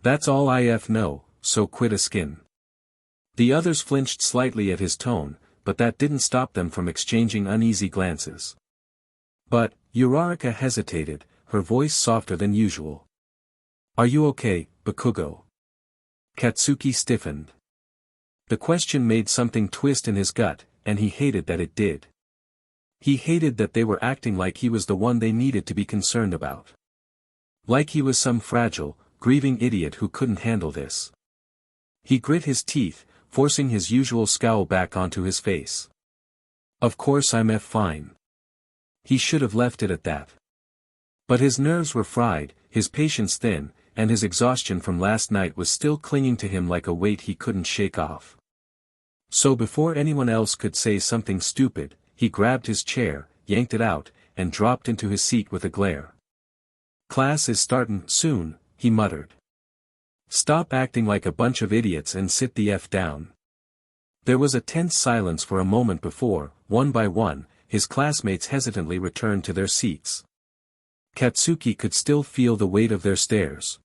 S1: That's all I know, so quit a skin. The others flinched slightly at his tone, but that didn't stop them from exchanging uneasy glances. But, Uraraka hesitated, her voice softer than usual. Are you okay, Bakugo? Katsuki stiffened. The question made something twist in his gut, and he hated that it did. He hated that they were acting like he was the one they needed to be concerned about. Like he was some fragile, grieving idiot who couldn't handle this. He grit his teeth, forcing his usual scowl back onto his face. Of course I'm fine. He should have left it at that. But his nerves were fried, his patience thin, and his exhaustion from last night was still clinging to him like a weight he couldn't shake off. So before anyone else could say something stupid, he grabbed his chair, yanked it out, and dropped into his seat with a glare. Class is startin' soon, he muttered. Stop acting like a bunch of idiots and sit the F down. There was a tense silence for a moment before, one by one, his classmates hesitantly returned to their seats. Katsuki could still feel the weight of their stares.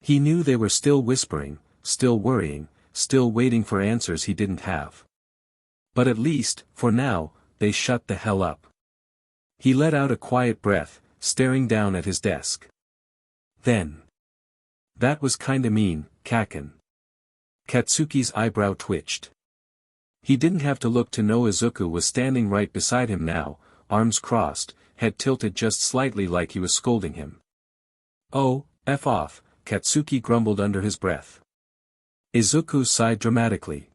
S1: He knew they were still whispering, still worrying, still waiting for answers he didn't have. But at least, for now, they shut the hell up. He let out a quiet breath, staring down at his desk. Then. That was kinda mean, Kacchan. Katsuki's eyebrow twitched. He didn't have to look to know Izuku was standing right beside him now, arms crossed, head tilted just slightly like he was scolding him. Oh, F off, Katsuki grumbled under his breath. Izuku sighed dramatically.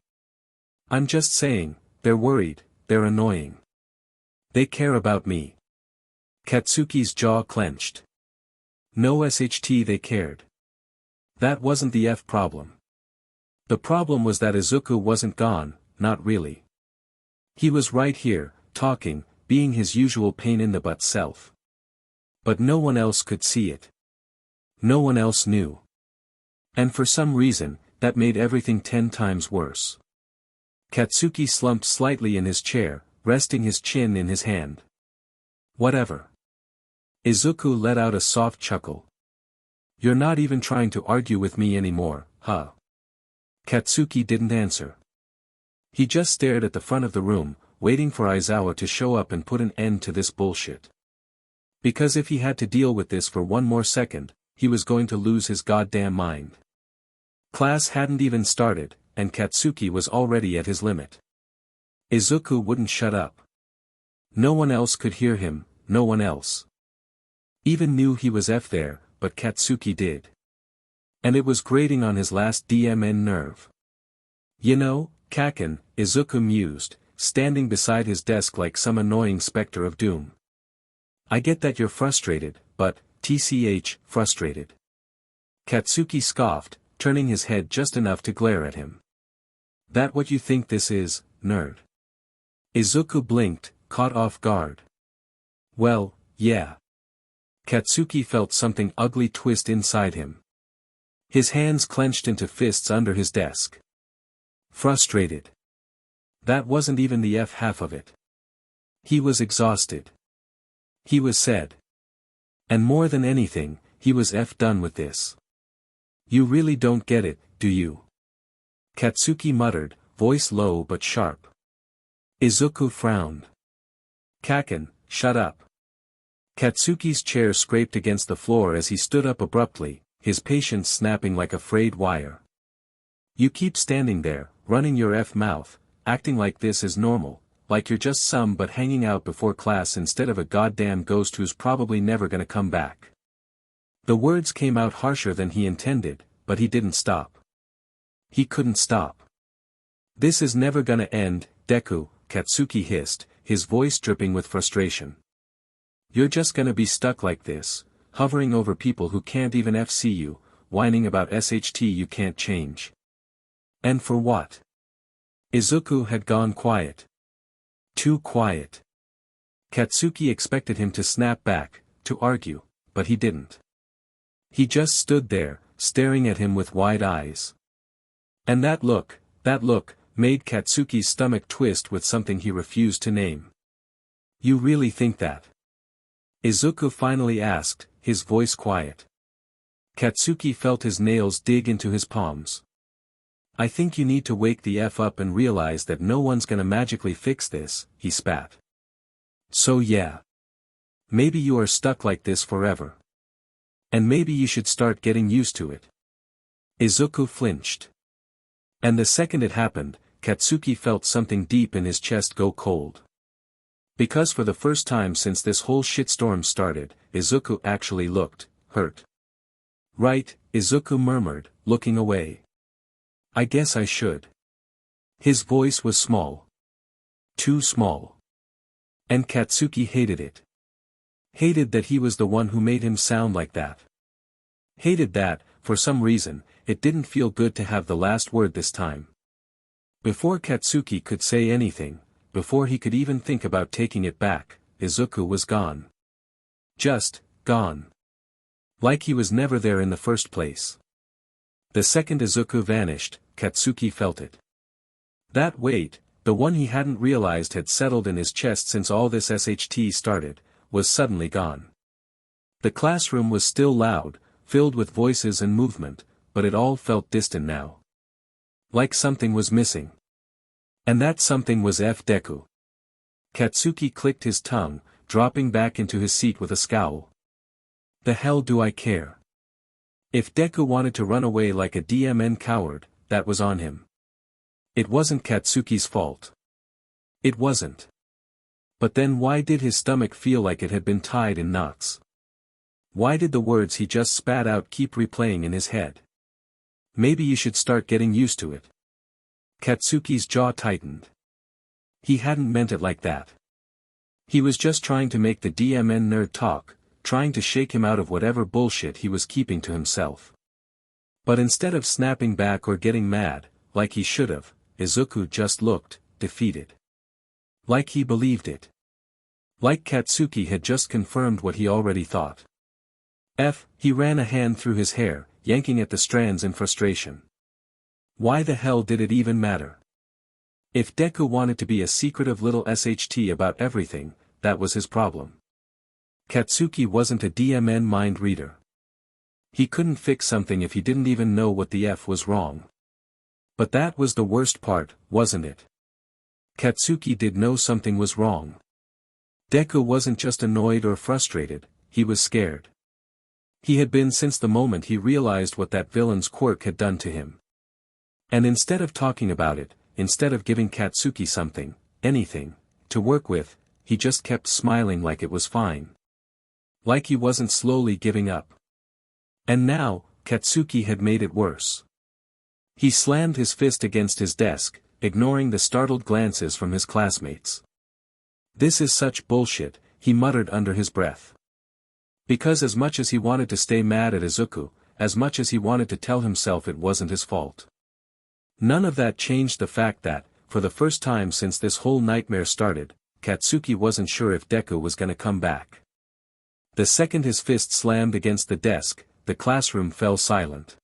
S1: I'm just saying, they're worried, they're annoying. They care about me. Katsuki's jaw clenched. No SHT they cared. That wasn't the F problem. The problem was that Izuku wasn't gone, not really. He was right here, talking, being his usual pain-in-the-butt self. But no one else could see it. No one else knew. And for some reason, that made everything 10 times worse. Katsuki slumped slightly in his chair, resting his chin in his hand. Whatever. Izuku let out a soft chuckle. You're not even trying to argue with me anymore, huh? Katsuki didn't answer. He just stared at the front of the room, waiting for Aizawa to show up and put an end to this bullshit. Because if he had to deal with this for one more second, he was going to lose his goddamn mind. Class hadn't even started, and Katsuki was already at his limit. Izuku wouldn't shut up. No one else could hear him, no one else. Even knew he was F there, but Katsuki did. And it was grating on his last DMN nerve. You know, Kacchan, Izuku mused, standing beside his desk like some annoying specter of doom. I get that you're frustrated, but, TCH, frustrated. Katsuki scoffed, turning his head just enough to glare at him. That what you think this is, nerd? Izuku blinked, caught off guard. Well, yeah. Katsuki felt something ugly twist inside him. His hands clenched into fists under his desk. Frustrated. That wasn't even the F half of it. He was exhausted. He was sad. And more than anything, he was F done with this. You really don't get it, do you? Katsuki muttered, voice low but sharp. Izuku frowned. Kacchan, shut up. Katsuki's chair scraped against the floor as he stood up abruptly, his patience snapping like a frayed wire. You keep standing there, running your F mouth, acting like this is normal, like you're just some but hanging out before class instead of a goddamn ghost who's probably never gonna come back. The words came out harsher than he intended, but he didn't stop. He couldn't stop. This is never gonna end, Deku, Katsuki hissed, his voice dripping with frustration. You're just gonna be stuck like this, hovering over people who can't even FC you, whining about SHT you can't change. And for what? Izuku had gone quiet. Too quiet. Katsuki expected him to snap back, to argue, but he didn't. He just stood there, staring at him with wide eyes. And that look, made Katsuki's stomach twist with something he refused to name. You really think that? Izuku finally asked, his voice quiet. Katsuki felt his nails dig into his palms. I think you need to wake the F up and realize that no one's gonna magically fix this, he spat. So yeah. Maybe you are stuck like this forever. And maybe you should start getting used to it. Izuku flinched. And the second it happened, Katsuki felt something deep in his chest go cold. Because for the first time since this whole shitstorm started, Izuku actually looked hurt. Right, Izuku murmured, looking away. I guess I should. His voice was small. Too small. And Katsuki hated it. Hated that he was the one who made him sound like that. Hated that, for some reason, it didn't feel good to have the last word this time. Before Katsuki could say anything, before he could even think about taking it back, Izuku was gone. Just, gone. Like he was never there in the first place. The second Izuku vanished, Katsuki felt it. That weight, the one he hadn't realized had settled in his chest since all this SHT started, was suddenly gone. The classroom was still loud, filled with voices and movement, but it all felt distant now. Like something was missing. And that something was Deku. Katsuki clicked his tongue, dropping back into his seat with a scowl. The hell do I care? If Deku wanted to run away like a DMN coward, that was on him. It wasn't Katsuki's fault. It wasn't. But then why did his stomach feel like it had been tied in knots? Why did the words he just spat out keep replaying in his head? Maybe you should start getting used to it. Katsuki's jaw tightened. He hadn't meant it like that. He was just trying to make the DMN nerd talk, trying to shake him out of whatever bullshit he was keeping to himself. But instead of snapping back or getting mad, like he should have, Izuku just looked, defeated. Like he believed it. Like Katsuki had just confirmed what he already thought. He ran a hand through his hair, yanking at the strands in frustration. Why the hell did it even matter? If Deku wanted to be a secretive little SHT about everything, that was his problem. Katsuki wasn't a DMN mind reader. He couldn't fix something if he didn't even know what the F was wrong. But that was the worst part, wasn't it? Katsuki did know something was wrong. Deku wasn't just annoyed or frustrated, he was scared. He had been since the moment he realized what that villain's quirk had done to him. And instead of talking about it, instead of giving Katsuki something, anything, to work with, he just kept smiling like it was fine. Like he wasn't slowly giving up. And now, Katsuki had made it worse. He slammed his fist against his desk, ignoring the startled glances from his classmates. This is such bullshit, he muttered under his breath. Because as much as he wanted to stay mad at Izuku, as much as he wanted to tell himself it wasn't his fault. None of that changed the fact that, for the first time since this whole nightmare started, Katsuki wasn't sure if Deku was gonna come back. The second his fist slammed against the desk, the classroom fell silent.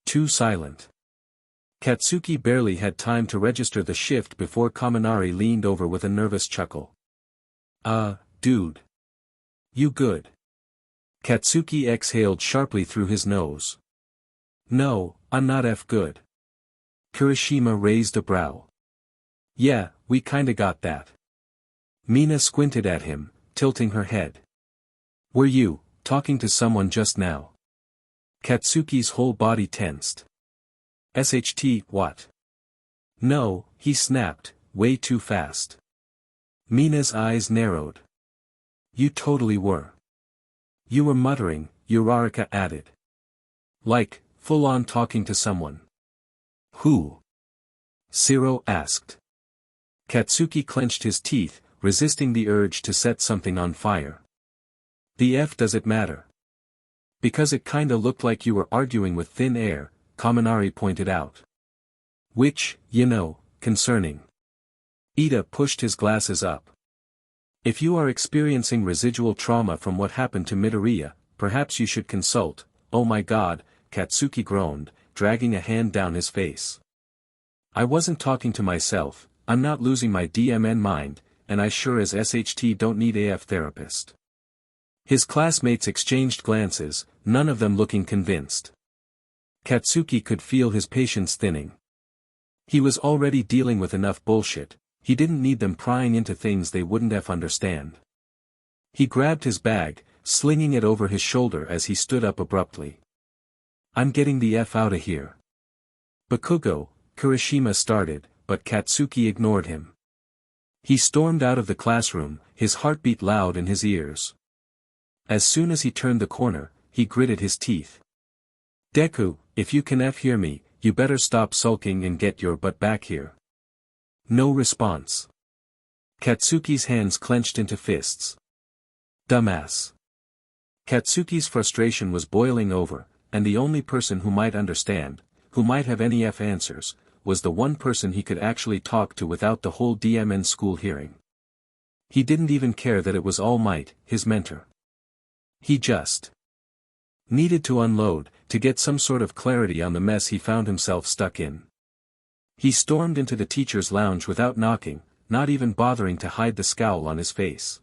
S1: Too silent. Katsuki barely had time to register the shift before Kaminari leaned over with a nervous chuckle. Dude. You good? Katsuki exhaled sharply through his nose. No, I'm not good. Kirishima raised a brow. Yeah, we kinda got that. Mina squinted at him, tilting her head. Were you talking to someone just now? Katsuki's whole body tensed. SHT, what? No, he snapped, way too fast. Mina's eyes narrowed. You totally were. You were muttering, Uraraka added. Like, full on talking to someone. Who? Shiro asked. Katsuki clenched his teeth, resisting the urge to set something on fire. The F does it matter? Because it kinda looked like you were arguing with thin air, Kaminari pointed out. Which, concerning. Ida pushed his glasses up. If you are experiencing residual trauma from what happened to Midoriya, perhaps you should consult. Oh my god, Katsuki groaned, dragging a hand down his face. I wasn't talking to myself, I'm not losing my DMN mind, and I sure as SHT don't need AF therapist. His classmates exchanged glances, none of them looking convinced. Katsuki could feel his patience thinning. He was already dealing with enough bullshit, he didn't need them prying into things they wouldn't understand. He grabbed his bag, slinging it over his shoulder as he stood up abruptly. I'm getting the F outta here. Bakugo, Kirishima started, but Katsuki ignored him. He stormed out of the classroom, his heartbeat loud in his ears. As soon as he turned the corner, he gritted his teeth. Deku, if you can hear me, you better stop sulking and get your butt back here. No response. Katsuki's hands clenched into fists. Dumbass. Katsuki's frustration was boiling over, and the only person who might understand, who might have any answers, was the one person he could actually talk to without the whole DMN school hearing. He didn't even care that it was All Might, his mentor. He just needed to unload, to get some sort of clarity on the mess he found himself stuck in. He stormed into the teacher's lounge without knocking, not even bothering to hide the scowl on his face.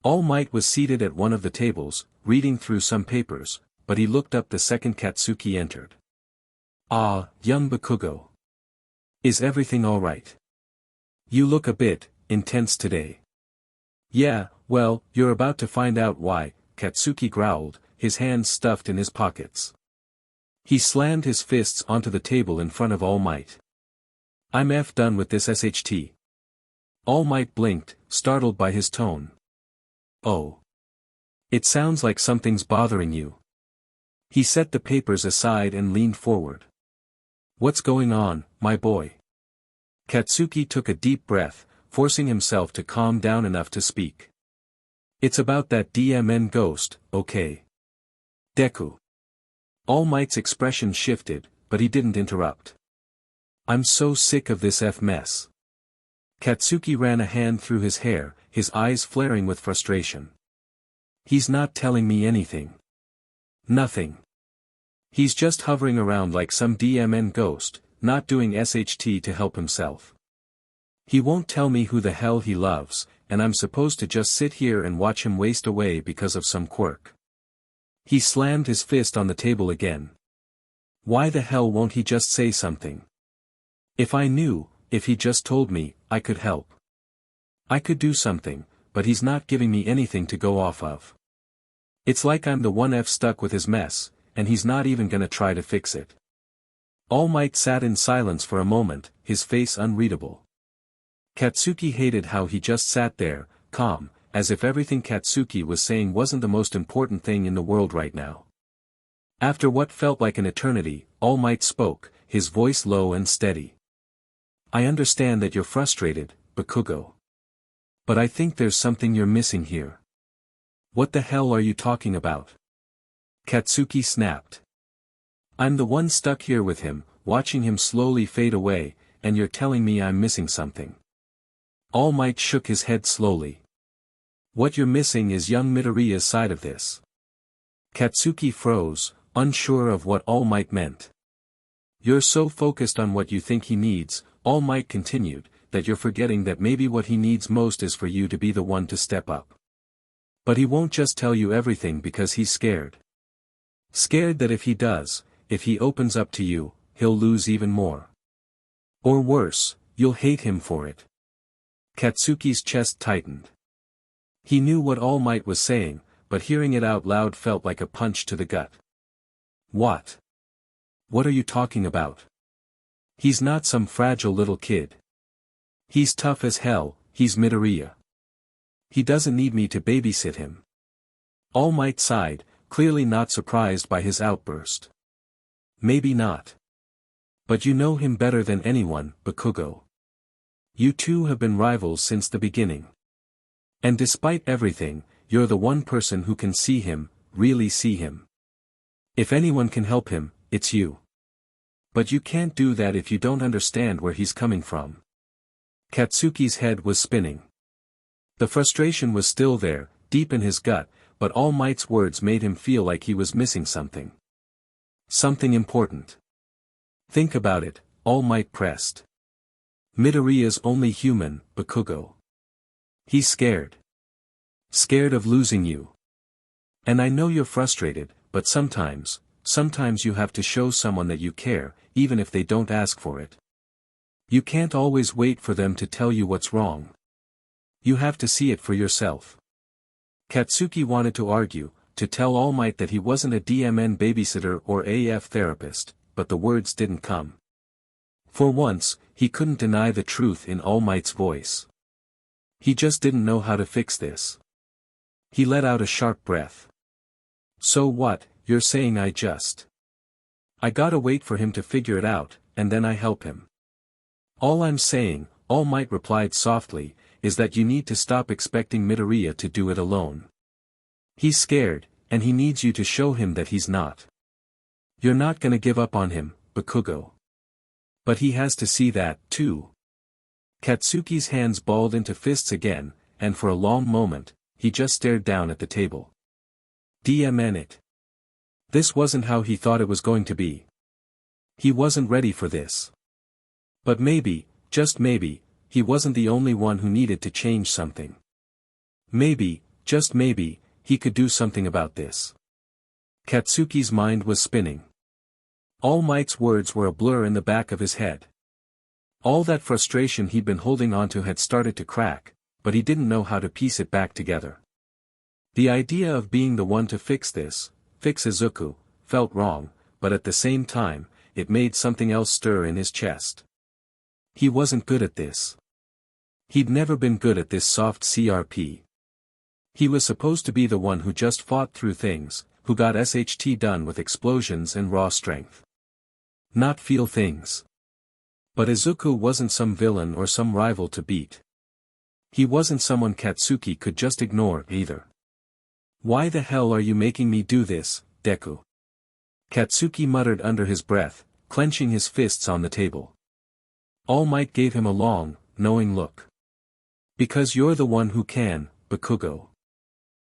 S1: All Might was seated at one of the tables, reading through some papers, but he looked up the second Katsuki entered. Ah, young Bakugo. Is everything alright? You look a bit intense today. Yeah, well, you're about to find out why, Katsuki growled, his hands stuffed in his pockets. He slammed his fists onto the table in front of All Might. I'm done with this SHT. All Might blinked, startled by his tone. Oh. It sounds like something's bothering you. He set the papers aside and leaned forward. What's going on, my boy? Katsuki took a deep breath, forcing himself to calm down enough to speak. It's about that DMN ghost, okay? Deku. All Might's expression shifted, but he didn't interrupt. I'm so sick of this mess. Katsuki ran a hand through his hair, his eyes flaring with frustration. He's not telling me anything. Nothing. He's just hovering around like some DMN ghost, not doing SHT to help himself. He won't tell me who the hell he loves, and I'm supposed to just sit here and watch him waste away because of some quirk. He slammed his fist on the table again. Why the hell won't he just say something? If I knew, if he just told me, I could help. I could do something, but he's not giving me anything to go off of. It's like I'm the one stuck with his mess, and he's not even gonna try to fix it. All Might sat in silence for a moment, his face unreadable. Katsuki hated how he just sat there, calm, as if everything Katsuki was saying wasn't the most important thing in the world right now. After what felt like an eternity, All Might spoke, his voice low and steady. I understand that you're frustrated, Bakugo. But I think there's something you're missing here. What the hell are you talking about? Katsuki snapped. I'm the one stuck here with him, watching him slowly fade away, and you're telling me I'm missing something. All Might shook his head slowly. What you're missing is young Midoriya's side of this. Katsuki froze, unsure of what All Might meant. You're so focused on what you think he needs, All Might continued, that you're forgetting that maybe what he needs most is for you to be the one to step up. But he won't just tell you everything because he's scared. Scared that if he does, if he opens up to you, he'll lose even more. Or worse, you'll hate him for it. Katsuki's chest tightened. He knew what All Might was saying, but hearing it out loud felt like a punch to the gut. What? What are you talking about? He's not some fragile little kid. He's tough as hell, he's Midoriya. He doesn't need me to babysit him. All Might sighed, clearly not surprised by his outburst. Maybe not. But you know him better than anyone, Bakugo. You two have been rivals since the beginning. And despite everything, you're the one person who can see him, really see him. If anyone can help him, it's you. But you can't do that if you don't understand where he's coming from. Katsuki's head was spinning. The frustration was still there, deep in his gut, but All Might's words made him feel like he was missing something. Something important. Think about it, All Might pressed. Midoriya's only human, Bakugo. He's scared. Scared of losing you. And I know you're frustrated, but sometimes you have to show someone that you care, even if they don't ask for it. You can't always wait for them to tell you what's wrong. You have to see it for yourself. Katsuki wanted to argue, to tell All Might that he wasn't a DMN babysitter or AF therapist, but the words didn't come. For once, he couldn't deny the truth in All Might's voice. He just didn't know how to fix this. He let out a sharp breath. So what, you're saying I gotta wait for him to figure it out, and then I help him. All I'm saying, All Might replied softly, is that you need to stop expecting Midoriya to do it alone. He's scared, and he needs you to show him that he's not. You're not gonna give up on him, Bakugo. But he has to see that, too. Katsuki's hands balled into fists again, and for a long moment, he just stared down at the table. DMN it. This wasn't how he thought it was going to be. He wasn't ready for this. But maybe, just maybe, he wasn't the only one who needed to change something. Maybe, just maybe, he could do something about this. Katsuki's mind was spinning. All Might's words were a blur in the back of his head. All that frustration he'd been holding onto had started to crack, but he didn't know how to piece it back together. The idea of being the one to fix Izuku, felt wrong, but at the same time, it made something else stir in his chest. He wasn't good at this. He'd never been good at this soft CRP. He was supposed to be the one who just fought through things, who got SHT done with explosions and raw strength. Not feel things. But Izuku wasn't some villain or some rival to beat. He wasn't someone Katsuki could just ignore either. Why the hell are you making me do this, Deku? Katsuki muttered under his breath, clenching his fists on the table. All Might gave him a long, knowing look. Because you're the one who can, Bakugo.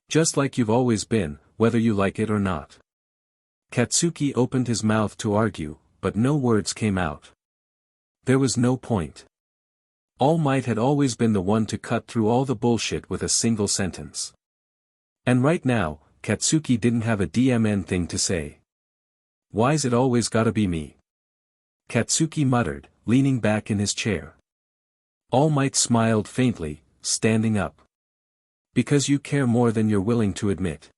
S1: Just like you've always been, whether you like it or not. Katsuki opened his mouth to argue, but no words came out. There was no point. All Might had always been the one to cut through all the bullshit with a single sentence. And right now, Katsuki didn't have a DMN thing to say. Why's it always gotta be me? Katsuki muttered, leaning back in his chair. All Might smiled faintly, standing up. Because you care more than you're willing to admit.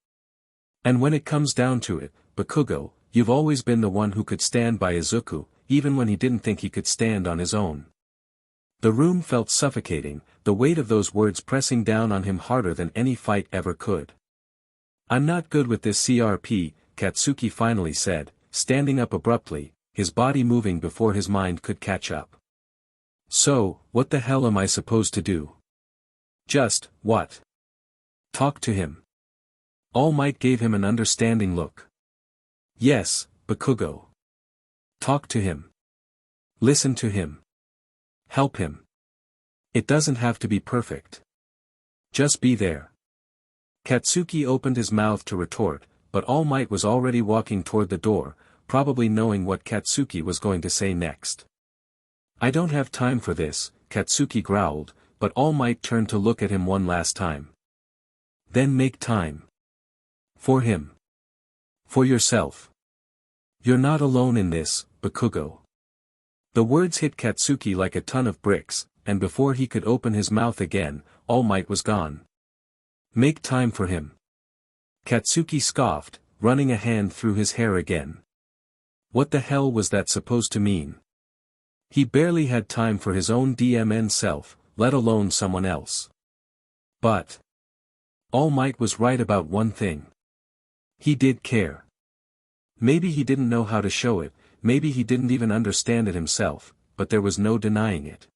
S1: And when it comes down to it, Bakugo, you've always been the one who could stand by Izuku, even when he didn't think he could stand on his own. The room felt suffocating, the weight of those words pressing down on him harder than any fight ever could. I'm not good with this CRP, Katsuki finally said, standing up abruptly, his body moving before his mind could catch up. So, what the hell am I supposed to do? Just, what? Talk to him. All Might gave him an understanding look. Yes, Bakugo. Talk to him. Listen to him. Help him. It doesn't have to be perfect. Just be there. Katsuki opened his mouth to retort, but All Might was already walking toward the door, probably knowing what Katsuki was going to say next. I don't have time for this, Katsuki growled, but All Might turned to look at him one last time. Then make time. For him. For yourself. You're not alone in this, Bakugo. The words hit Katsuki like a ton of bricks, and before he could open his mouth again, All Might was gone. Make time for him. Katsuki scoffed, running a hand through his hair again. What the hell was that supposed to mean? He barely had time for his own DMN self, let alone someone else. But All Might was right about one thing. He did care. Maybe he didn't know how to show it, maybe he didn't even understand it himself, but there was no denying it.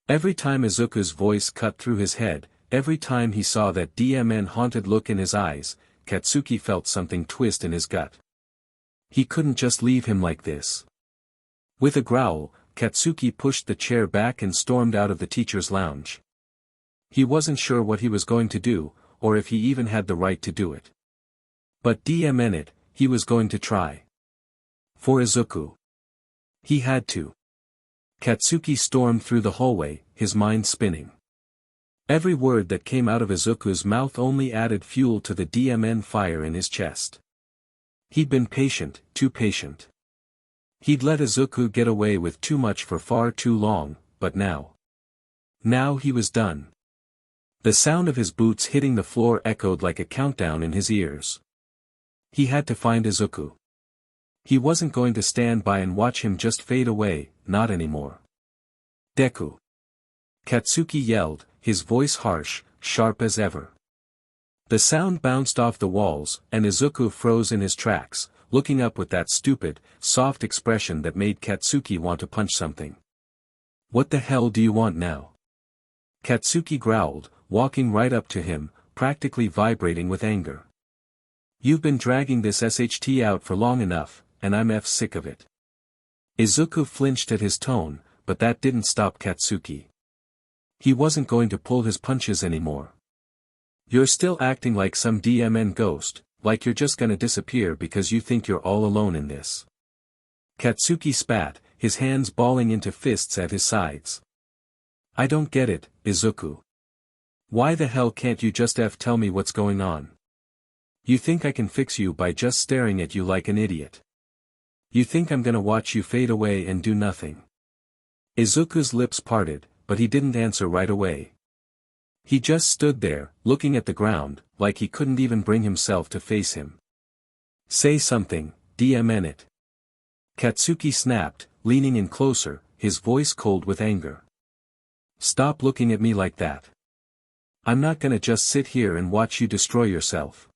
S1: Every time Izuku's voice cut through his head, every time he saw that DMN-haunted look in his eyes, Katsuki felt something twist in his gut. He couldn't just leave him like this. With a growl, Katsuki pushed the chair back and stormed out of the teacher's lounge. He wasn't sure what he was going to do, or if he even had the right to do it. But damn it, he was going to try. For Izuku. He had to. Katsuki stormed through the hallway, his mind spinning. Every word that came out of Izuku's mouth only added fuel to the DMN fire in his chest. He'd been patient, too patient. He'd let Izuku get away with too much for far too long, but now. Now he was done. The sound of his boots hitting the floor echoed like a countdown in his ears. He had to find Izuku. He wasn't going to stand by and watch him just fade away, not anymore. Deku. Katsuki yelled, his voice harsh, sharp as ever. The sound bounced off the walls, and Izuku froze in his tracks, looking up with that stupid, soft expression that made Katsuki want to punch something. What the hell do you want now? Katsuki growled, walking right up to him, practically vibrating with anger. You've been dragging this SHT out for long enough, and I'm sick of it. Izuku flinched at his tone, but that didn't stop Katsuki. He wasn't going to pull his punches anymore. You're still acting like some DMN ghost, like you're just gonna disappear because you think you're all alone in this. Katsuki spat, his hands balling into fists at his sides. I don't get it, Izuku. Why the hell can't you just tell me what's going on? You think I can fix you by just staring at you like an idiot? You think I'm gonna watch you fade away and do nothing? Izuku's lips parted, but he didn't answer right away. He just stood there, looking at the ground, like he couldn't even bring himself to face him. Say something, DMN it. Katsuki snapped, leaning in closer, his voice cold with anger. Stop looking at me like that. I'm not gonna just sit here and watch you destroy yourself.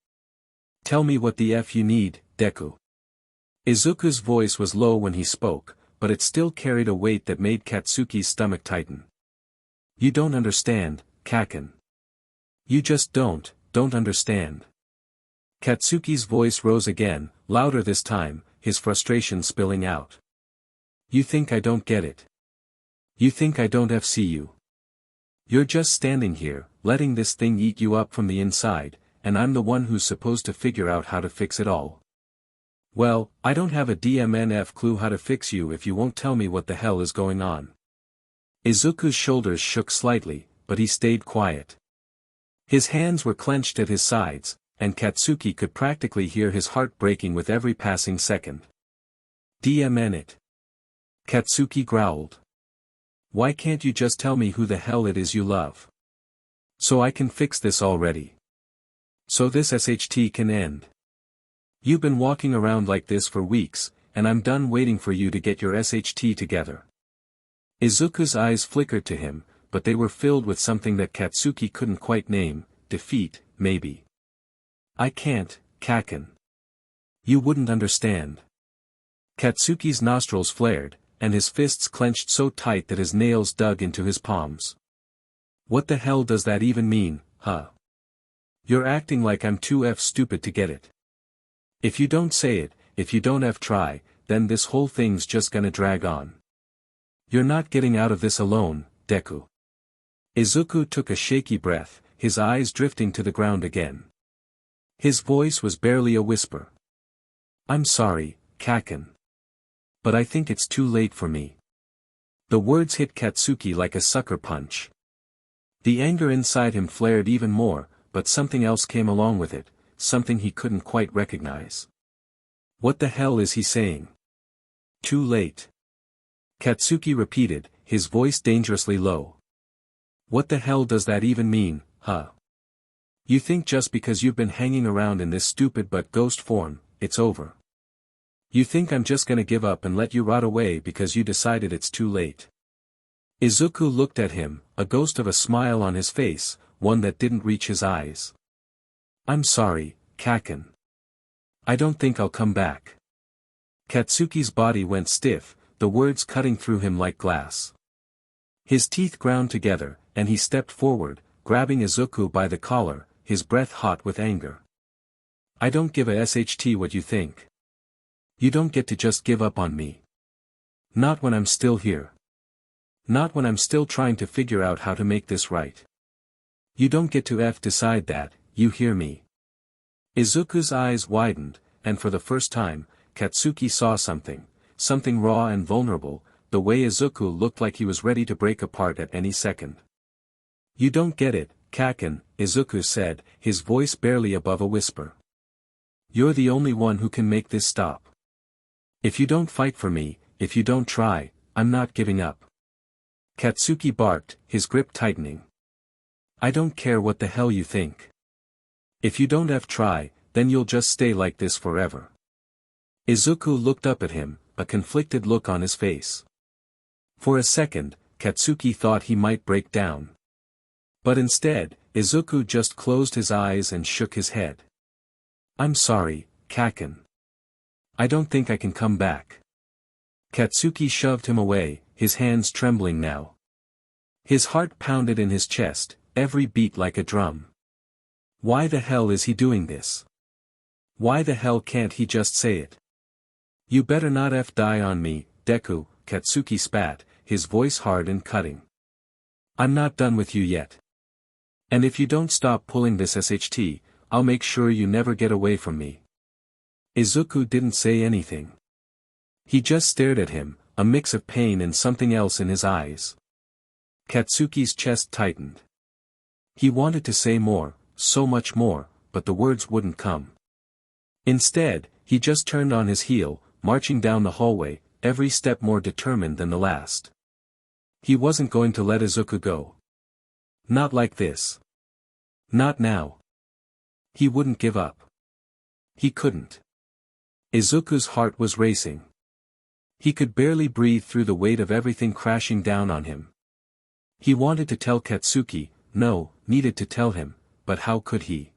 S1: Tell me what the F you need, Deku. Izuku's voice was low when he spoke, but it still carried a weight that made Katsuki's stomach tighten. You don't understand, Kacchan. You just don't understand. Katsuki's voice rose again, louder this time, his frustration spilling out. You think I don't get it? You think I don't see you? You're just standing here, letting this thing eat you up from the inside, and I'm the one who's supposed to figure out how to fix it all. Well, I don't have a DMNF clue how to fix you if you won't tell me what the hell is going on. Izuku's shoulders shook slightly, but he stayed quiet. His hands were clenched at his sides, and Katsuki could practically hear his heart breaking with every passing second. DMN it. Katsuki growled. Why can't you just tell me who the hell it is you love? So I can fix this already. So this SHT can end. You've been walking around like this for weeks, and I'm done waiting for you to get your SHT together. Izuku's eyes flickered to him, but they were filled with something that Katsuki couldn't quite name, defeat, maybe. I can't, Kacchan. You wouldn't understand. Katsuki's nostrils flared, and his fists clenched so tight that his nails dug into his palms. What the hell does that even mean, huh? You're acting like I'm too stupid to get it. If you don't say it, if you don't try, then this whole thing's just gonna drag on. You're not getting out of this alone, Deku. Izuku took a shaky breath, his eyes drifting to the ground again. His voice was barely a whisper. I'm sorry, Kacchan. But I think it's too late for me. The words hit Katsuki like a sucker punch. The anger inside him flared even more, but something else came along with it, something he couldn't quite recognize. What the hell is he saying? Too late. Katsuki repeated, his voice dangerously low. What the hell does that even mean, huh? You think just because you've been hanging around in this stupid but ghost form, it's over? You think I'm just gonna give up and let you rot away because you decided it's too late? Izuku looked at him, a ghost of a smile on his face, one that didn't reach his eyes. I'm sorry, Kacchan. I don't think I'll come back. Katsuki's body went stiff, the words cutting through him like glass. His teeth ground together, and he stepped forward, grabbing Izuku by the collar, his breath hot with anger. I don't give a SHT what you think. You don't get to just give up on me. Not when I'm still here. Not when I'm still trying to figure out how to make this right. You don't get to decide that, you hear me? Izuku's eyes widened, and for the first time, Katsuki saw something raw and vulnerable, the way Izuku looked like he was ready to break apart at any second. You don't get it, Kacchan, Izuku said, his voice barely above a whisper. You're the only one who can make this stop. If you don't fight for me, if you don't try, I'm not giving up. Katsuki barked, his grip tightening. I don't care what the hell you think. If you don't try, then you'll just stay like this forever. Izuku looked up at him, a conflicted look on his face. For a second, Katsuki thought he might break down. But instead, Izuku just closed his eyes and shook his head. I'm sorry, Kacchan. I don't think I can come back. Katsuki shoved him away, his hands trembling now. His heart pounded in his chest, every beat like a drum. Why the hell is he doing this? Why the hell can't he just say it? You better not die on me, Deku, Katsuki spat, his voice hard and cutting. I'm not done with you yet. And if you don't stop pulling this SHT, I'll make sure you never get away from me. Izuku didn't say anything. He just stared at him, a mix of pain and something else in his eyes. Katsuki's chest tightened. He wanted to say more, so much more, but the words wouldn't come. Instead, he just turned on his heel, marching down the hallway, every step more determined than the last. He wasn't going to let Izuku go. Not like this. Not now. He wouldn't give up. He couldn't. Izuku's heart was racing. He could barely breathe through the weight of everything crashing down on him. He wanted to tell Katsuki, needed to tell him, but how could he?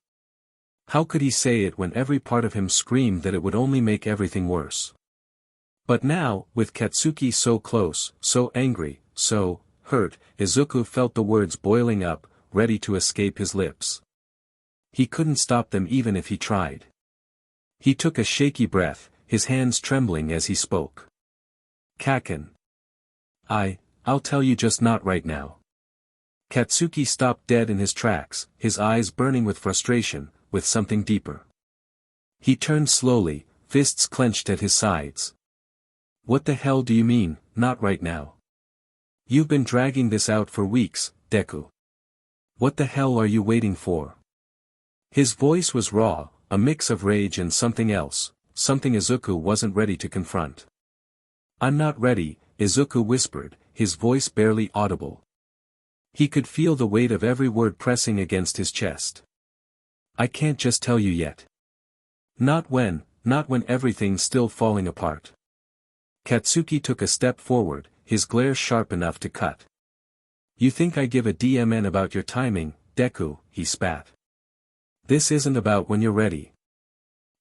S1: How could he say it when every part of him screamed that it would only make everything worse? But now, with Katsuki so close, so angry, so hurt, Izuku felt the words boiling up, ready to escape his lips. He couldn't stop them even if he tried. He took a shaky breath, his hands trembling as he spoke. Kacchan. I'll tell you, just not right now. Katsuki stopped dead in his tracks, his eyes burning with frustration, with something deeper. He turned slowly, fists clenched at his sides. What the hell do you mean, not right now? You've been dragging this out for weeks, Deku. What the hell are you waiting for? His voice was raw, a mix of rage and something else, something Izuku wasn't ready to confront. I'm not ready, Izuku whispered, his voice barely audible. He could feel the weight of every word pressing against his chest. I can't just tell you yet. Not when everything's still falling apart. Katsuki took a step forward, his glare sharp enough to cut. You think I give a DMN about your timing, Deku, he spat. This isn't about when you're ready.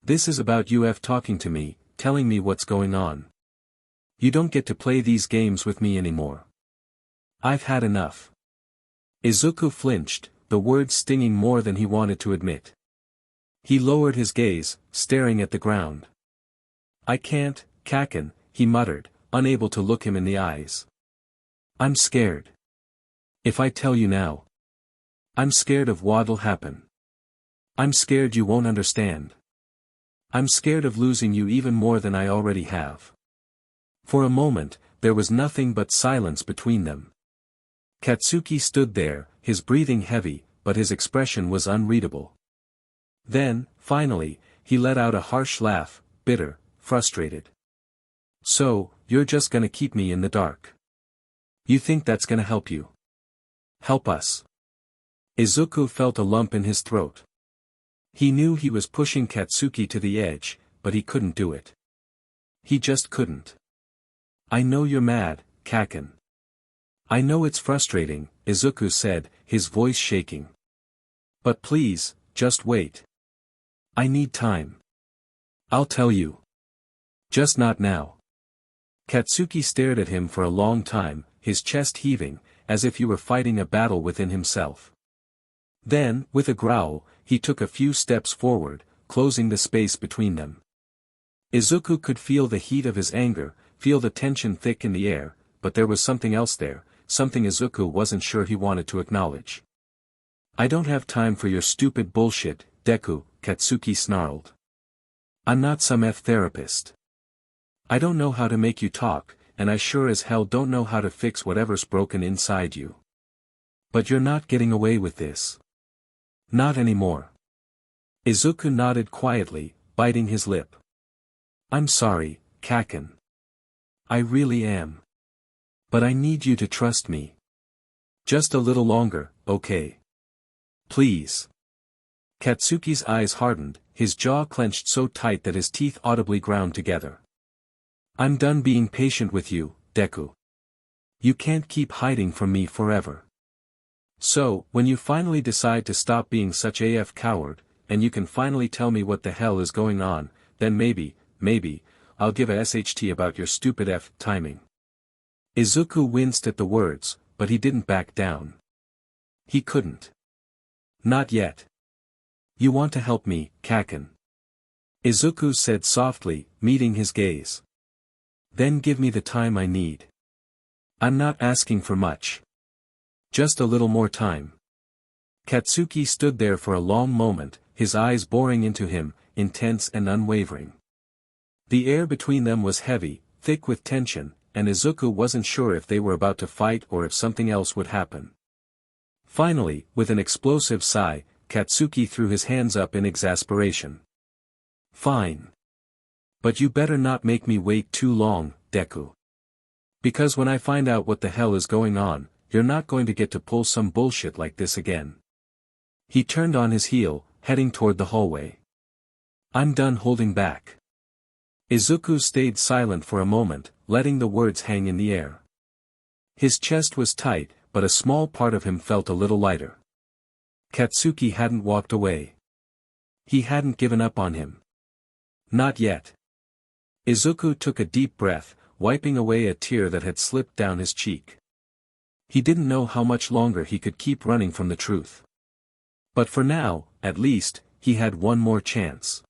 S1: This is about you talking to me, telling me what's going on. You don't get to play these games with me anymore. I've had enough. Izuku flinched, the words stinging more than he wanted to admit. He lowered his gaze, staring at the ground. I can't, Kacchan, he muttered, unable to look him in the eyes. I'm scared. If I tell you now. I'm scared of what'll happen. I'm scared you won't understand. I'm scared of losing you even more than I already have. For a moment, there was nothing but silence between them. Katsuki stood there, his breathing heavy, but his expression was unreadable. Then, finally, he let out a harsh laugh, bitter, frustrated. So, you're just gonna keep me in the dark. You think that's gonna help you? Help us. Izuku felt a lump in his throat. He knew he was pushing Katsuki to the edge, but he couldn't do it. He just couldn't. I know you're mad, Kacchan. I know it's frustrating, Izuku said, his voice shaking. But please, just wait. I need time. I'll tell you. Just not now. Katsuki stared at him for a long time, his chest heaving, as if he were fighting a battle within himself. Then, with a growl, he took a few steps forward, closing the space between them. Izuku could feel the heat of his anger, feel the tension thick in the air, but there was something else there, something Izuku wasn't sure he wanted to acknowledge. I don't have time for your stupid bullshit, Deku, Katsuki snarled. I'm not some therapist. I don't know how to make you talk, and I sure as hell don't know how to fix whatever's broken inside you. But you're not getting away with this. Not anymore. Izuku nodded quietly, biting his lip. I'm sorry, Kacchan. I really am. But I need you to trust me. Just a little longer, okay? Please. Katsuki's eyes hardened, his jaw clenched so tight that his teeth audibly ground together. I'm done being patient with you, Deku. You can't keep hiding from me forever. So, when you finally decide to stop being such a coward, and you can finally tell me what the hell is going on, then maybe, I'll give a SHT about your stupid timing. Izuku winced at the words, but he didn't back down. He couldn't. Not yet. You want to help me, Kacchan? Izuku said softly, meeting his gaze. Then give me the time I need. I'm not asking for much. Just a little more time. Katsuki stood there for a long moment, his eyes boring into him, intense and unwavering. The air between them was heavy, thick with tension, and Izuku wasn't sure if they were about to fight or if something else would happen. Finally, with an explosive sigh, Katsuki threw his hands up in exasperation. Fine. But you better not make me wait too long, Deku. Because when I find out what the hell is going on, you're not going to get to pull some bullshit like this again. He turned on his heel, heading toward the hallway. I'm done holding back. Izuku stayed silent for a moment, letting the words hang in the air. His chest was tight, but a small part of him felt a little lighter. Katsuki hadn't walked away. He hadn't given up on him. Not yet. Izuku took a deep breath, wiping away a tear that had slipped down his cheek. He didn't know how much longer he could keep running from the truth. But for now, at least, he had one more chance.